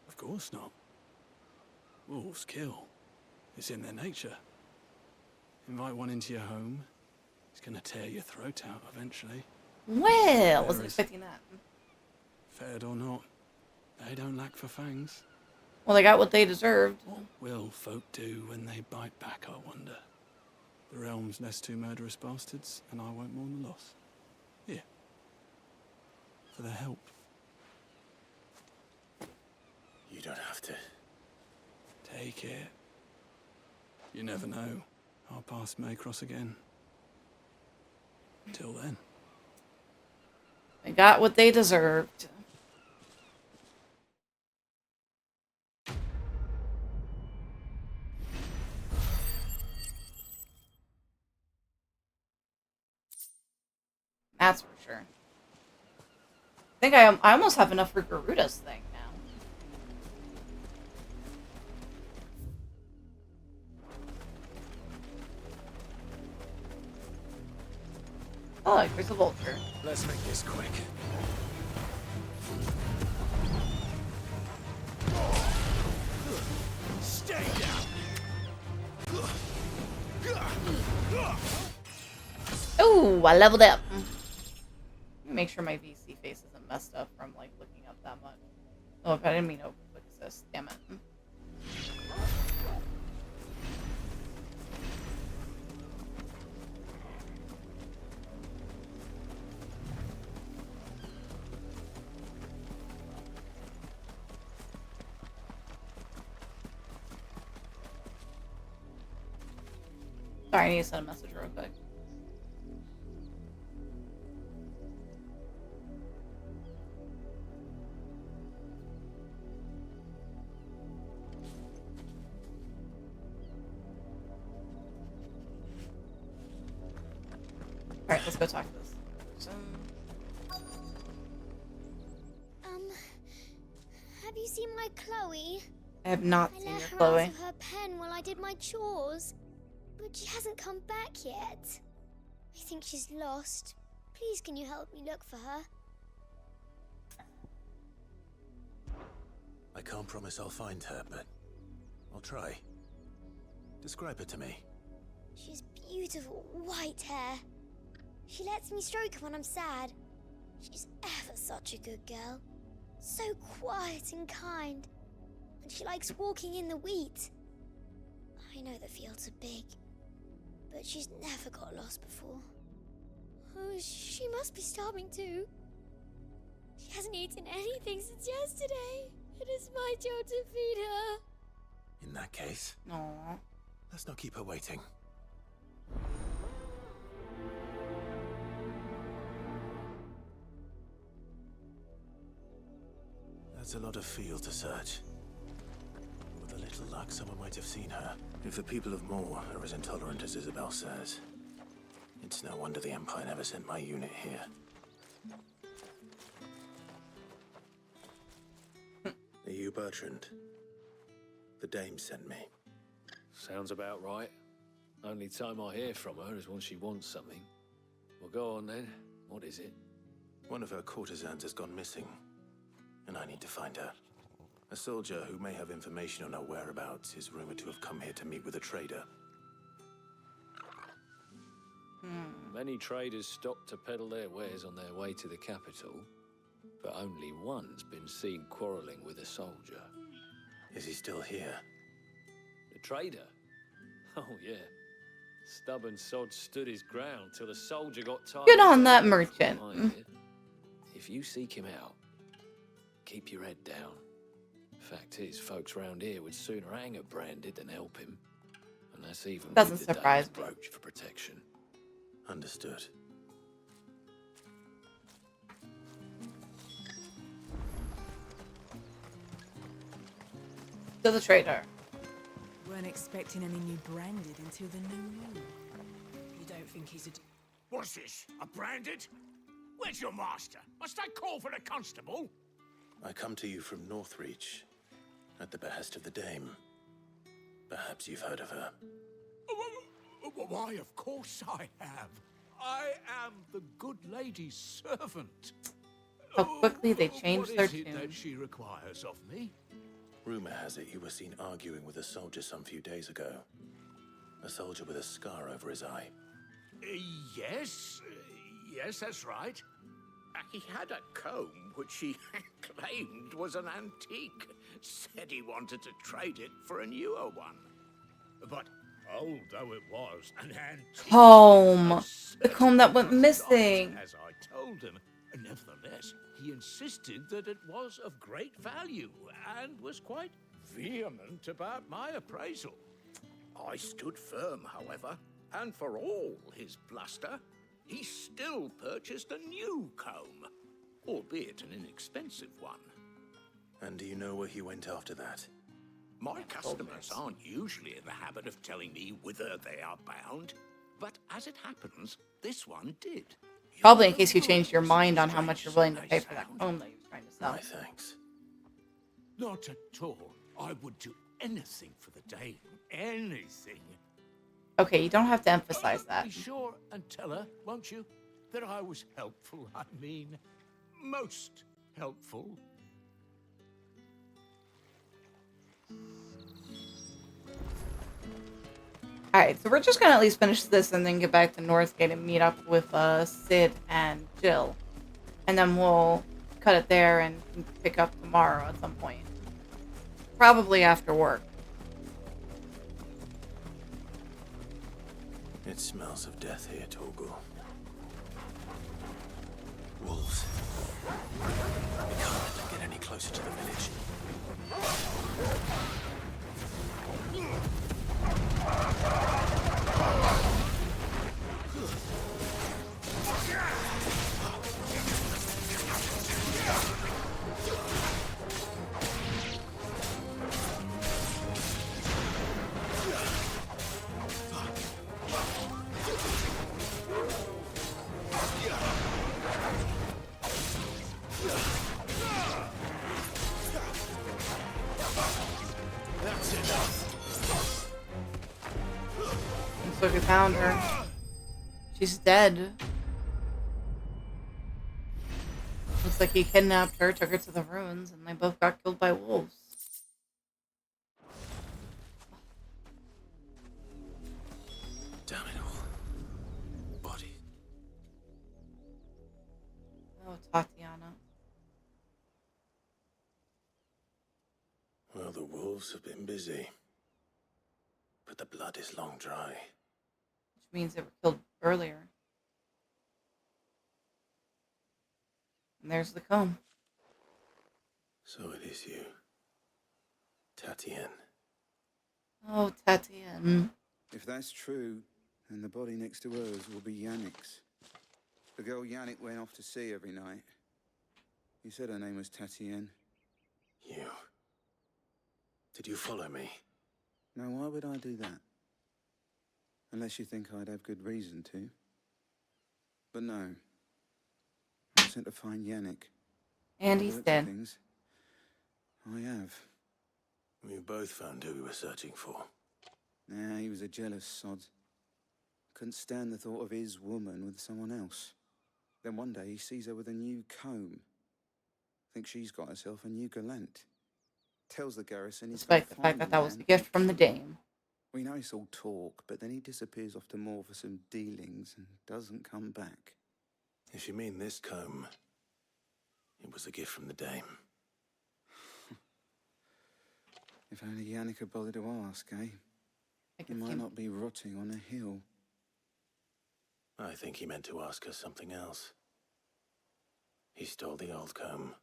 Of course not. Wolves kill. It's in their nature. Invite one into your home, he's gonna tear your throat out eventually. Well, wasn't expecting that. Fed or not, they don't lack for fangs. Well, they got what they deserved. What will folk do when they bite back, I wonder? The realm's less two murderous bastards, and I won't mourn the loss. Here. For their help. You don't have to. Take it. You never know. Our paths may cross again. Till then. They got what they deserved. That's for sure. I think I almost have enough for Garuda's thing now. Oh, look, there's a vulture. Let's make this quick. Stay down. Oh, I leveled up. Let me make sure my VC face isn't messed up from like looking up that much. Oh, I didn't mean to click this. Damn it. Sorry, I need to send a message real quick. Alright, let's go talk to this person. Have you seen my Chloe? I have not seen I your let her Chloe. out of her pen while I did my chores, but she hasn't come back yet. I think she's lost. Please, can you help me look for her? I can't promise I'll find her, but I'll try. Describe her to me. She has beautiful white hair. She lets me stroke her when I'm sad. She's ever such a good girl. So quiet and kind. And she likes walking in the wheat. I know the fields are big, but she's never got lost before. Oh, she must be starving too. She hasn't eaten anything since yesterday. It is my job to feed her. In that case, Aww. let's not keep her waiting. That's a lot of field to search. With a little luck, someone might have seen her. If the people of Moor are as intolerant as Isabel says, it's no wonder the Empire never sent my unit here. Are you Bertrand? The dame sent me. Sounds about right. Only time I hear from her is when she wants something. Well, go on then. What is it? One of her courtesans has gone missing, and I need to find her. A soldier who may have information on her whereabouts is rumored to have come here to meet with a trader. Many traders stop to peddle their wares on their way to the capital, but only one's been seen quarreling with a soldier. Is he still here? The trader? Oh, yeah. Stubborn sod stood his ground till the soldier got tired. Good on that merchant. If you seek him out, keep your head down. Fact is, folks round here would sooner hang a branded than help him. And that's even Doesn't with the surprise Dane's me. brooch for protection. Understood. To the trader. Weren't expecting any new branded until the new moon. You don't think he's a... What's this? A branded? Where's your master? Must I call for the constable? I come to you from Northreach, at the behest of the dame. Perhaps you've heard of her. Why, of course I have. I am the good lady's servant. How quickly they changed their What is it that tune. she requires of me? Rumor has it you were seen arguing with a soldier some few days ago. A soldier with a scar over his eye. Yes, that's right. He had a comb which he claimed was an antique. Said he wanted to trade it for a newer one. But old though it was, an antique. Comb. The comb that went missing. As I told him. Nevertheless, he insisted that it was of great value and was quite vehement about my appraisal. I stood firm, however, and for all his bluster, he still purchased a new comb, albeit an inexpensive one. And do you know where he went after that? My customers aren't usually in the habit of telling me whither they are bound, but as it happens, this one did. Probably in case you changed your mind on how much you're willing to pay for that comb that you're trying to sell. My thanks. Not at all. I would do anything for the dame. Anything. Okay, you don't have to emphasize that. Be sure and tell her, won't you, that I was helpful. I mean, most helpful. Alright, so we're just gonna at least finish this and then get back to Northgate and meet up with Sid and Jill. And then we'll cut it there and pick up tomorrow at some point. Probably after work. It smells of death here, Torgal. Wolves. We can't let them get any closer to the village. Looks like we found her. She's dead. Looks like he kidnapped her, took her to the ruins, and they both got killed by wolves. Damn it all. Body. Oh, Tatiana. Well, the wolves have been busy. But the blood is long dry. Which means they were killed earlier. And there's the comb. So it is you. Tatienne. Oh, Tatienne. If that's true, then the body next to hers will be Yannick's. The girl Yannick went off to sea every night. You said her name was Tatienne. You. Did you follow me? Now, why would I do that? Unless you think I'd have good reason to. But no. I'm sent to find Yannick. And he's dead. Things, I have. We both found who we were searching for. Nah, he was a jealous sod. Couldn't stand the thought of his woman with someone else. Then one day he sees her with a new comb. Thinks she's got herself a new gallant. Tells the garrison he's Despite the fact that that was a gift from the dame. We know it's all talk, but then he disappears off to more for some dealings and doesn't come back. If you mean this comb, it was a gift from the dame. If only Yannick had bothered to ask, eh? He might not be rotting on a hill. I think he meant to ask her something else. He stole the old comb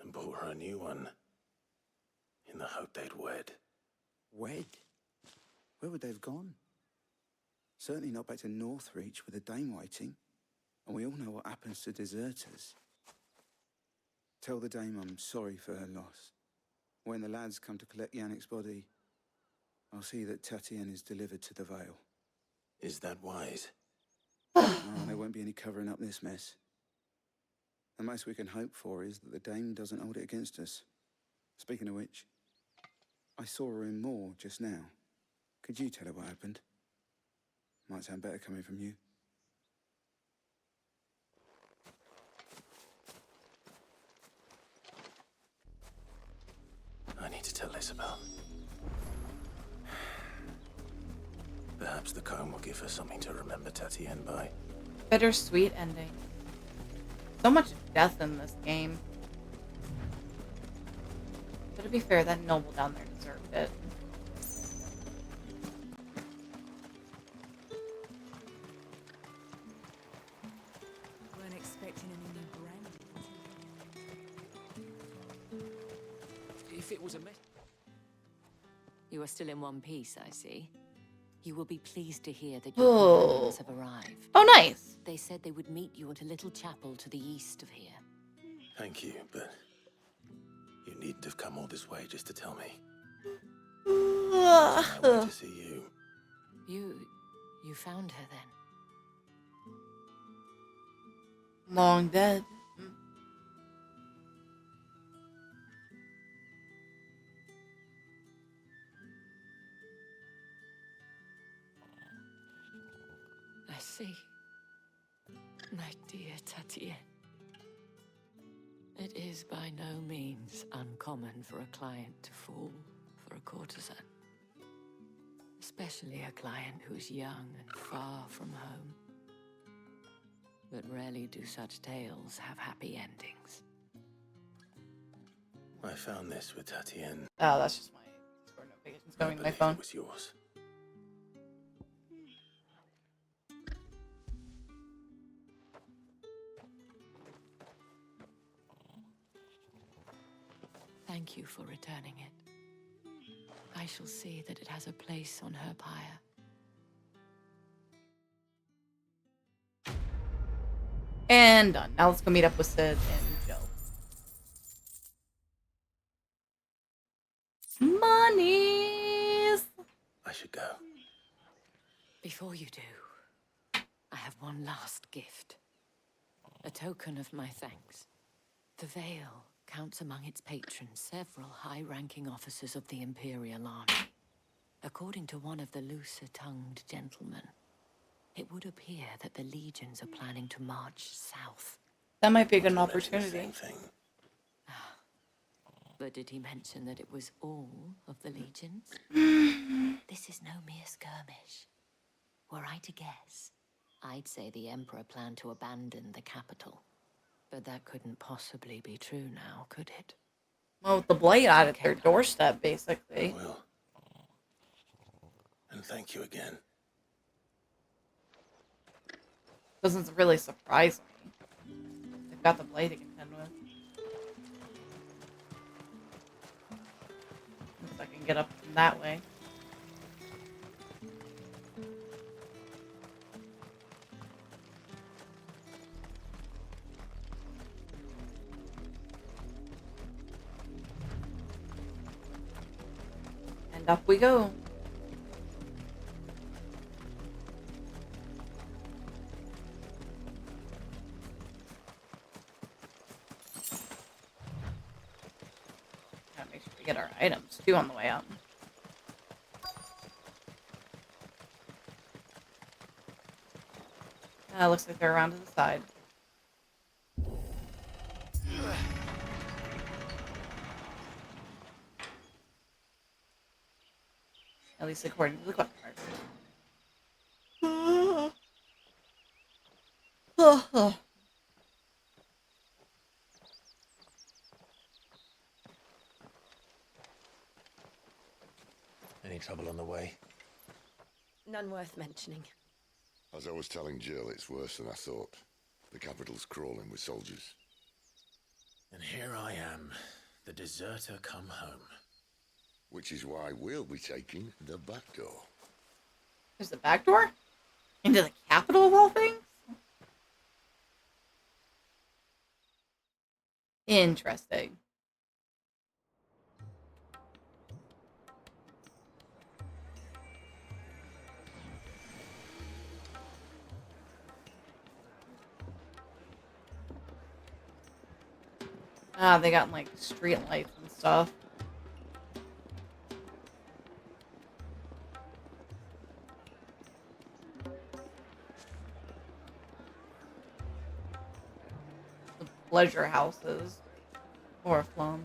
and bought her a new one in the hope they'd wed. Wed? Where would they have gone? Certainly not back to Northreach with a dame waiting. And we all know what happens to deserters. Tell the dame I'm sorry for her loss. When the lads come to collect Yannick's body, I'll see that Tatienne is delivered to the Vale. Is that wise? No, there won't be any covering up this mess. The most we can hope for is that the dame doesn't hold it against us. Speaking of which, I saw her in Moor just now. Could you tell her what happened? Might sound better coming from you. I need to tell Isabel. Perhaps the comb will give her something to remember Tatienne by. Bittersweet ending. So much death in this game. But to be fair, that noble down there deserved it. Weren't expecting any new brand. If it was a mess. You are still in one piece, I see. You will be pleased to hear that your Oh. companions have arrived. Oh, nice. They said they would meet you at a little chapel to the east of here. Thank you, but you needn't have come all this way just to tell me. I went to see you. You found her then? Long dead. I see. My dear Tatienne. It is by no means uncommon for a client to fall for a courtesan. Especially a client who's young and far from home. But rarely do such tales have happy endings. I found this with Tatienne. Oh, that's just my Discord notifications going to my phone. It was yours. Thank you for returning it. I shall see that it has a place on her pyre. And done. Now let's go meet up with Sid and Joe. Monies! I should go. Before you do, I have one last gift. A token of my thanks. The Vale counts among its patrons several high-ranking officers of the Imperial Army. According to one of the looser-tongued gentlemen, it would appear that the legions are planning to march south. That might be a good opportunity. But did he mention that it was all of the legions? This is no mere skirmish. Were I to guess, I'd say the Emperor planned to abandon the capital. But that couldn't possibly be true now, could it? Well, with the blade out at their doorstep, basically. Well, and thank you again. Doesn't really surprise me. They've got the blade to contend with. If I can get up from that way. And up we go. Gotta make sure we get our items too on the way up. Looks like they're around to the side. At least according to the quest card. Any trouble on the way? None worth mentioning. As I was telling Jill, it's worse than I thought. The capital's crawling with soldiers. And here I am, the deserter come home. Which is why we'll be taking the back door. There's the back door? Into the capital of all things? Interesting. They got like street lights and stuff. The pleasure houses. Or flum.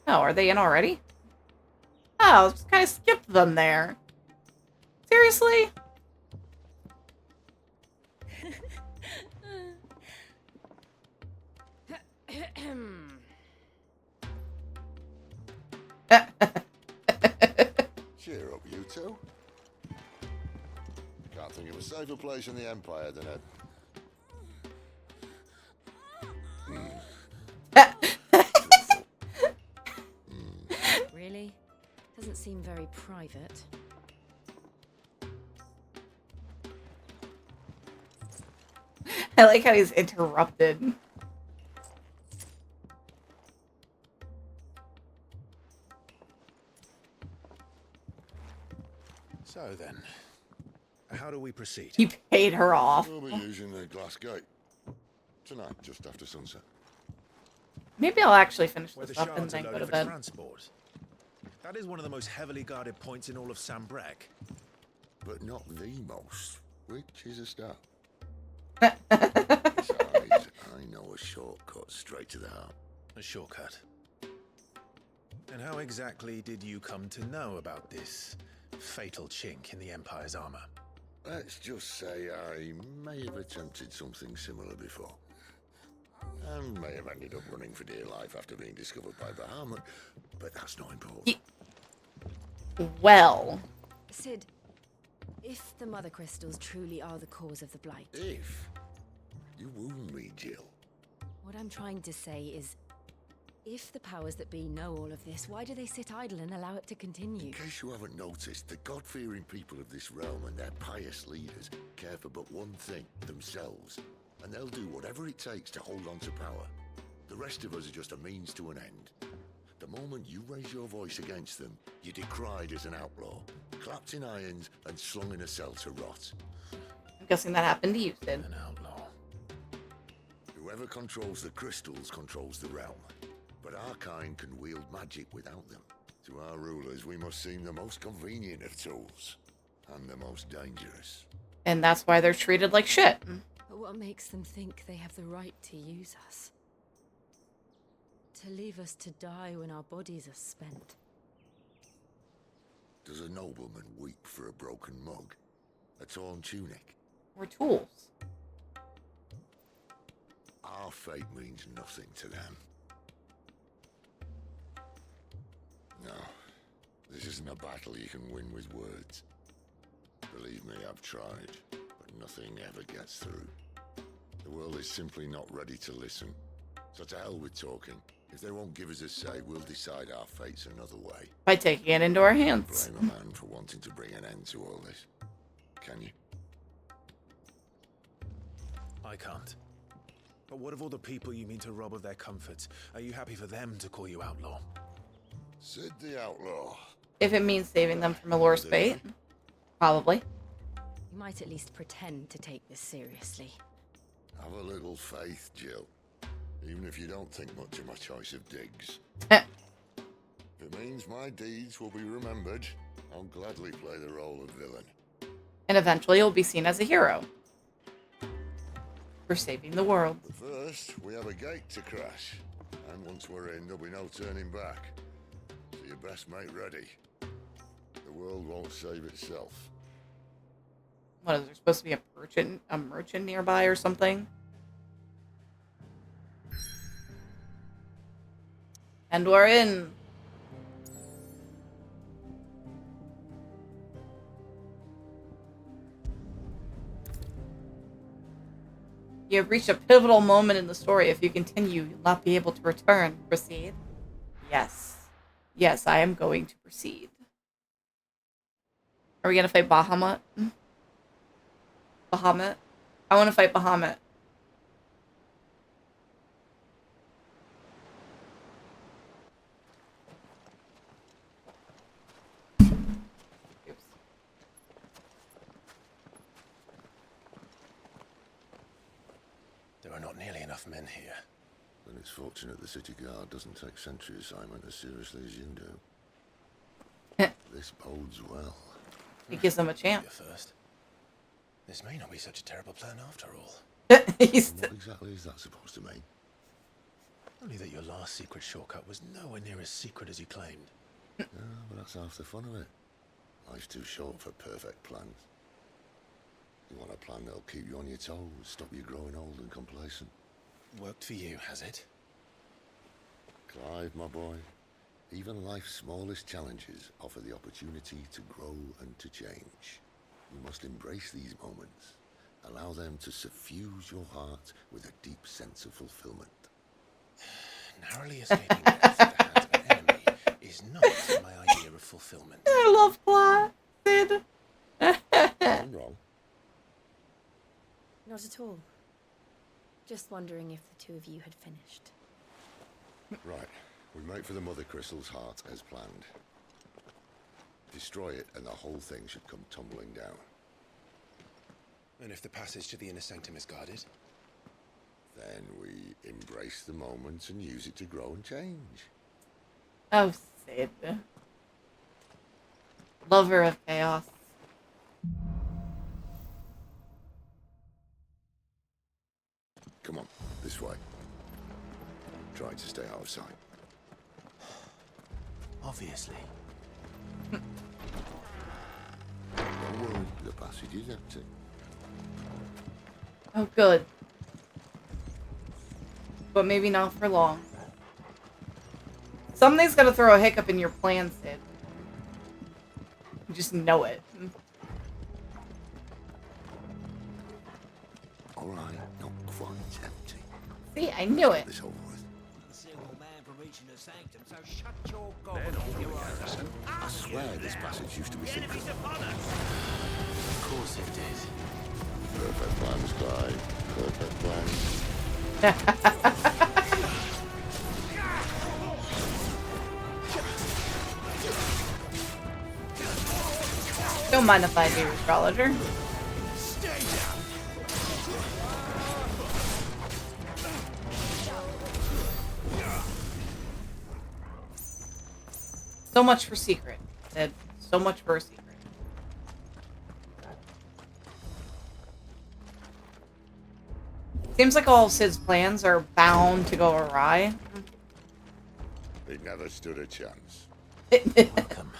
Oh, are they in already? Oh, just kind of skipped them there. Seriously? Cheer up, you two. Can't think of a safer place in the Empire than a... Really? Doesn't seem very private. I like how he's interrupted. So then, how do we proceed? You paid her off. We'll be using the glass gate. Tonight, just after sunset. Maybe I'll actually finish Where this the up and shards are then go loaded to for bed. transport. That is one of the most heavily guarded points in all of Sambrek. But not the most, which is a start. Besides, I know a shortcut straight to the heart. A shortcut. And how exactly did you come to know about this fatal chink in the Empire's armor? Let's just say I may have attempted something similar before. And may have ended up running for dear life after being discovered by Bahamut, but that's not important. Well. Sid, if the Mother Crystals truly are the cause of the Blight... If? You wound me, Jill. What I'm trying to say is, if the powers that be know all of this, why do they sit idle and allow it to continue? In case you haven't noticed, the God-fearing people of this realm and their pious leaders care for but one thing, themselves. And they'll do whatever it takes to hold on to power. The rest of us are just a means to an end. The moment you raise your voice against them, you're decried as an outlaw, clapped in irons and slung in a cell to rot. I'm guessing that happened to you, Sid. An outlaw. Whoever controls the crystals controls the realm. But our kind can wield magic without them. To our rulers, we must seem the most convenient of tools. And the most dangerous. And that's why they're treated like shit. But what makes them think they have the right to use us? To leave us to die when our bodies are spent? Does a nobleman weep for a broken mug? A torn tunic? Or tools? Our fate means nothing to them. No, this isn't a battle you can win with words. Believe me, I've tried, but nothing ever gets through. The world is simply not ready to listen. So to hell with talking. If they won't give us a say, we'll decide our fates another way. By taking it into our hands. Blame a man for wanting to bring an end to all this. Can you? I can't. But what of all the people you mean to rob of their comforts? Are you happy for them to call you outlaw? Sid the outlaw. If it means saving them from Allore's fate. Probably. You might at least pretend to take this seriously. Have a little faith, Jill. Even if you don't think much of my choice of digs. If it means my deeds will be remembered, I'll gladly play the role of villain. And eventually you'll be seen as a hero. For saving the world. But first, we have a gate to crash. And once we're in, there'll be no turning back. So you best make ready. The world won't save itself. What, is there supposed to be a merchant nearby or something? And we're in. You have reached a pivotal moment in the story. If you continue, you'll not be able to return. Proceed. Yes. Yes, I am going to proceed. Are we going to fight Bahamut? Bahamut? I want to fight Bahamut. There are not nearly enough men here. Then it's fortunate the city guard doesn't take sentry assignment as seriously as you do. This bodes well. It gives them a chance. First. This may not be such a terrible plan after all. What exactly is that supposed to mean? Only that your last secret shortcut was nowhere near as secret as you claimed. Yeah, but that's half the fun of it. Life's too short for perfect plans. You want a plan that'll keep you on your toes, stop you growing old and complacent. Worked for you, has it? Clive, my boy, even life's smallest challenges offer the opportunity to grow and to change. You must embrace these moments. Allow them to suffuse your heart with a deep sense of fulfillment. Narrowly escaping death at the hands of an enemy is not my idea of fulfillment. I love plot, Sid. I'm wrong. Not at all. Just wondering if the two of you had finished. Right. We make for the Mother Crystal's heart as planned. Destroy it and the whole thing should come tumbling down. And if the passage to the inner sanctum is guarded? Then we embrace the moment and use it to grow and change. Oh, Sid. Lover of chaos. Come on, this way. Try to stay out of sight. Obviously. Don't worry, the passage is empty. Oh, good. But maybe not for long. Something's gonna throw a hiccup in your plan, Sid. You just know it. Alright, not quite empty. See, I knew it. This over with. A single man from reaching the sanctum, so shut your gob. I swear this passage used to be secret. Of course it did. Perfect plans, Clive. Perfect plans. Don't mind if I do, astrologer. So much for secret. Ed. So much for a secret. Seems like all Sid's plans are bound to go awry. They never stood a chance. Welcome.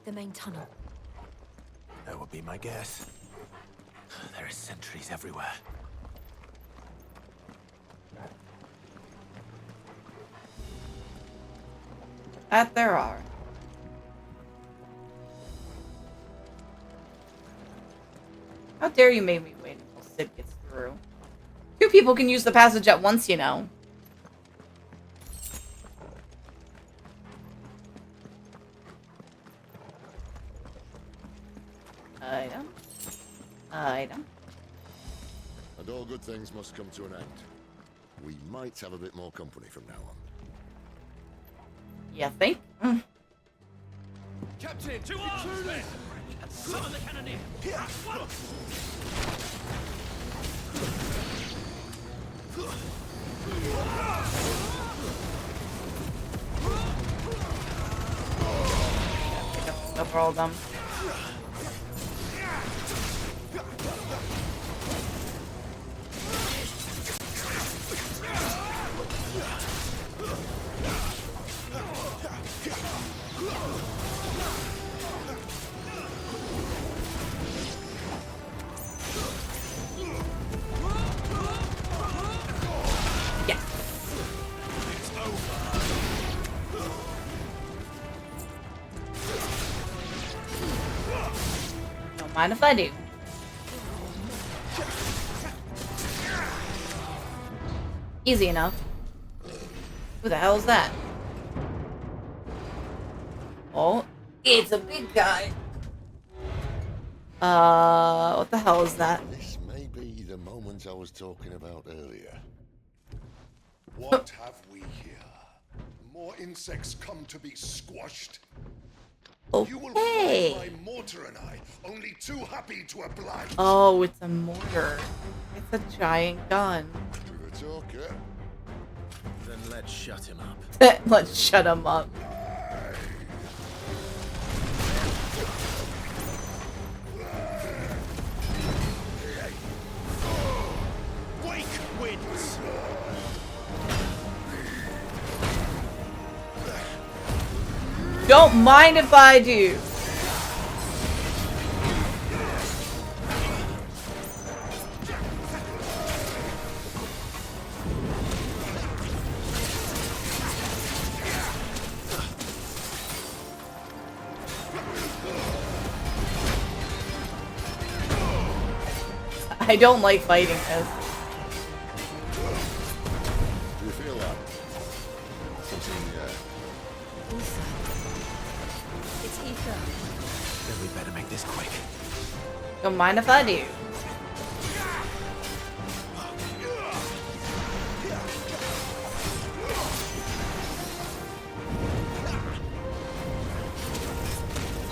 The main tunnel. That would be my guess. There are sentries everywhere. That there are. How dare you make me wait until Sid gets through? 2 people can use the passage at once, you know. Item. Item. And all good things must come to an end. We might have a bit more company from now on. You think? Captain, to arms, men! Summon the cannoneer! Over all of them. Mind if I do? Easy enough. Who the hell is that? Oh, it's a big guy. What the hell is that? This may be the moment I was talking about earlier. What have we here? More insects come to be squashed? Okay. You will find my mortar and I only too happy to oblige. Oh, it's a mortar. It's a giant gun. To the talker. Then let's shut him up. Let's shut him up. Wake winds! Don't mind if I do. I don't like fighting this. Do you feel that? Something, It's ether. Then we better make this quick. Don't mind if I do.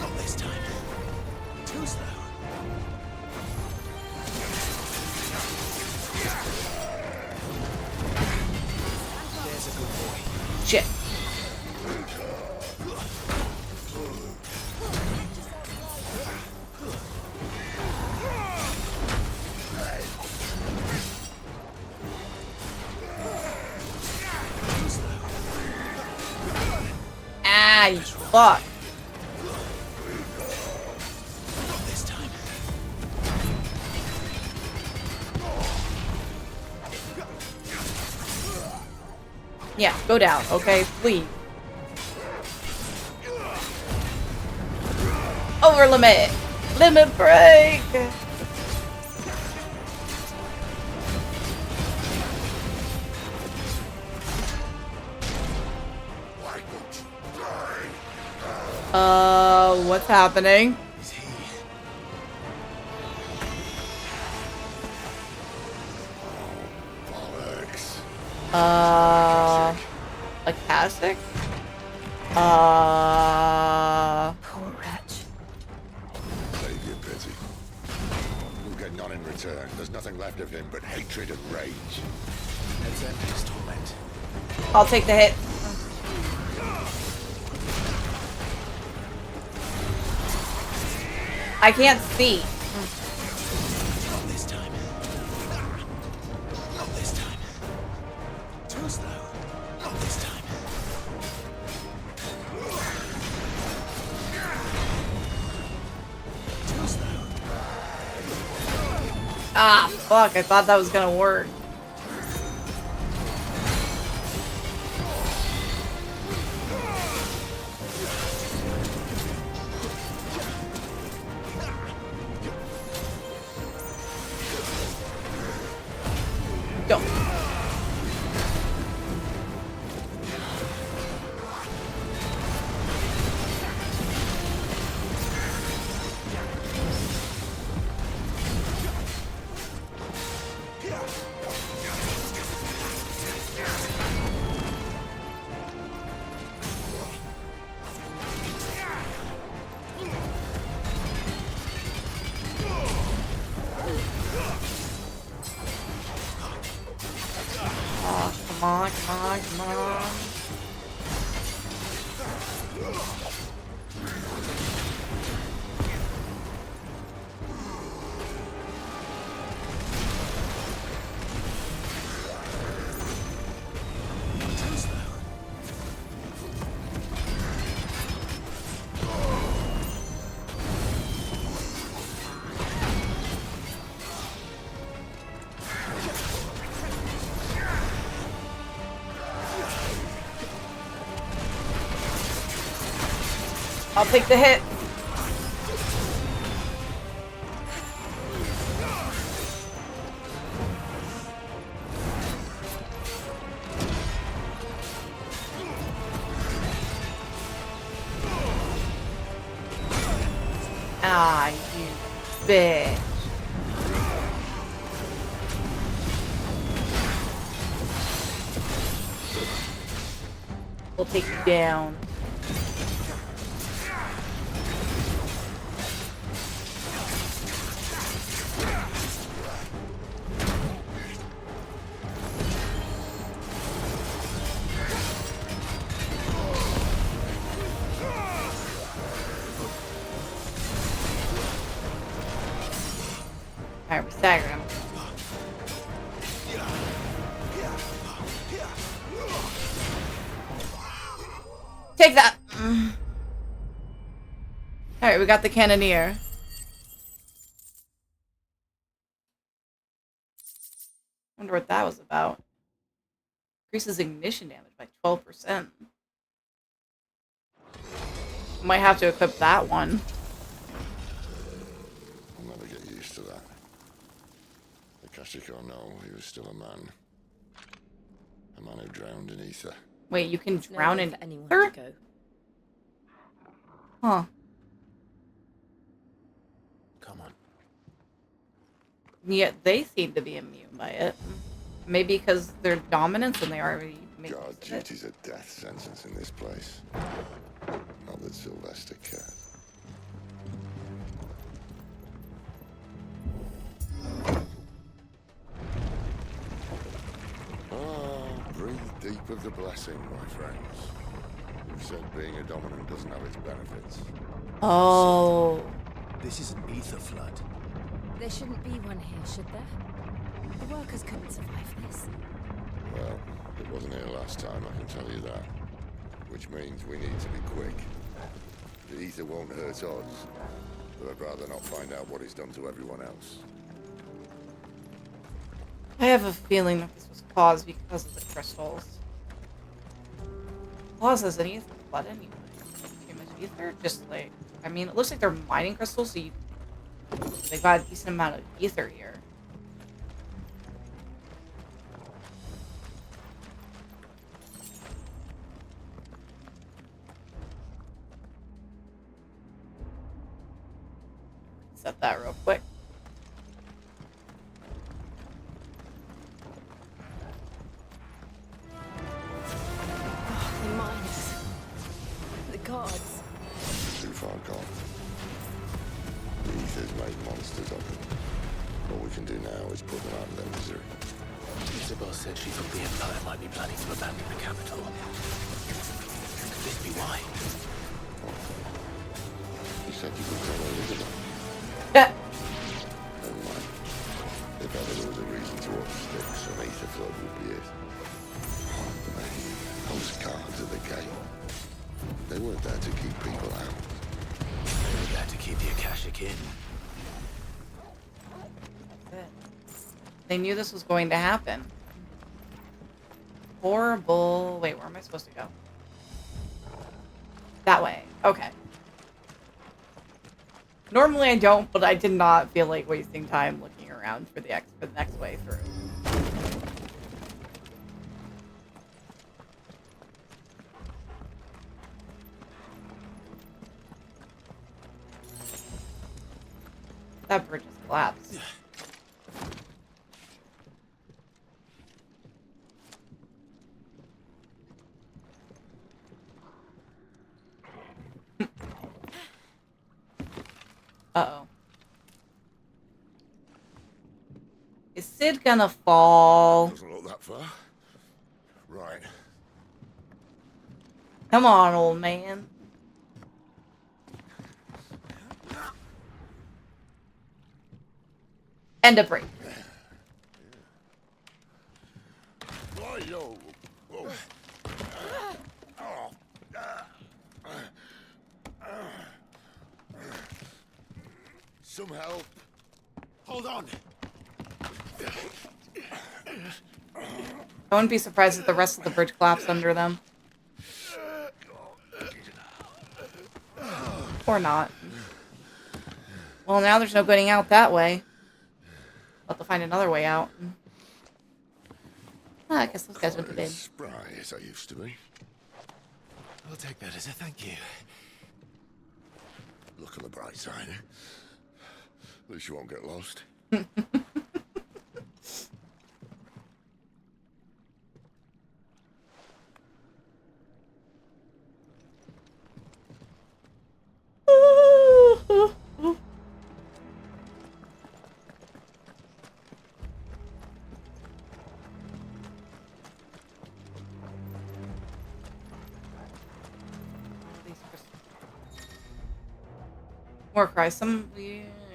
Not this time. Too slow. There's a good boy. Shit. Ah, you fuck. Not this time. Yeah, go down, okay? Please. Over limit. Limit break. What's happening? A Kasich? Poor wretch. save your pity. You'll get none in return. There's nothing left of him but hatred and rage. Let's end his torment. I'll take the hit. I can't see. Not this time. Not this time. Too slow. Not this time. Too slow. Ah, fuck. I thought that was gonna work. Go. Oh, come on, come on, come on. I'll take the hit. Ah, you bitch. We'll take you down. Alright, we stagger him. Take that! Alright, we got the cannoneer. Wonder what that was about. Increases ignition damage by 12%. Might have to equip that one. I'll never get used to that. Akashic or no, he was still a man. A man who drowned in ether. Wait, you can drown in anyone ether? to go. Huh. Come on. Yet they seem to be immune by it. Maybe because they're dominants and they already made God, use of it. duty's a death sentence in this place. Not that Sylvester cared. Breathe deep of the blessing, my friends. Who said being a dominant doesn't have its benefits? Oh. This is an ether flood. There shouldn't be one here, should there? The workers couldn't survive this. Well, it wasn't here last time, I can tell you that. Which means we need to be quick. The ether won't hurt us, but I'd rather not find out what it's done to everyone else. I have a feeling that this was caused because of the crystals. Claus has an ether flood anyway. Too much ether? Just like, I mean, it looks like they're mining crystals, so they got a decent amount of ether here. Set that real quick. The mines. The gods. Too far gone. The ether's made monsters of them. All we can do now is put them out of their misery. Isabel said she thought the Empire might be planning to abandon the capital. Could this be why? You said you could tell Elizabeth. Never mind. If ever there was a reason to watch sticks, an ether flood would be it. Those guards at the gate. They weren't there to keep people out. They were there to keep the Akashic in. They knew this was going to happen. Horrible. Wait, where am I supposed to go? That way. Okay. Normally I don't, but I did not feel like wasting time looking around for the next way through. That bridge is collapsed. Uh-oh. Is Sid gonna fall? Doesn't look that far. Right. Come on, old man. And a break. Whoa. Some help. Hold on. I wouldn't be surprised if the rest of the bridge collapsed under them. Or not. Well, now there's no getting out that way. I'll have to find another way out. I guess those guys went to bed. Spry as I used to be. I'll take that as a thank you. Look on the bright side. At least you won't get lost. More cries. Some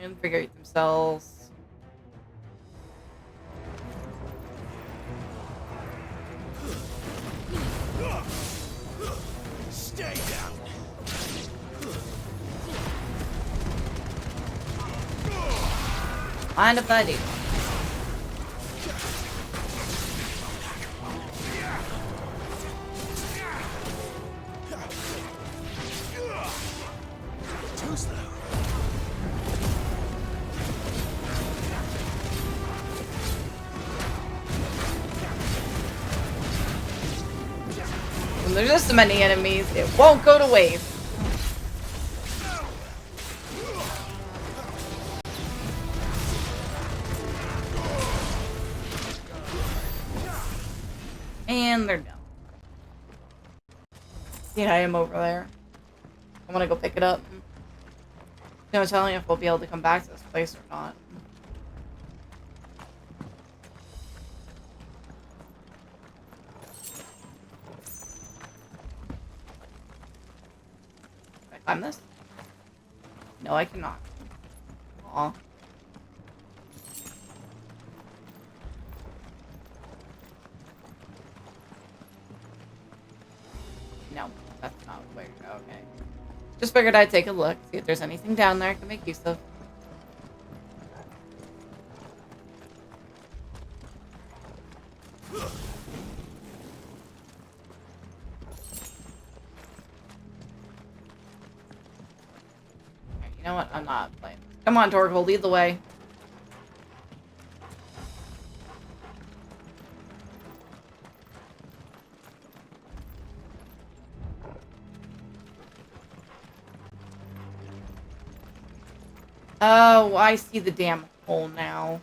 invigorate themselves. Stay down. Find a buddy. Too slow. When there's just so many enemies, it won't go to waste. And they're done. Yeah, I am over there. I want to go pick it up. No telling if we'll be able to come back to this place or not. Can I climb this? No, I cannot. Aw. No, that's not where to go. Okay. Just figured I'd take a look, see if there's anything down there I can make use of. Okay, you know what? I'm not playing this. Come on, Torgal, lead the way. Oh, I see the damn hole now.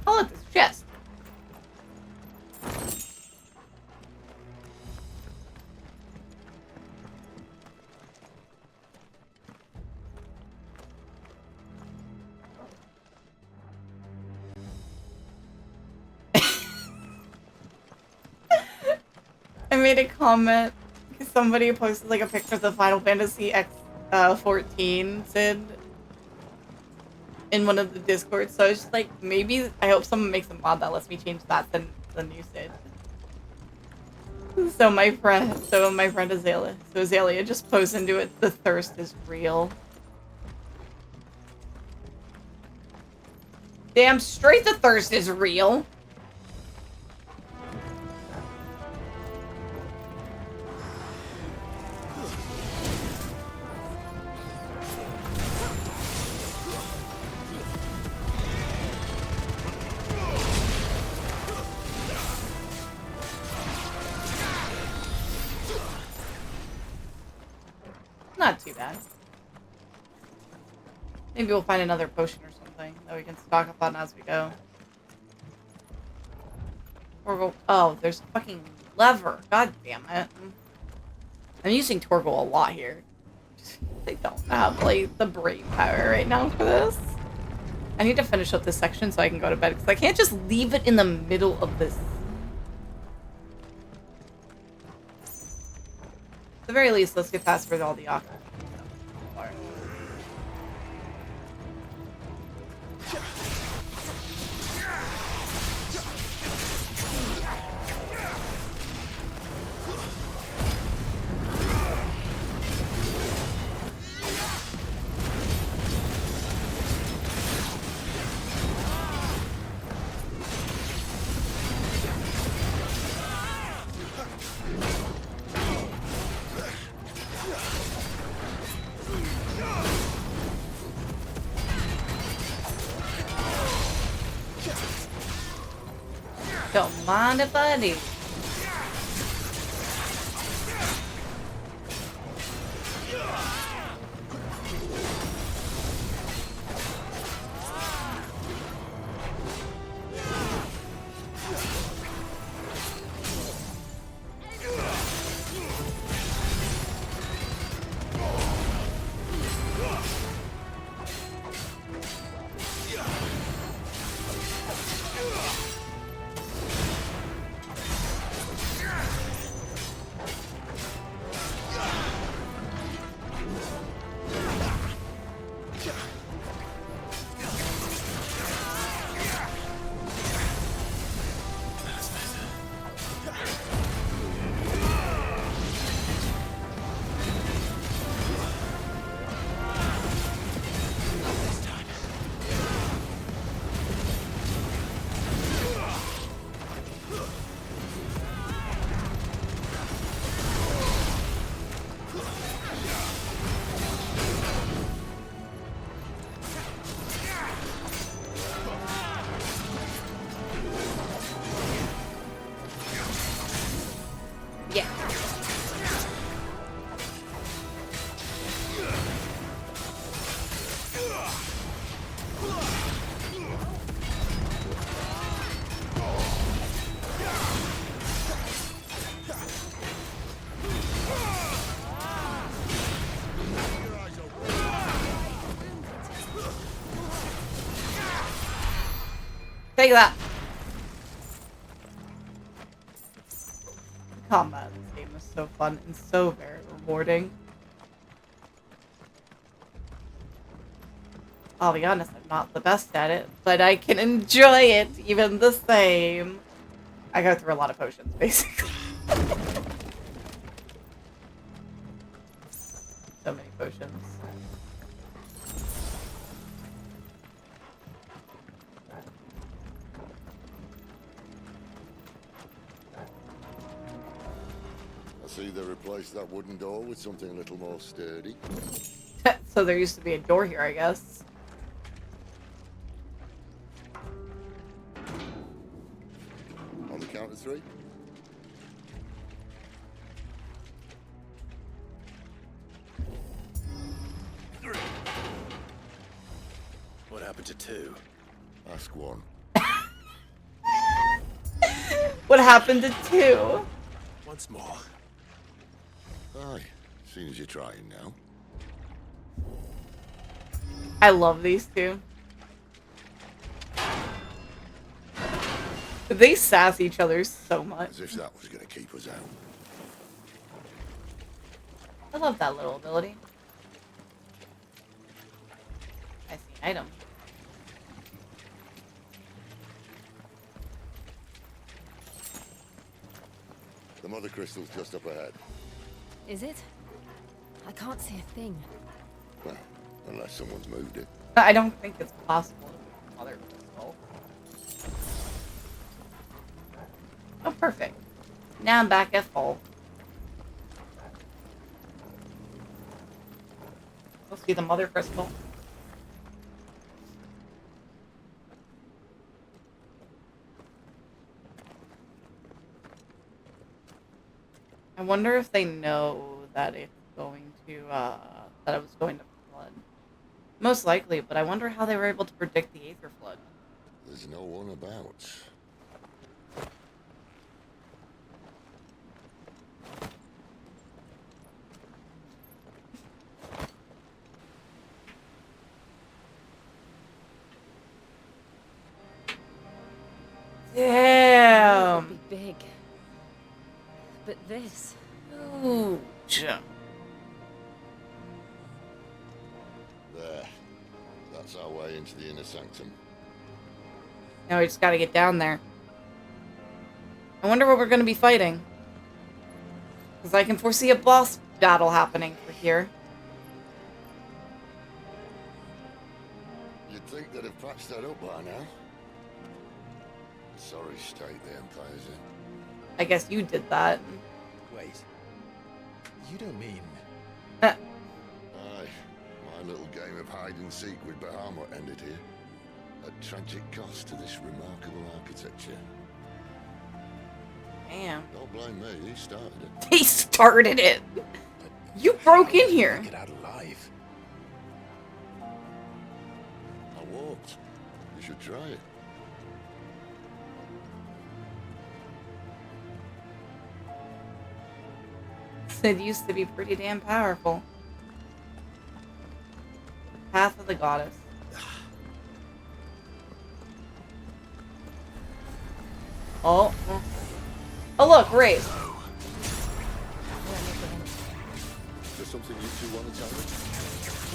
Oh, look, this chest. made a comment because somebody posted like a picture of the Final Fantasy X 14 Sid in one of the Discords. So I was just like, maybe I hope someone makes a mod that lets me change that to the new Sid. So my friend Azalea. So Azalea just posts into it, the thirst is real. Damn straight the thirst is real. Not too bad. Maybe we'll find another potion or something that we can stock up on as we go. Torgal. Oh, there's a fucking lever. God damn it. I'm using Torgal a lot here. I don't have, like, the brain power right now for this. I need to finish up this section so I can go to bed, because I can't just leave it in the middle of this. At the very least, let's get past where all the oxygen stuff are. Don't mind if I do. Take that. Combat in this game is so fun and so very rewarding. I'll be honest, I'm not the best at it, but I can enjoy it even the same. I go through a lot of potions, basically. So many potions. I see they replaced that wooden door with something a little more sturdy. So there used to be a door here, I guess. On the count of three. What happened to two? Ask one. What happened to two? Once more. Aye, seeing as you're trying now. I love these two. They sass each other so much. As if that was going to keep us out. I love that little ability. I see an item. The mother crystal's just up ahead. Is it? I can't see a thing. Well, unless someone's moved it. I don't think it's possible to move mother crystal. Oh, perfect. Now I'm back at full. We'll see the mother crystal. I wonder if they know that it's going to, that it was going to flood. Most likely, but I wonder how they were able to predict the Aether flood. There's no one about. Damn! Would be big. But this... Huge. There. That's our way into the inner sanctum. Now we just gotta get down there. I wonder what we're gonna be fighting. Because I can foresee a boss battle happening for here. You'd think they'd have patched that up by now. Sorry state the Empire's in. I guess you did that. Wait. You don't mean... Aye. My little game of hide-and-seek with Bahamut ended here. At tragic cost to this remarkable architecture. Damn. Don't blame me, he started it. He started it! You broke in here! Get out alive. I walked. You should try it. It used to be pretty damn powerful. Path of the Goddess. Oh. Oh look, race. Is there something you two want to tell me?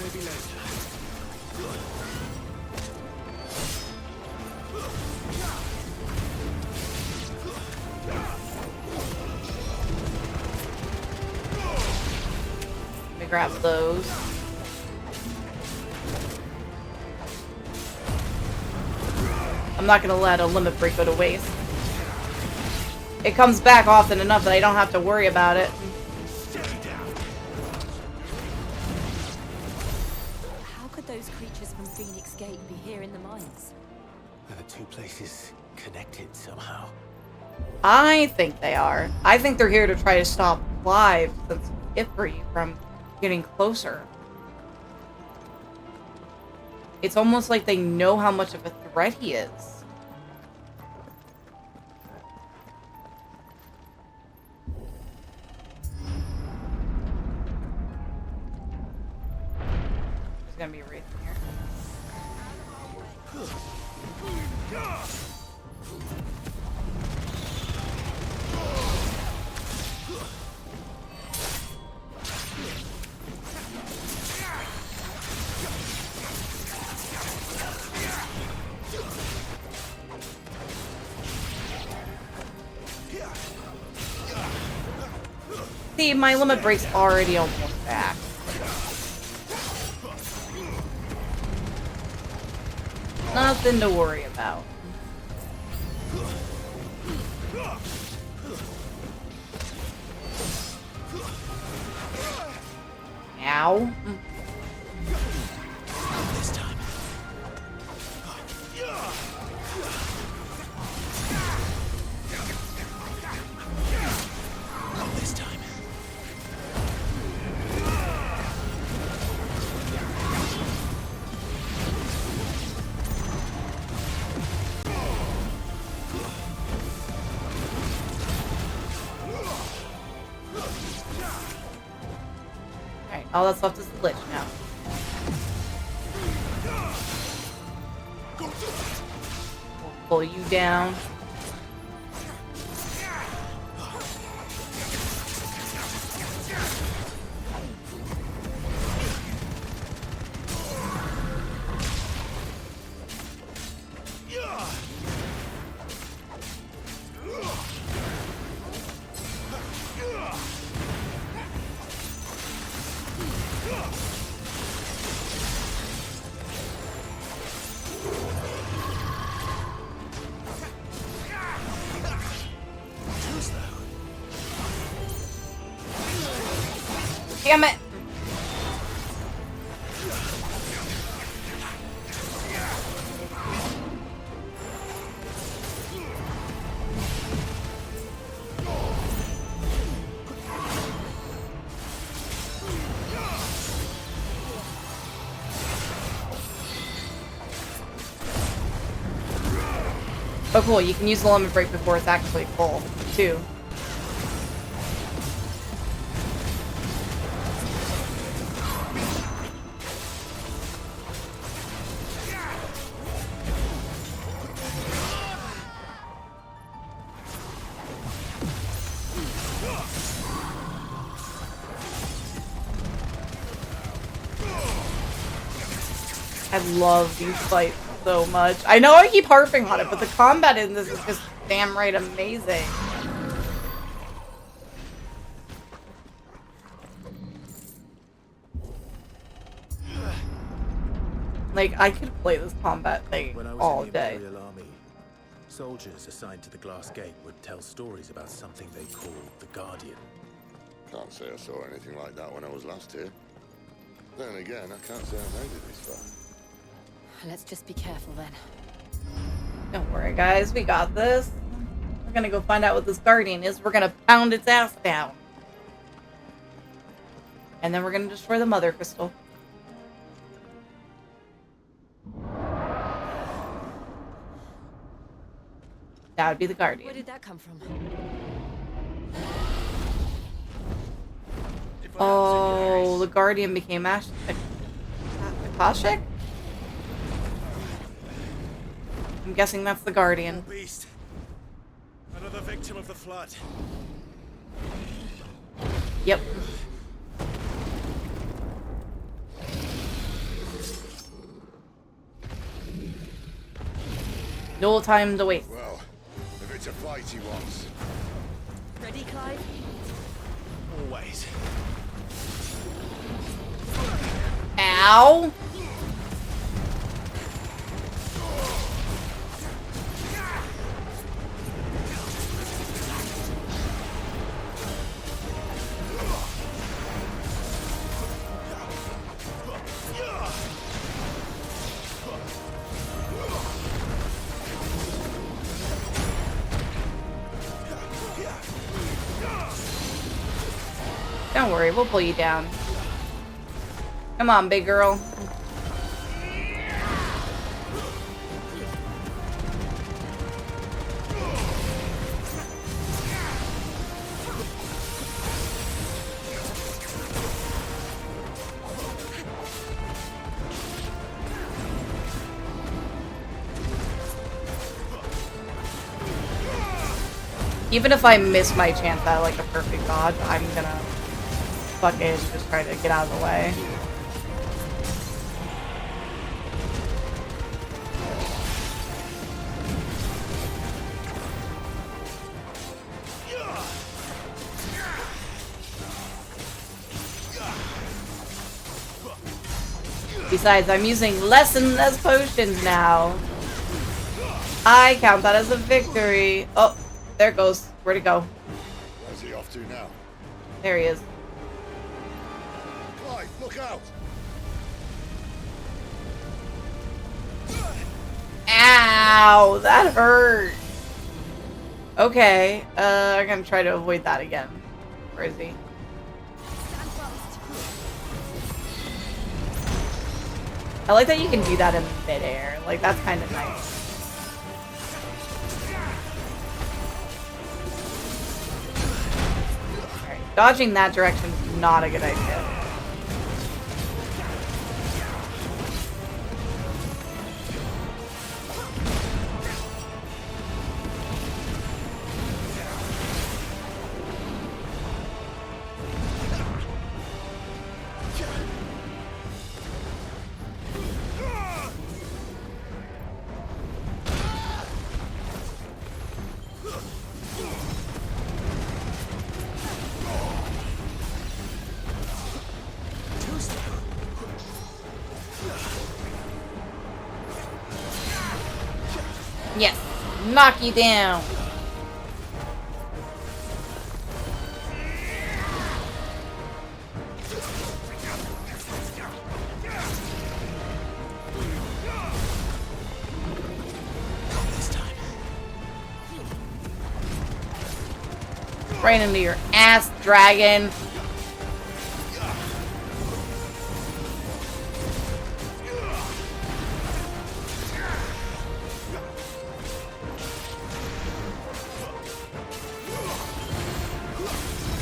Maybe later. Let me grab those. I'm not gonna let a limit break go to waste. It comes back often enough that I don't have to worry about it. How could those creatures from Phoenix Gate be here in the mines? Are the two places connected somehow? I think they are. I think they're here to try to stop Clive, since Ifrit, from getting closer. It's almost like they know how much of a threat he is. There's gonna be a wraith in here. See, my limit break's already almost back. Nothing to worry about. Ow. This time. Not this time. Alright, all that's left is the Lich now. We'll pull you down. Damn it! Oh cool, you can use the lemon break before it's actually full, too. I love these fights so much. I know I keep harping on it, but the combat in this is just damn right amazing. Like, I could play this combat thing all day. In the Imperial Army, soldiers assigned to the Glass Gate would tell stories about something they called the Guardian. Can't say I saw anything like that when I was last here. Then again, I can't say I made it this far. Let's just be careful then. Don't worry, guys. We got this. We're gonna go find out what this Guardian is. We're gonna pound its ass down. And then we're gonna destroy the Mother Crystal. That would be the Guardian. Where did that come from? Oh, the Guardian became Akashic? I'm guessing that's the Guardian. Beast. Another victim of the flood. Yep. No time to waste. Well, if it's a fight he wants. Ready, Clive? Always. Ow! Don't worry, we'll pull you down. Come on, big girl. Even if I miss my chance at like a perfect dodge, I'm gonna fucking just try to get out of the way. Besides, I'm using less and less potions now. I count that as a victory. Oh, there it goes. Where'd it go? Where's he off to now? There he is. Clive, look out! Ow! That hurt. Okay, I'm gonna try to avoid that again. Where is he? I like that you can do that in midair. Like, that's kind of nice. Alright, dodging that direction is not a good idea. Yes, knock you down. Right into your ass, dragon.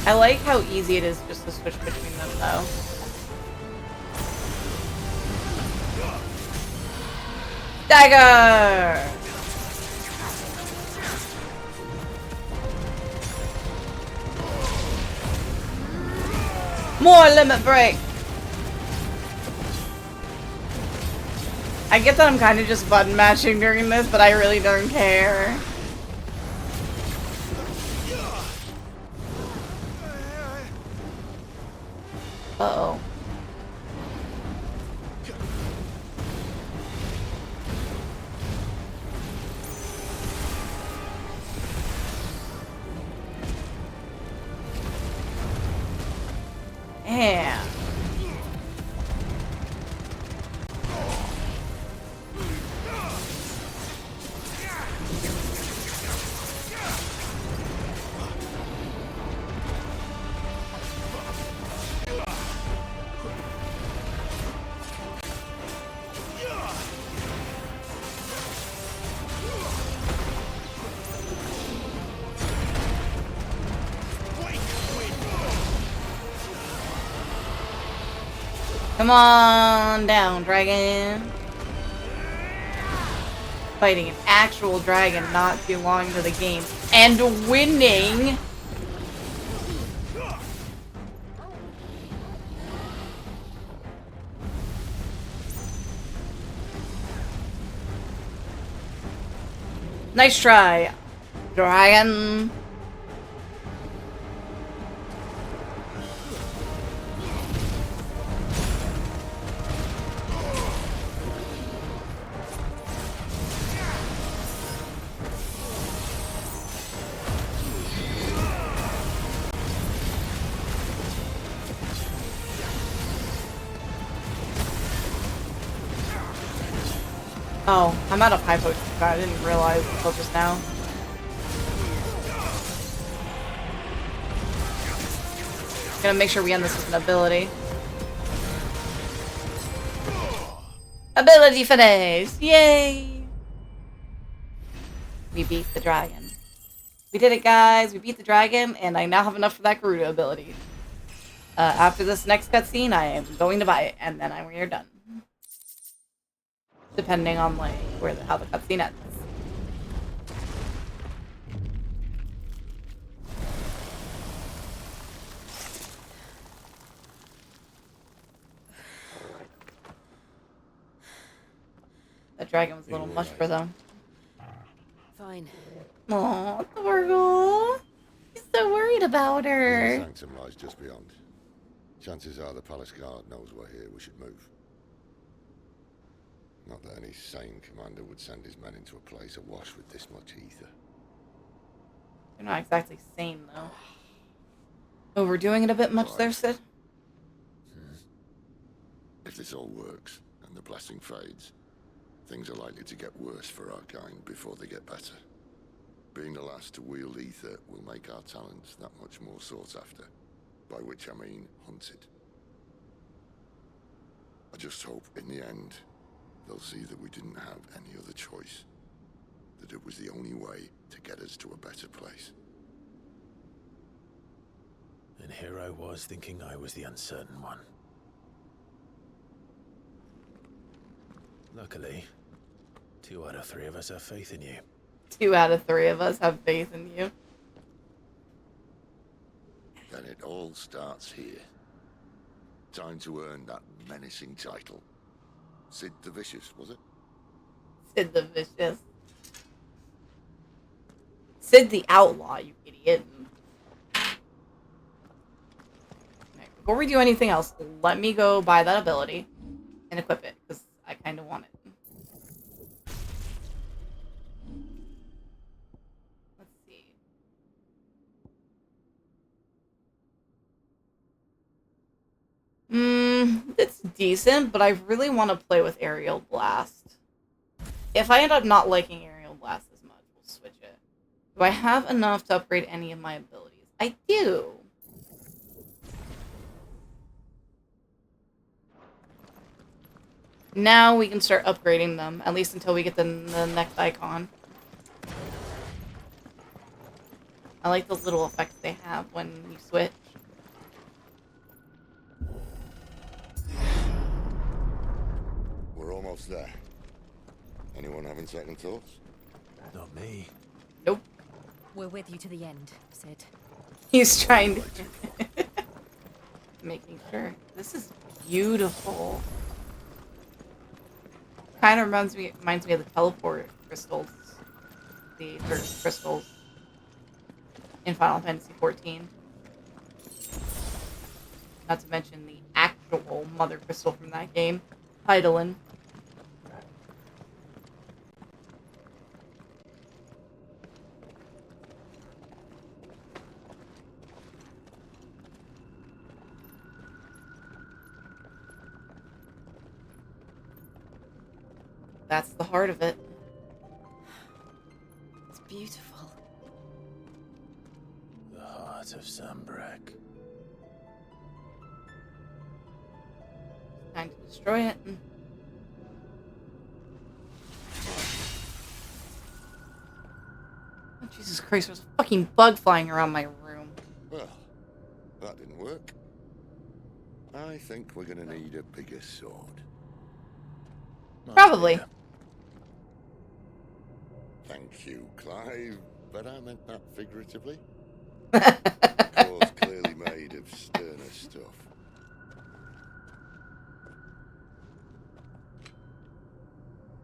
I like how easy it is just to switch between them, though. Dagger! More limit break! I get that I'm kind of just button mashing during this, but I really don't care. Uh-oh. Yeah. Come on down, dragon. Fighting an actual dragon not too long into the game. And winning! Nice try, dragon. Oh, I'm out of high potion. I didn't realize until just now. Gonna make sure we end this with an ability. Ability finish! Yay! We beat the dragon. We did it, guys. We beat the dragon, and I now have enough for that Gerudo ability. After this next cutscene, I am going to buy it, and then we are done. Depending on like how the cutscene ends. That dragon was a little much for them. Fine. Aw, Torgal. He's so worried about her. The sanctum lies just beyond. Chances are the palace guard knows we're here. We should move. Not that any sane commander would send his men into a place awash with this much ether. They're not exactly sane, though. Overdoing it a bit much there, Sid? If this all works, and the blessing fades, things are likely to get worse for our kind before they get better. Being the last to wield ether will make our talents that much more sought after. By which I mean hunted. I just hope, in the end, they'll see that we didn't have any other choice. That it was the only way to get us to a better place. And here I was thinking I was the uncertain one. Luckily, 2 out of 3 of us have faith in you. 2 out of 3 of us have faith in you. Then it all starts here. Time to earn that menacing title. Sid the Vicious, was it? Sid the Vicious. Sid the Outlaw, you idiot. Okay, before we do anything else, let me go buy that ability and equip it, because I kind of want it. Let's see. It's decent, but I really want to play with Aerial Blast. If I end up not liking Aerial Blast as much, we'll switch it. Do I have enough to upgrade any of my abilities? I do. Now we can start upgrading them, at least until we get the next icon. I like the little effects they have when you switch. We're almost there. Anyone having second thoughts? Not me. Nope. We're with you to the end, Sid. He's trying to... Making sure. This is beautiful. Kind of reminds me of the teleport crystals. The third crystals in Final Fantasy XIV. Not to mention the actual mother crystal from that game, Heidelin. That's the heart of it. It's beautiful. The heart of Sambrek. Time to destroy it. Oh, Jesus Christ, there's a fucking bug flying around my room. Well, that didn't work. I think we're gonna need a bigger sword. Probably. Thank you, Clive, but I meant that figuratively. Yours clearly made of sterner stuff.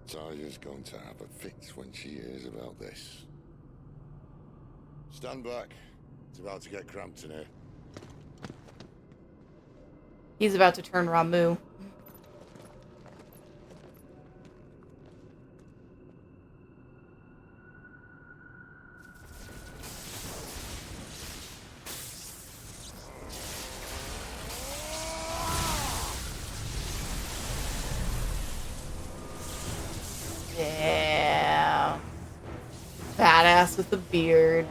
Taya's going to have a fit when she hears about this. Stand back. It's about to get cramped in here. He's about to turn Ramu. Yeah. Badass with the beard.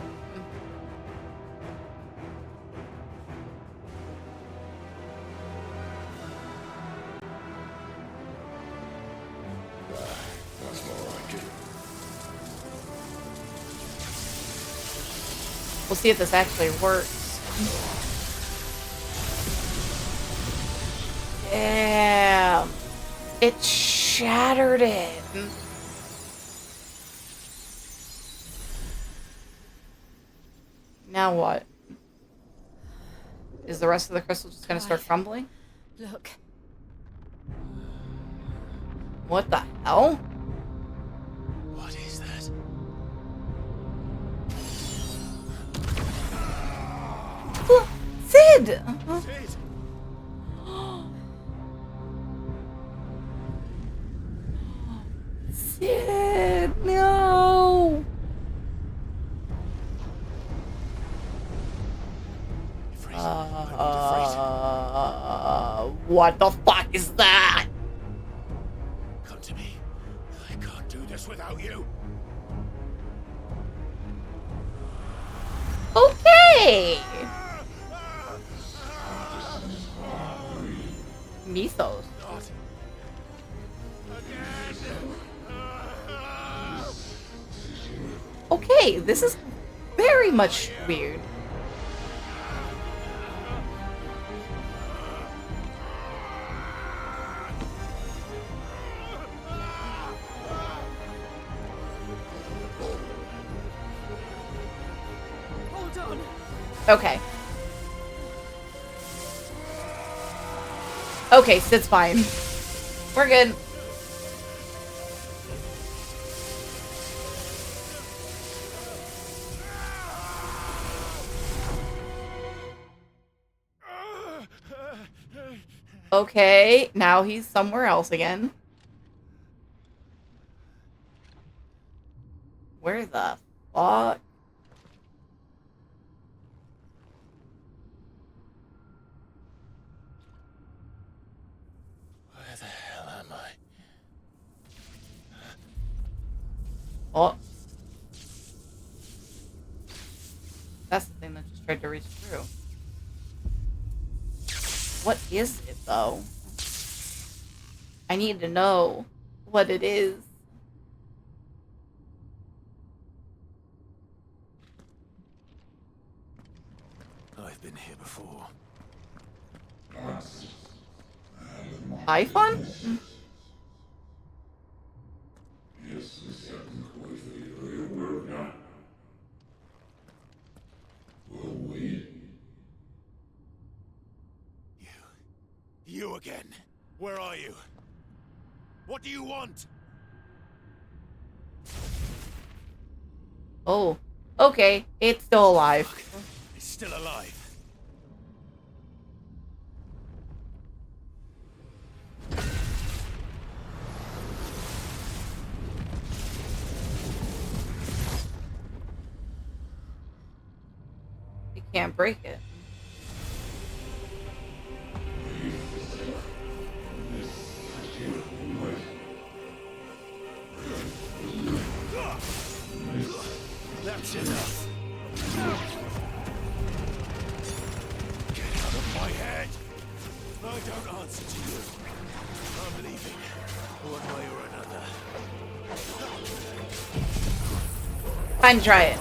That's more like it. We'll see if this actually works. Damn. It shattered it. Now what? Is the rest of the crystal just gonna start crumbling? Look. What the hell? What is that? Sid! Sid! Sid, no! What the fuck is that? Come to me. I can't do this without you. Okay! Mythos. Okay, this is very much weird. Hold on. Okay. Okay, Sid's fine. We're good. Okay, now he's somewhere else again. Where the fuck? Where the hell am I? Oh. That's the thing that just tried to reach through. What is it, though? I need to know what it is. I've been here before. iPhone? You again. Where are you? What do you want? Oh, okay. It's still alive. It's still alive. You can't break it. That's enough. Get out of my head. I don't answer to you. I'm leaving, one way or another. Fine, try it.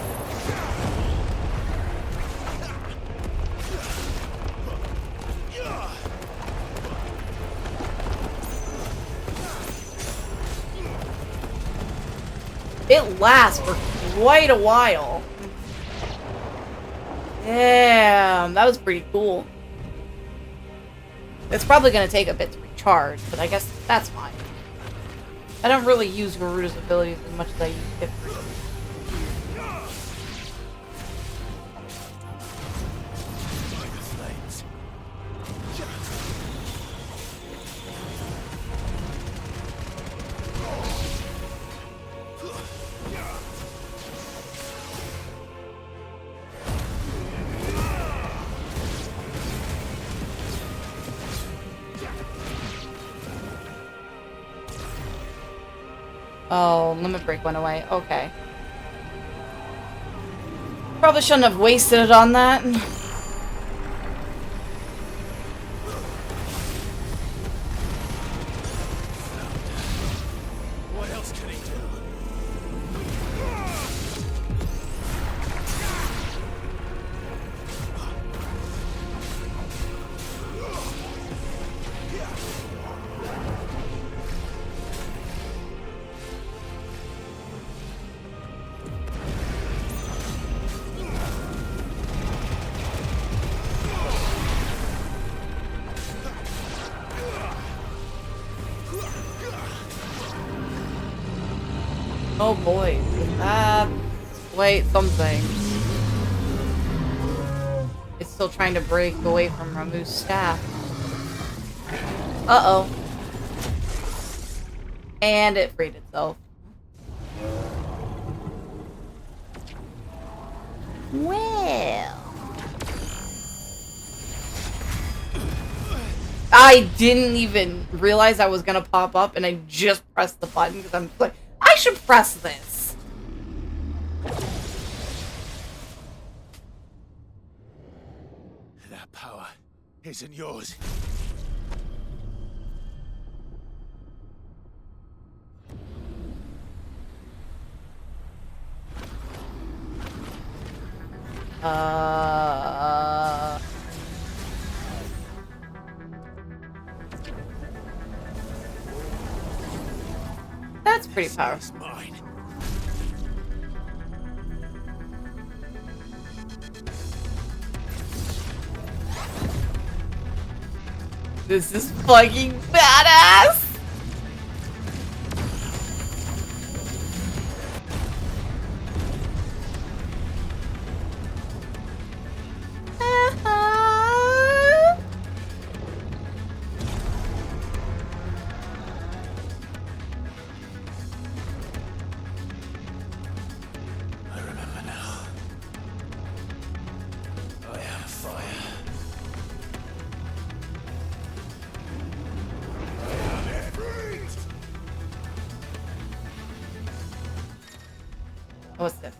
It lasts for quite a while. Damn, that was pretty cool. It's probably going to take a bit to recharge, but I guess that's fine. I don't really use Garuda's abilities as much as I use Ifrit. Oh, limit break went away. Okay. Probably shouldn't have wasted it on that. What else can he do? Oh boy. Wait, something. It's still trying to break away from Ramu's staff. Uh-oh. And it freed itself. Well. I didn't even realize I was gonna pop up, and I just pressed the button because I'm like, I should press this. That power isn't yours. That's pretty powerful. This is fucking badass! I remember now. I had a fire. What's this?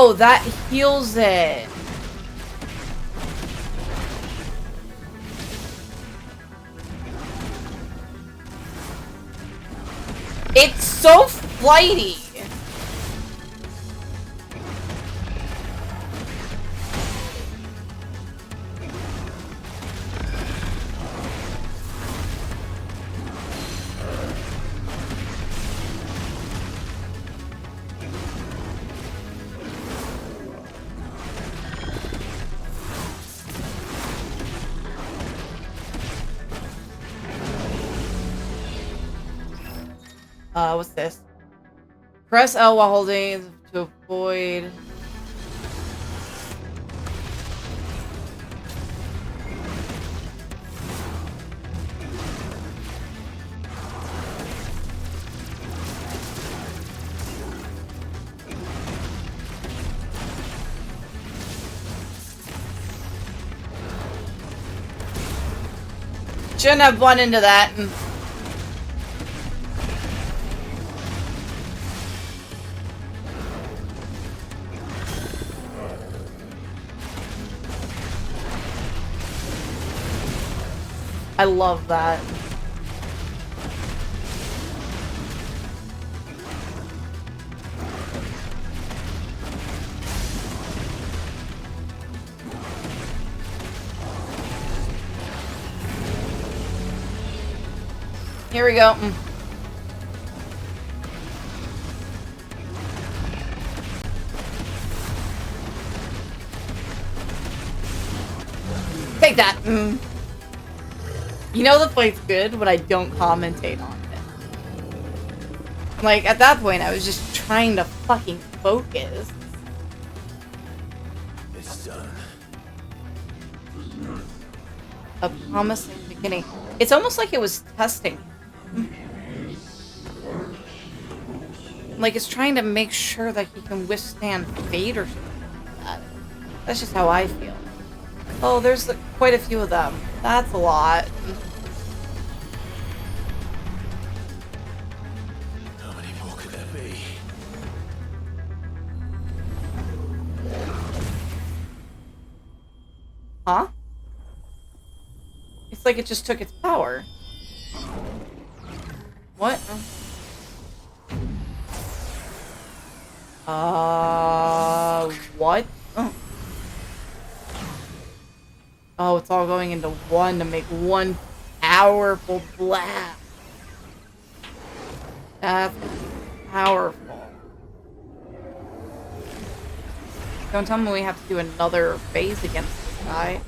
Oh, that heals it. It's so flighty. What's this? Press L while holding to avoid. Shouldn't have run into that. I love that. Here we go. Take that. You know the fight's good when I don't commentate on it. Like, at that point, I was just trying to fucking focus. It's done. A promising beginning. It's almost like it was testing. Like, it's trying to make sure that he can withstand fate or something like that. That's just how I feel. Oh, there's quite a few of them. That's a lot. How many more could there be? Huh? It's like it just took its power. What? What? Oh, it's all going into one to make one powerful blast. That's powerful. Don't tell me we have to do another phase against this guy.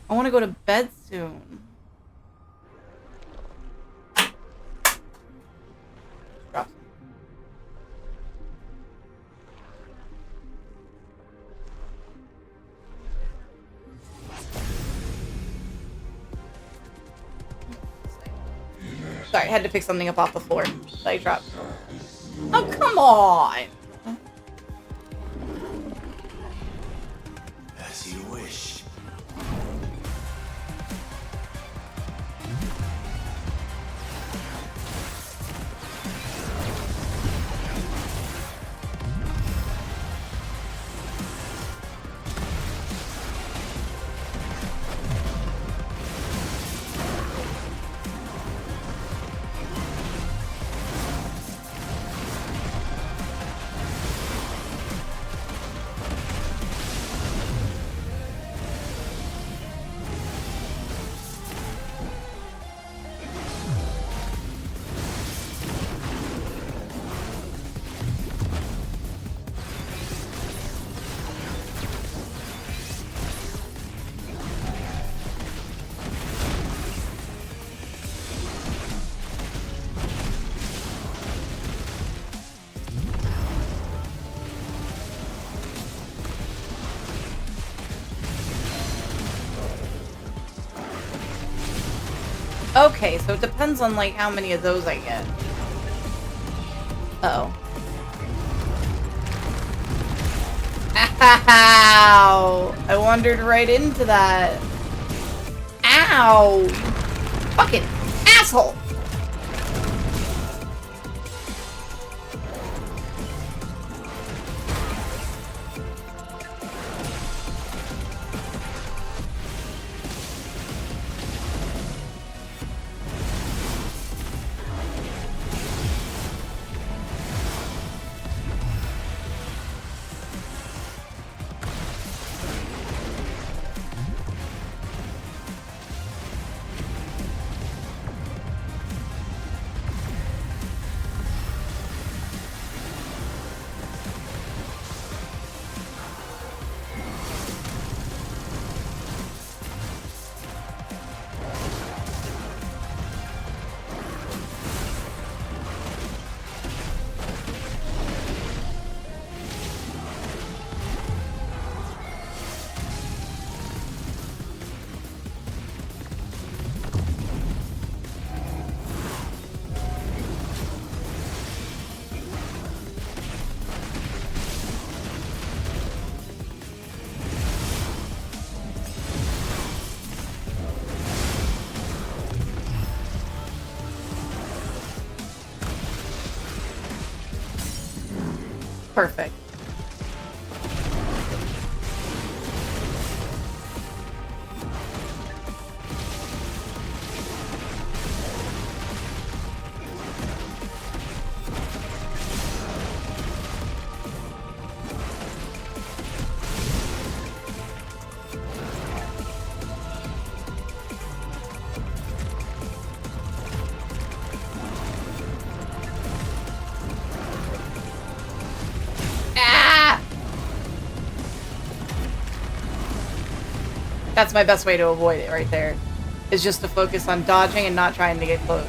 I want to go to bed soon. Drop. Sorry, I had to pick something up off the floor that I dropped. Oh, come on! As you wish. Okay, so it depends on, like, how many of those I get. Uh-oh. Ow! I wandered right into that. Ow! Fucking asshole! Perfect. That's my best way to avoid it right there. Is just to focus on dodging and not trying to get close.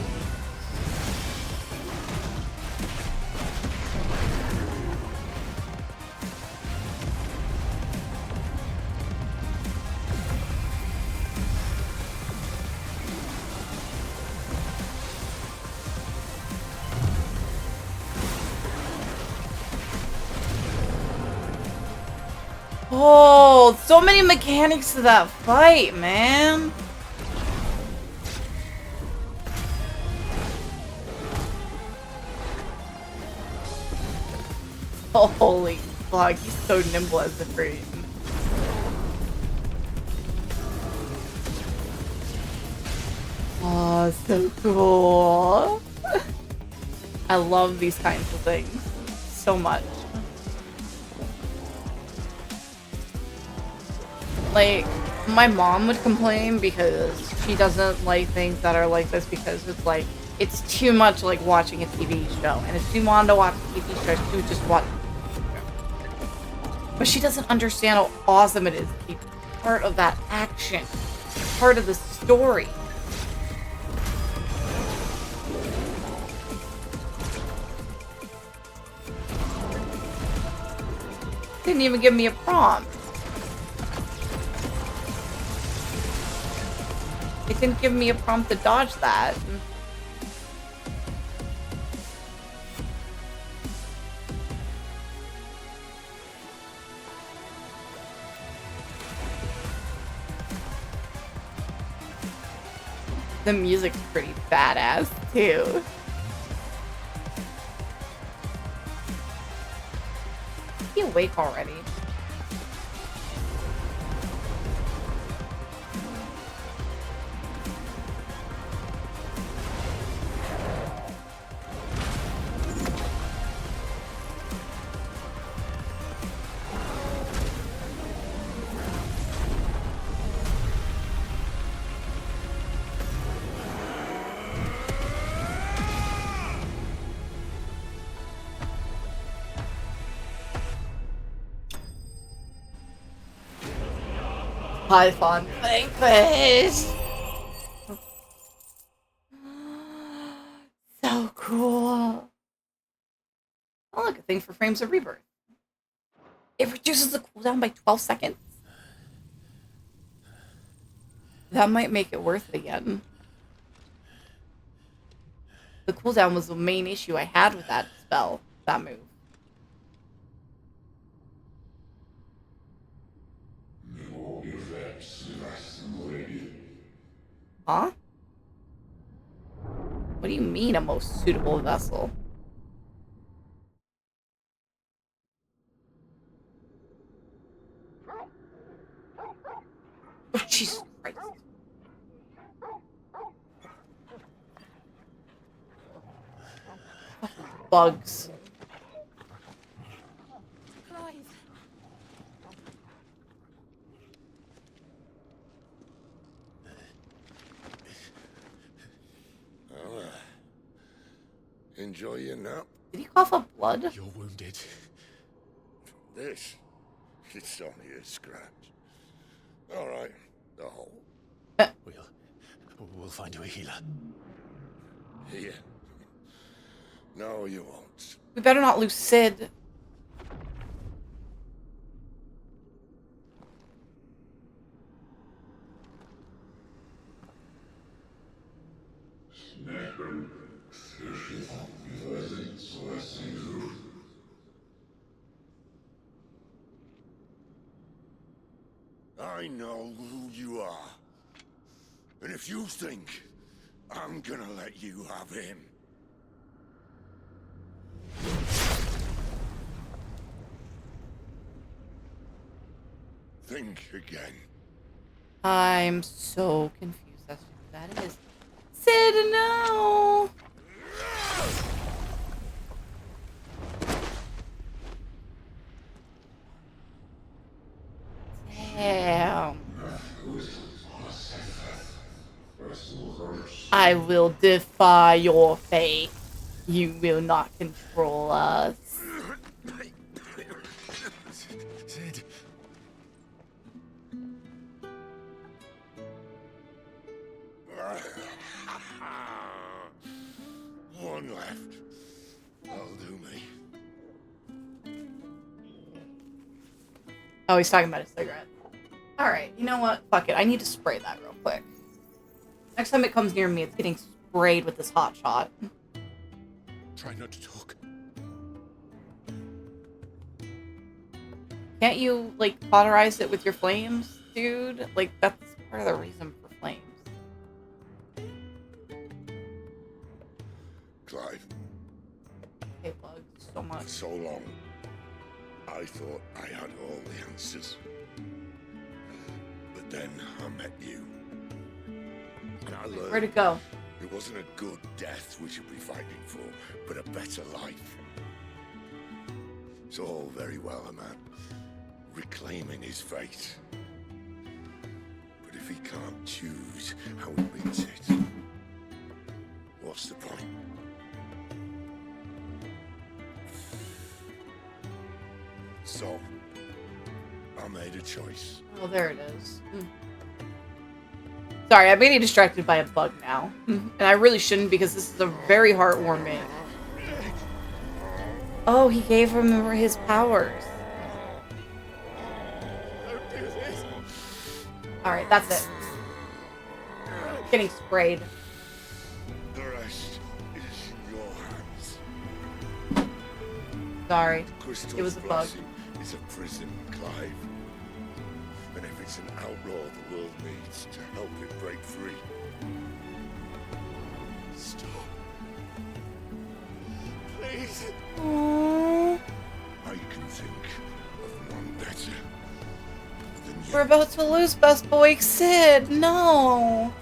Oh, so many mechanics to that fight, man. Oh, holy fuck, he's so nimble as the frame. Oh, so cool. I love these kinds of things so much. Like, my mom would complain because she doesn't like things that are like this because it's like, it's too much like watching a TV show. And if she wanted to watch a TV show, she would just watch. But she doesn't understand how awesome it is to be part of that action, part of the story. Didn't even give me a prompt. It didn't give me a prompt to dodge that. The music's pretty badass, too. Is he awake already? Python Vanquish! So cool. Oh, look, a thing for Frames of Rebirth. It reduces the cooldown by 12 seconds. That might make it worth it again. The cooldown was the main issue I had with that spell, that move. Huh? What do you mean a most suitable vessel? Oh, Jesus Christ. Bugs. Well, enjoy your nap. Did he cough up blood? You're wounded. This, it's only a scratch. All right, the hole. We'll find you a healer. Here. No, you won't. We better not lose Sid. I know who you are. And if you think I'm gonna let you have him. Think again. I'm so confused as to who that is. Sid, no! Damn. I will defy your fate. You will not control us. Sid. One left. That'll do me. Oh, he's talking about a cigarette. Alright, you know what? Fuck it. I need to spray that real quick. Next time it comes near me, it's getting sprayed with this hot shot. Try not to talk. Can't you, like, cauterize it with your flames, dude? Like, that's part of the reason for flames. Clive. Hey, Bug, so much. For so long, I thought I had all the answers. But then I met you. And I learned Where'd it go? it wasn't a good death we should be fighting for, but a better life. It's all very well, a man reclaiming his fate. But if he can't choose how he meets it, what's the point? So, I made a choice. Oh, there it is. Sorry, I'm getting distracted by a bug now. And I really shouldn't because this is a very heartwarming. Oh, he gave him his powers. Alright, that's it. Getting sprayed. The rest is in your hands. Sorry. Crystal's It was a bug. blessing is a prison, Clive. And if it's an outlaw the world needs to help it break free. Stop. Please. Aww. I can think of none better than you. We're about to lose best boy Sid. No.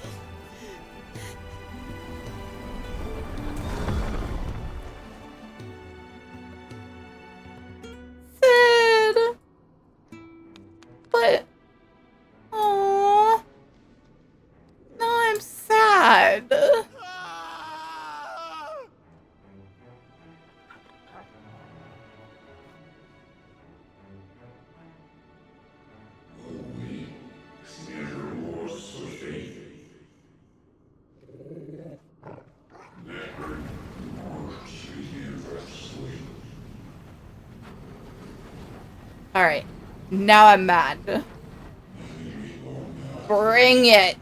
Sid. But. Aww. No, I'm sad. Alright. Now I'm mad. Bring it!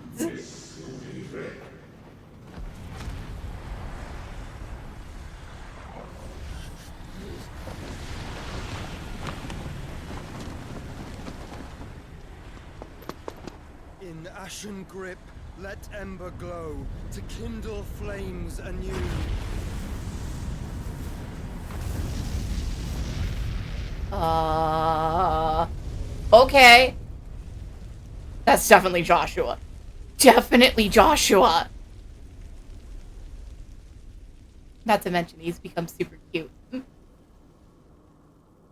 In ashen grip, let ember glow, to kindle flames anew. Okay. That's definitely Joshua. Definitely Joshua. Not to mention, he's become super cute.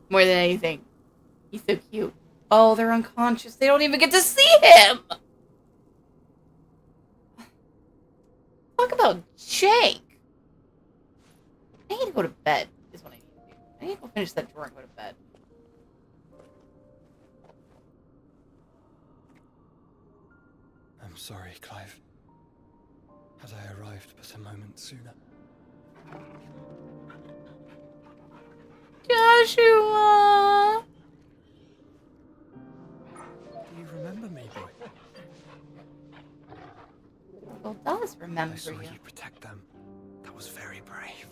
More than anything. He's so cute. Oh, they're unconscious. They don't even get to see him! Talk about Jake. I need to go to bed, is what I need to do. I need to go finish that drawer and go to bed. I'm sorry, Clive. Had I arrived but a moment sooner. Joshua! Do you remember me, boy? Well, does remember I saw you. you protect them. That was very brave.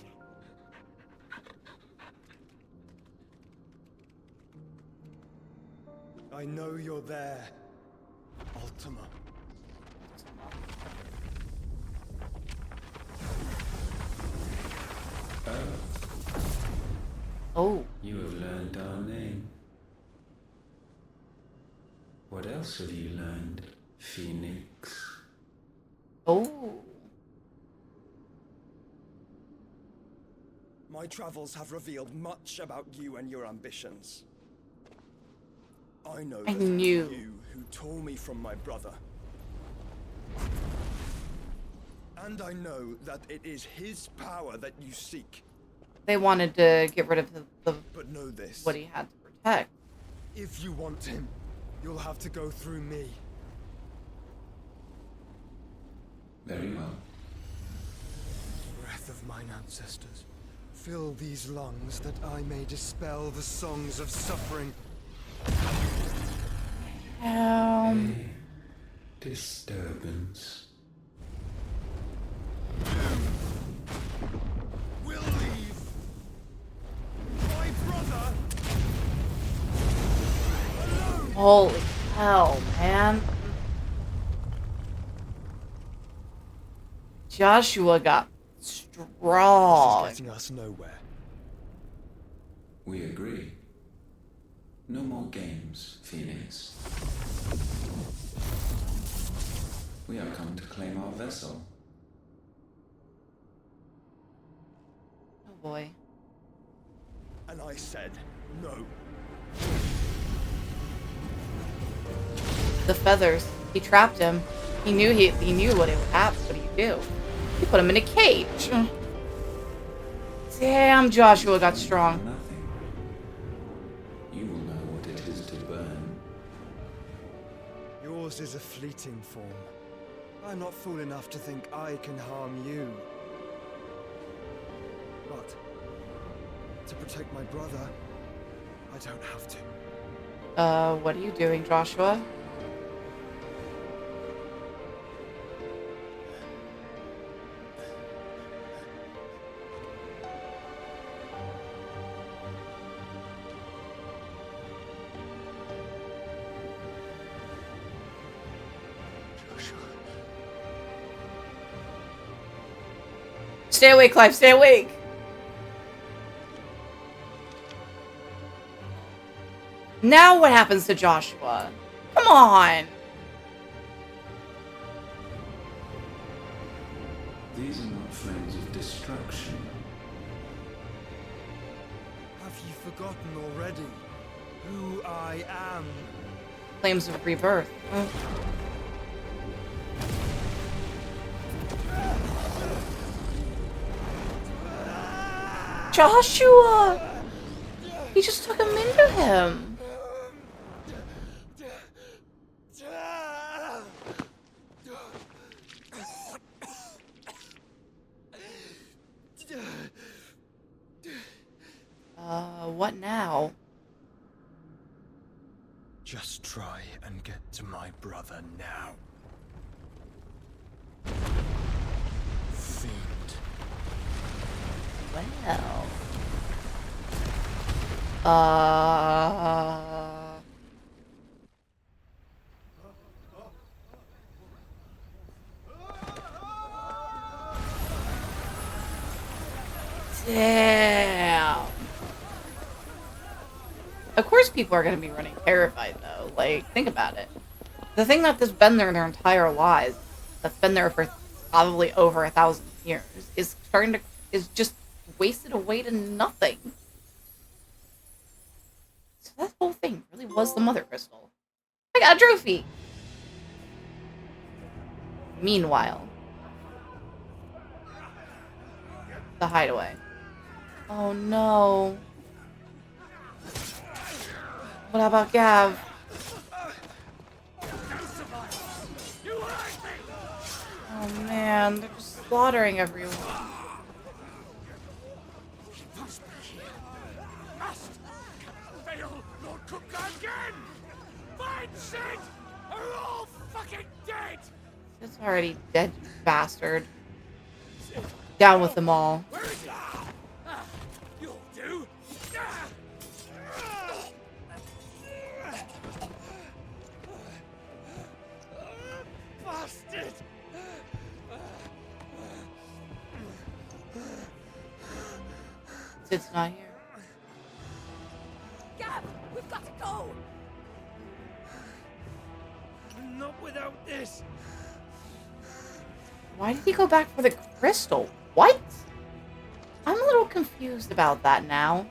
I know you're there, Ultima. Oh. You have learned our name. What else have you learned, Phoenix? Oh. My travels have revealed much about you and your ambitions. I know I that knew. it was you who tore me from my brother. And I know that it is his power that you seek. They wanted to get rid of But know this. what he had to protect. If you want him, you'll have to go through me. Very well. Breath of mine ancestors, fill these lungs that I may dispel the songs of suffering. Disturbance. We'll leave. My brother. Holy hell, man. Joshua got strong. This is getting us nowhere. We agree. No more games, Phoenix. We have come to claim our vessel. Oh boy. And I said no. The feathers. He trapped him. He knew what it would happen. What do you do? You put him in a cage. Damn, Joshua got strong. Nothing. You will know what it is to burn. Yours is a fleeting form. I'm not fool enough to think I can harm you. But to protect my brother, I don't have to. What are you doing, Joshua? Stay awake, Clive. Stay awake. Now what happens to Joshua? Come on. These are not flames of destruction. Have you forgotten already who I am? Flames of rebirth. Joshua! He just took him into him. What now? Just try and get to my brother now. Fiend. Well. Damn. Of course people are going to be running terrified, though. Like, think about it. The thing that has been there their entire lives, that's been there for probably over 1,000 years, is just wasted away to nothing. So that whole thing really was the Mother Crystal. I got a trophy! Meanwhile, the hideaway. Oh no. What about Gav? Oh man, they're just slaughtering everyone. Fail, Lord Cook again! Find Sid! Are all fucking dead! It's already dead, you bastard. Down with them all. Where is he? You'll do. Bastard! Sid's not here. Gav, we've got to go! without this. Why did he go back for the crystal? What? I'm a little confused about that now.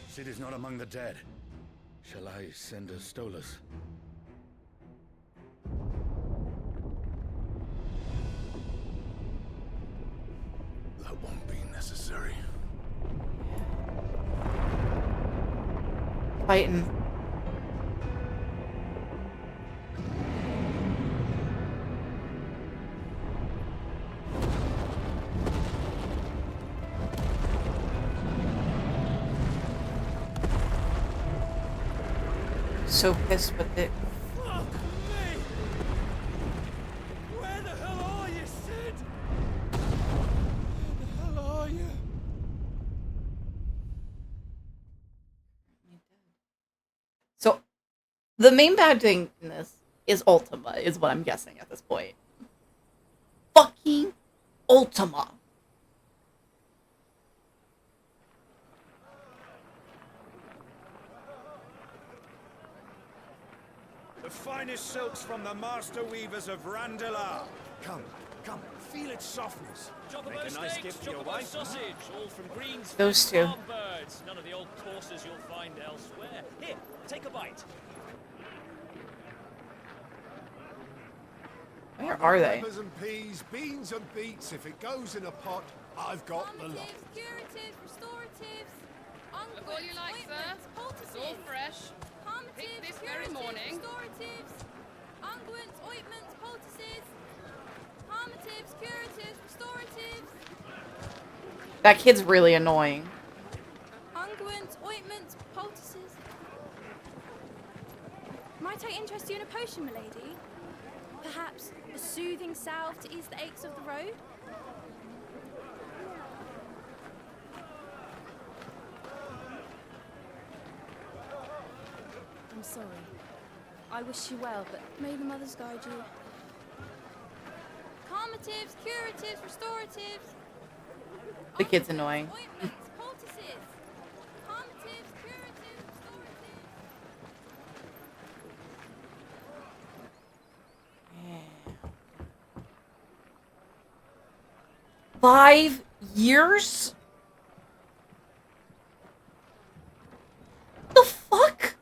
Sid is not among the dead. Shall I send a Stolas? That won't be necessary. Fighting. So pissed with it. Fuck me! Where the hell are you, Sid? Where the hell are you? So, the main bad thing in this is Ultima, is what I'm guessing at this point. Fucking Ultima. The finest silks from the master weavers of Randalar. Come, come, feel its softness. Chocobo Make a nice steaks, gift for your chocobo wife. sausage, all from greens, Those two. farm birds. None of the old courses you'll find elsewhere. Here, take a bite. Where are they? Peppers and peas, beans and beets. If it goes in a pot, I've got the lot. Curatives, restoratives, Look all you like, sir. It's all fresh. Picked this very morning. restoratives, unguents, ointments, poultices, harmatives, curatives, restoratives, That kid's really annoying. unguents, ointments, poultices. Might I interest you in a potion, milady? Perhaps a soothing salve to ease the aches of the road? I'm sorry. I wish you well, but may the mothers guide you. Calmatives, curatives, restoratives. The kid's annoying. Ointments, poultices. Calmatives, curatives, restoratives. 5 years? The fuck?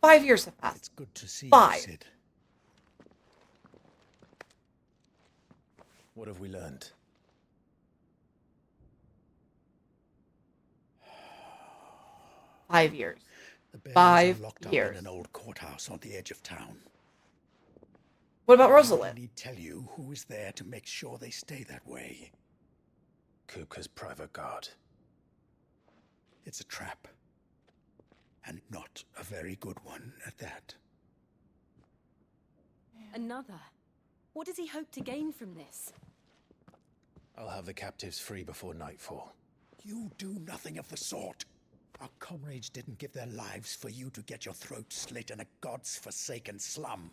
5 years have passed. It's good to see 5. you, Sid. What have we learned? Five years. The bears 5 are locked up years. in an old courthouse on the edge of town. What about I Rosalind? need tell you who is there to make sure they stay that way. Kupka's private guard. It's a trap. And not a very good one at that. Another? What does he hope to gain from this? I'll have the captives free before nightfall. You do nothing of the sort. Our comrades didn't give their lives for you to get your throat slit in a god's forsaken slum.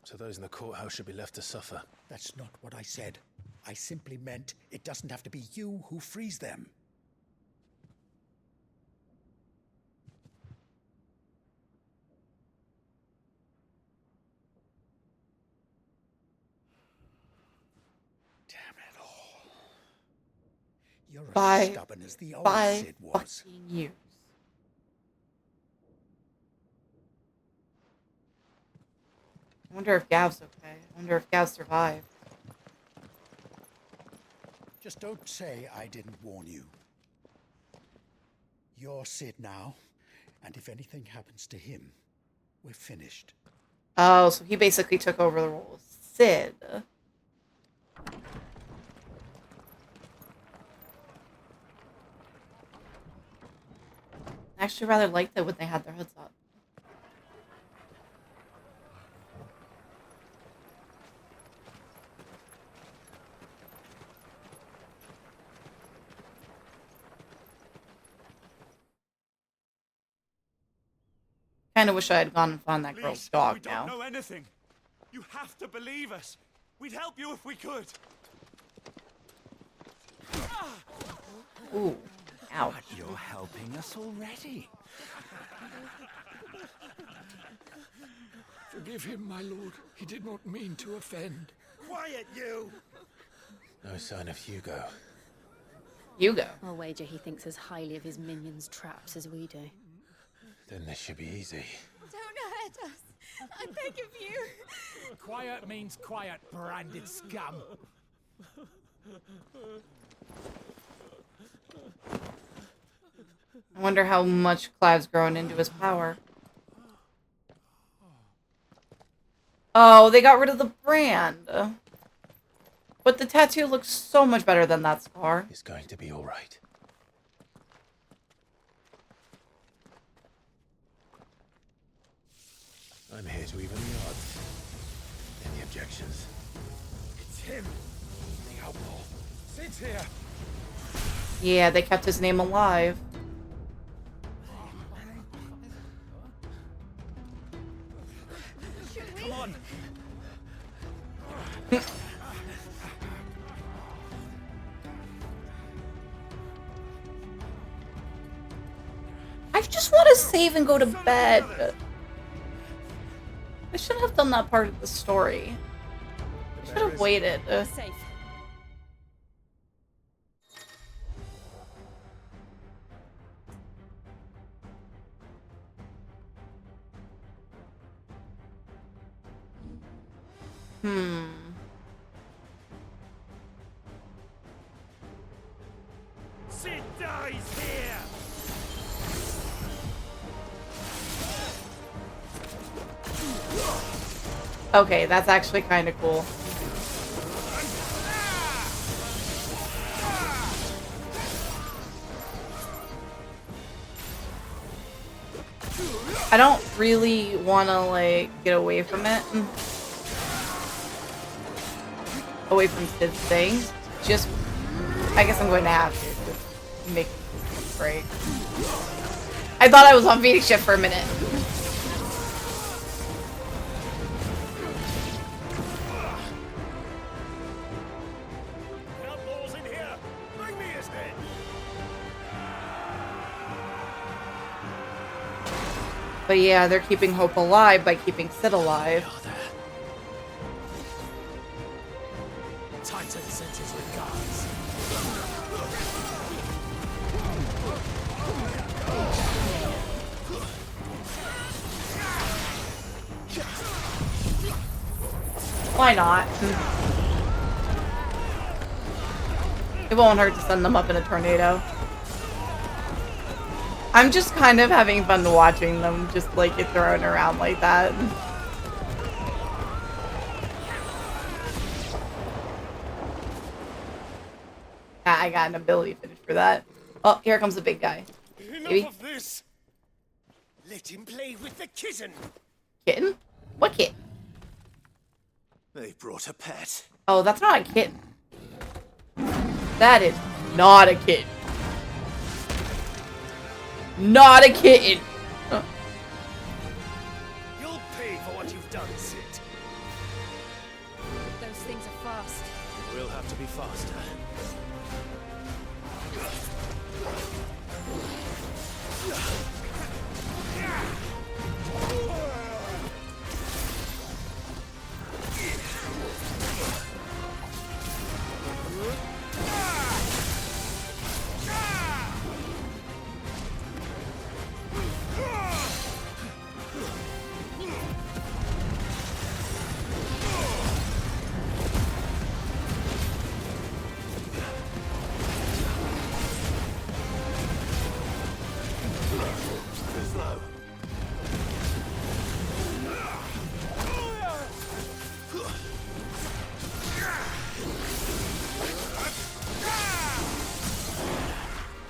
So those in the courthouse should be left to suffer. That's not what I said. I simply meant it doesn't have to be you who frees them. Damn it all. You're as stubborn as the old Sid was. Fucking years. I wonder if Gav's okay. I wonder if Gav survived. Just don't say I didn't warn you. You're Sid now, and if anything happens to him, we're finished. Oh, so he basically took over the role of Sid. I actually rather liked it when they had their hoods up. Kind of wish I had gone and found that girl's dog we now. don't know anything. You have to believe us. We'd help you if we could. Ooh. Ow. But you're helping us already. Forgive him, my lord. He did not mean to offend. Quiet, you! No sign of Hugo. Hugo? I'll wager he thinks as highly of his minions' traps as we do. Then this should be easy. Don't hurt us. I beg of you. Quiet means quiet, branded scum. I wonder how much Clive's grown into his power. Oh, they got rid of the brand. But the tattoo looks so much better than that scar. It's going to be all right. I'm here to even the odds. Any objections? It's him, the outlaw. Sit here. Yeah, they kept his name alive. Come on. I just want to save and go to bed. I shouldn't have done that part of the story. I should have waited. Safe. Sid dies here. Okay, that's actually kind of cool. I don't really want to, like, get away from it. Away from Sid's thing. Just, I guess I'm going to have to. Just make this break. I thought I was on feeding shift for a minute. Outlaws in here. Bring me his head. But yeah, they're keeping hope alive by keeping Sid alive. Titan sends his regards. Why not? It won't hurt to send them up in a tornado. I'm just kind of having fun watching them just like get thrown around like that. I got an ability finish for that. Oh, here comes the big guy. Enough of this! Let him play with the kitten! Kitten? What kitten? They brought a pet. Oh, that's not a kitten. That is not a kitten. Not a kitten. You'll pay for what you've done, Sid. Those things are fast. We'll have to be faster.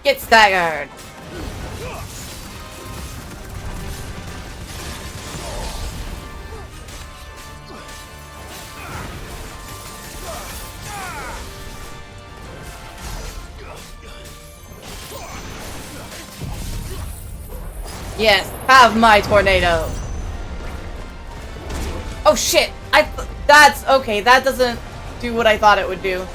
Get staggered. Yes, have my tornado. Oh shit! That's okay. That doesn't do what I thought it would do.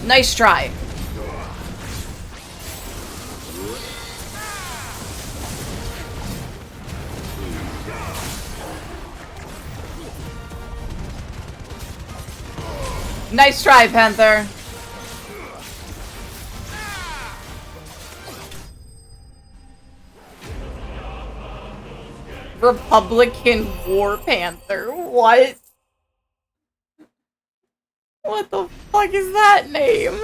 Nice try. Nice try, Panther. Republican War Panther. What? What the fuck is that name?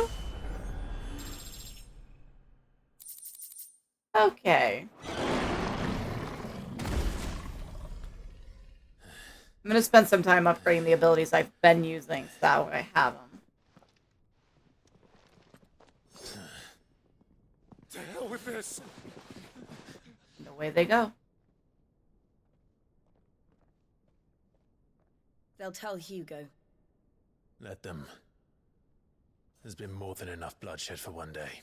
Okay. I'm gonna spend some time upgrading the abilities I've been using so that way I have them. To hell with this! And away they go. They'll tell Hugo. Let them. There's been more than enough bloodshed for one day.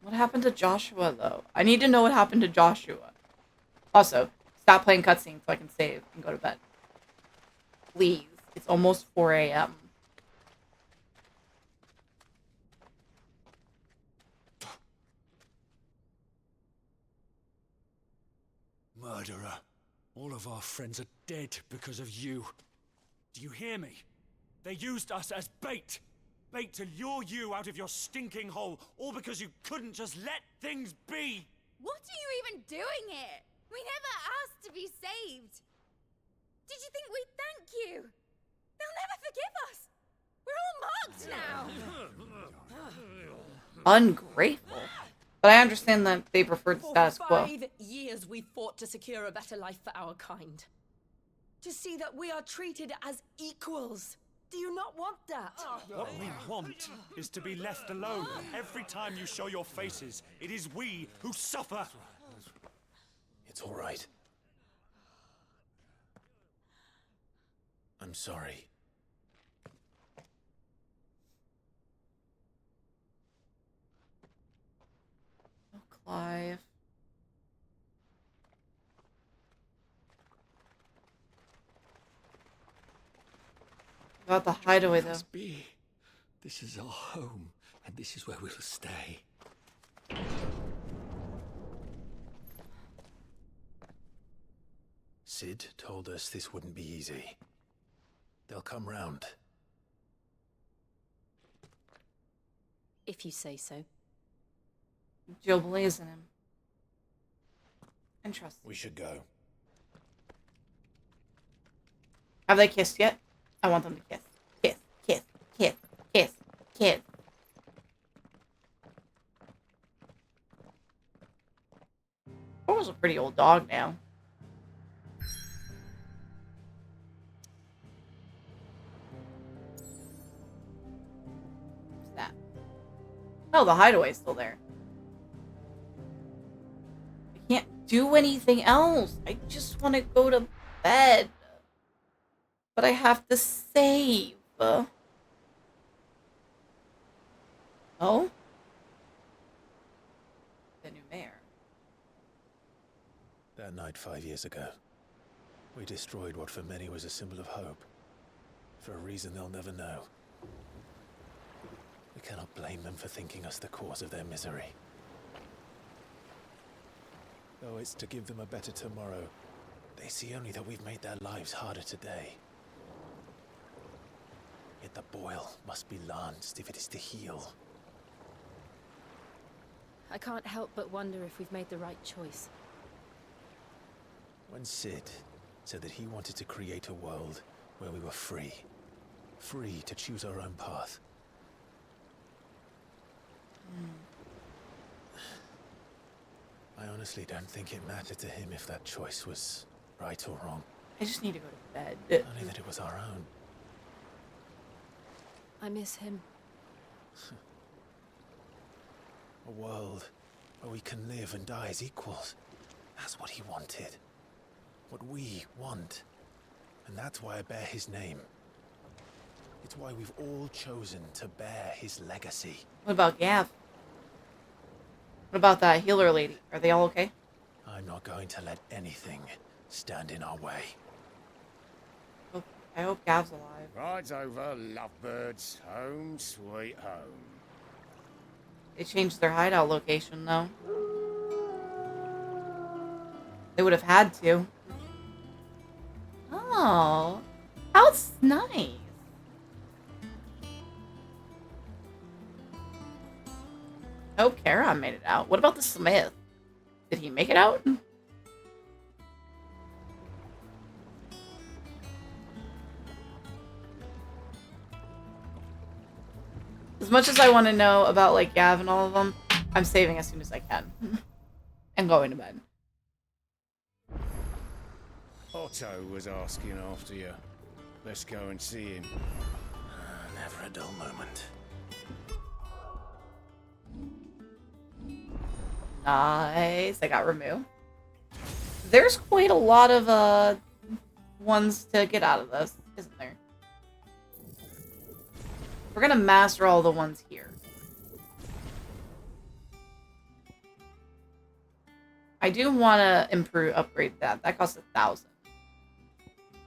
What happened to Joshua, though? I need to know what happened to Joshua. Also, stop playing cutscenes so I can save and go to bed. Please. It's almost 4 a.m. Murderer. All of our friends are dead because of you. Do you hear me? They used us as bait. Bait to lure you out of your stinking hole, all because you couldn't just let things be. What are you even doing here? We never asked to be saved. Did you think we'd thank you? They'll never forgive us. We're all marked now. Ungrateful. But I understand that they preferred the status quo. 5 years we fought to secure a better life for our kind. To see that we are treated as equals. Do you not want that? What we want is to be left alone. Every time you show your faces, it is we who suffer. It's all right. I'm sorry. Oh, Clive. About the hideaway, though. Be. This is our home, and this is where we'll stay. Sid told us this wouldn't be easy. They'll come round. If you say so. Joe believes in him. And trust him. We should go. Have they kissed yet? I want them to kiss. Kiss, kiss, kiss, kiss, kiss. Cora's a pretty old dog now. What's that? Oh, the hideaway's still there. I can't do anything else. I just want to go to bed. But I have to save. Oh? The new mayor. That night 5 years ago, we destroyed what for many was a symbol of hope. For a reason they'll never know. We cannot blame them for thinking us the cause of their misery. Though it's to give them a better tomorrow, they see only that we've made their lives harder today. Yet the boil must be lanced if it is to heal. I can't help but wonder if we've made the right choice. When Sid said that he wanted to create a world where we were free. Free to choose our own path. I honestly don't think it mattered to him if that choice was right or wrong. I just need to go to bed. Only that it was our own. I miss him. A world where we can live and die as equals. That's what he wanted. What we want. And that's why I bear his name. It's why we've all chosen to bear his legacy. What about Gav? What about that healer lady? Are they all okay? I'm not going to let anything stand in our way. I hope Gav's alive. Rides over, lovebirds, home sweet home. They changed their hideout location, though. They would have had to. Oh, how nice. Oh, Charon made it out. What about the Smith? Did he make it out? As much as I want to know about, like, Gav and all of them, I'm saving as soon as I can. And going to bed. Otto was asking after you. Let's go and see him. Never a dull moment. Nice. I got removed. There's quite a lot of ones to get out of this, isn't there? We're gonna master all the ones here. I do want to upgrade that. That costs 1,000.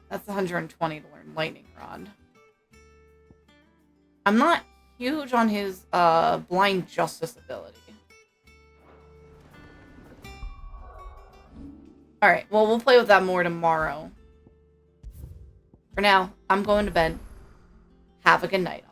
That's 120 to learn Lightning Rod. I'm not huge on his Blind Justice ability. Alright, well, we'll play with that more tomorrow. For now, I'm going to bed. Have a good night, all.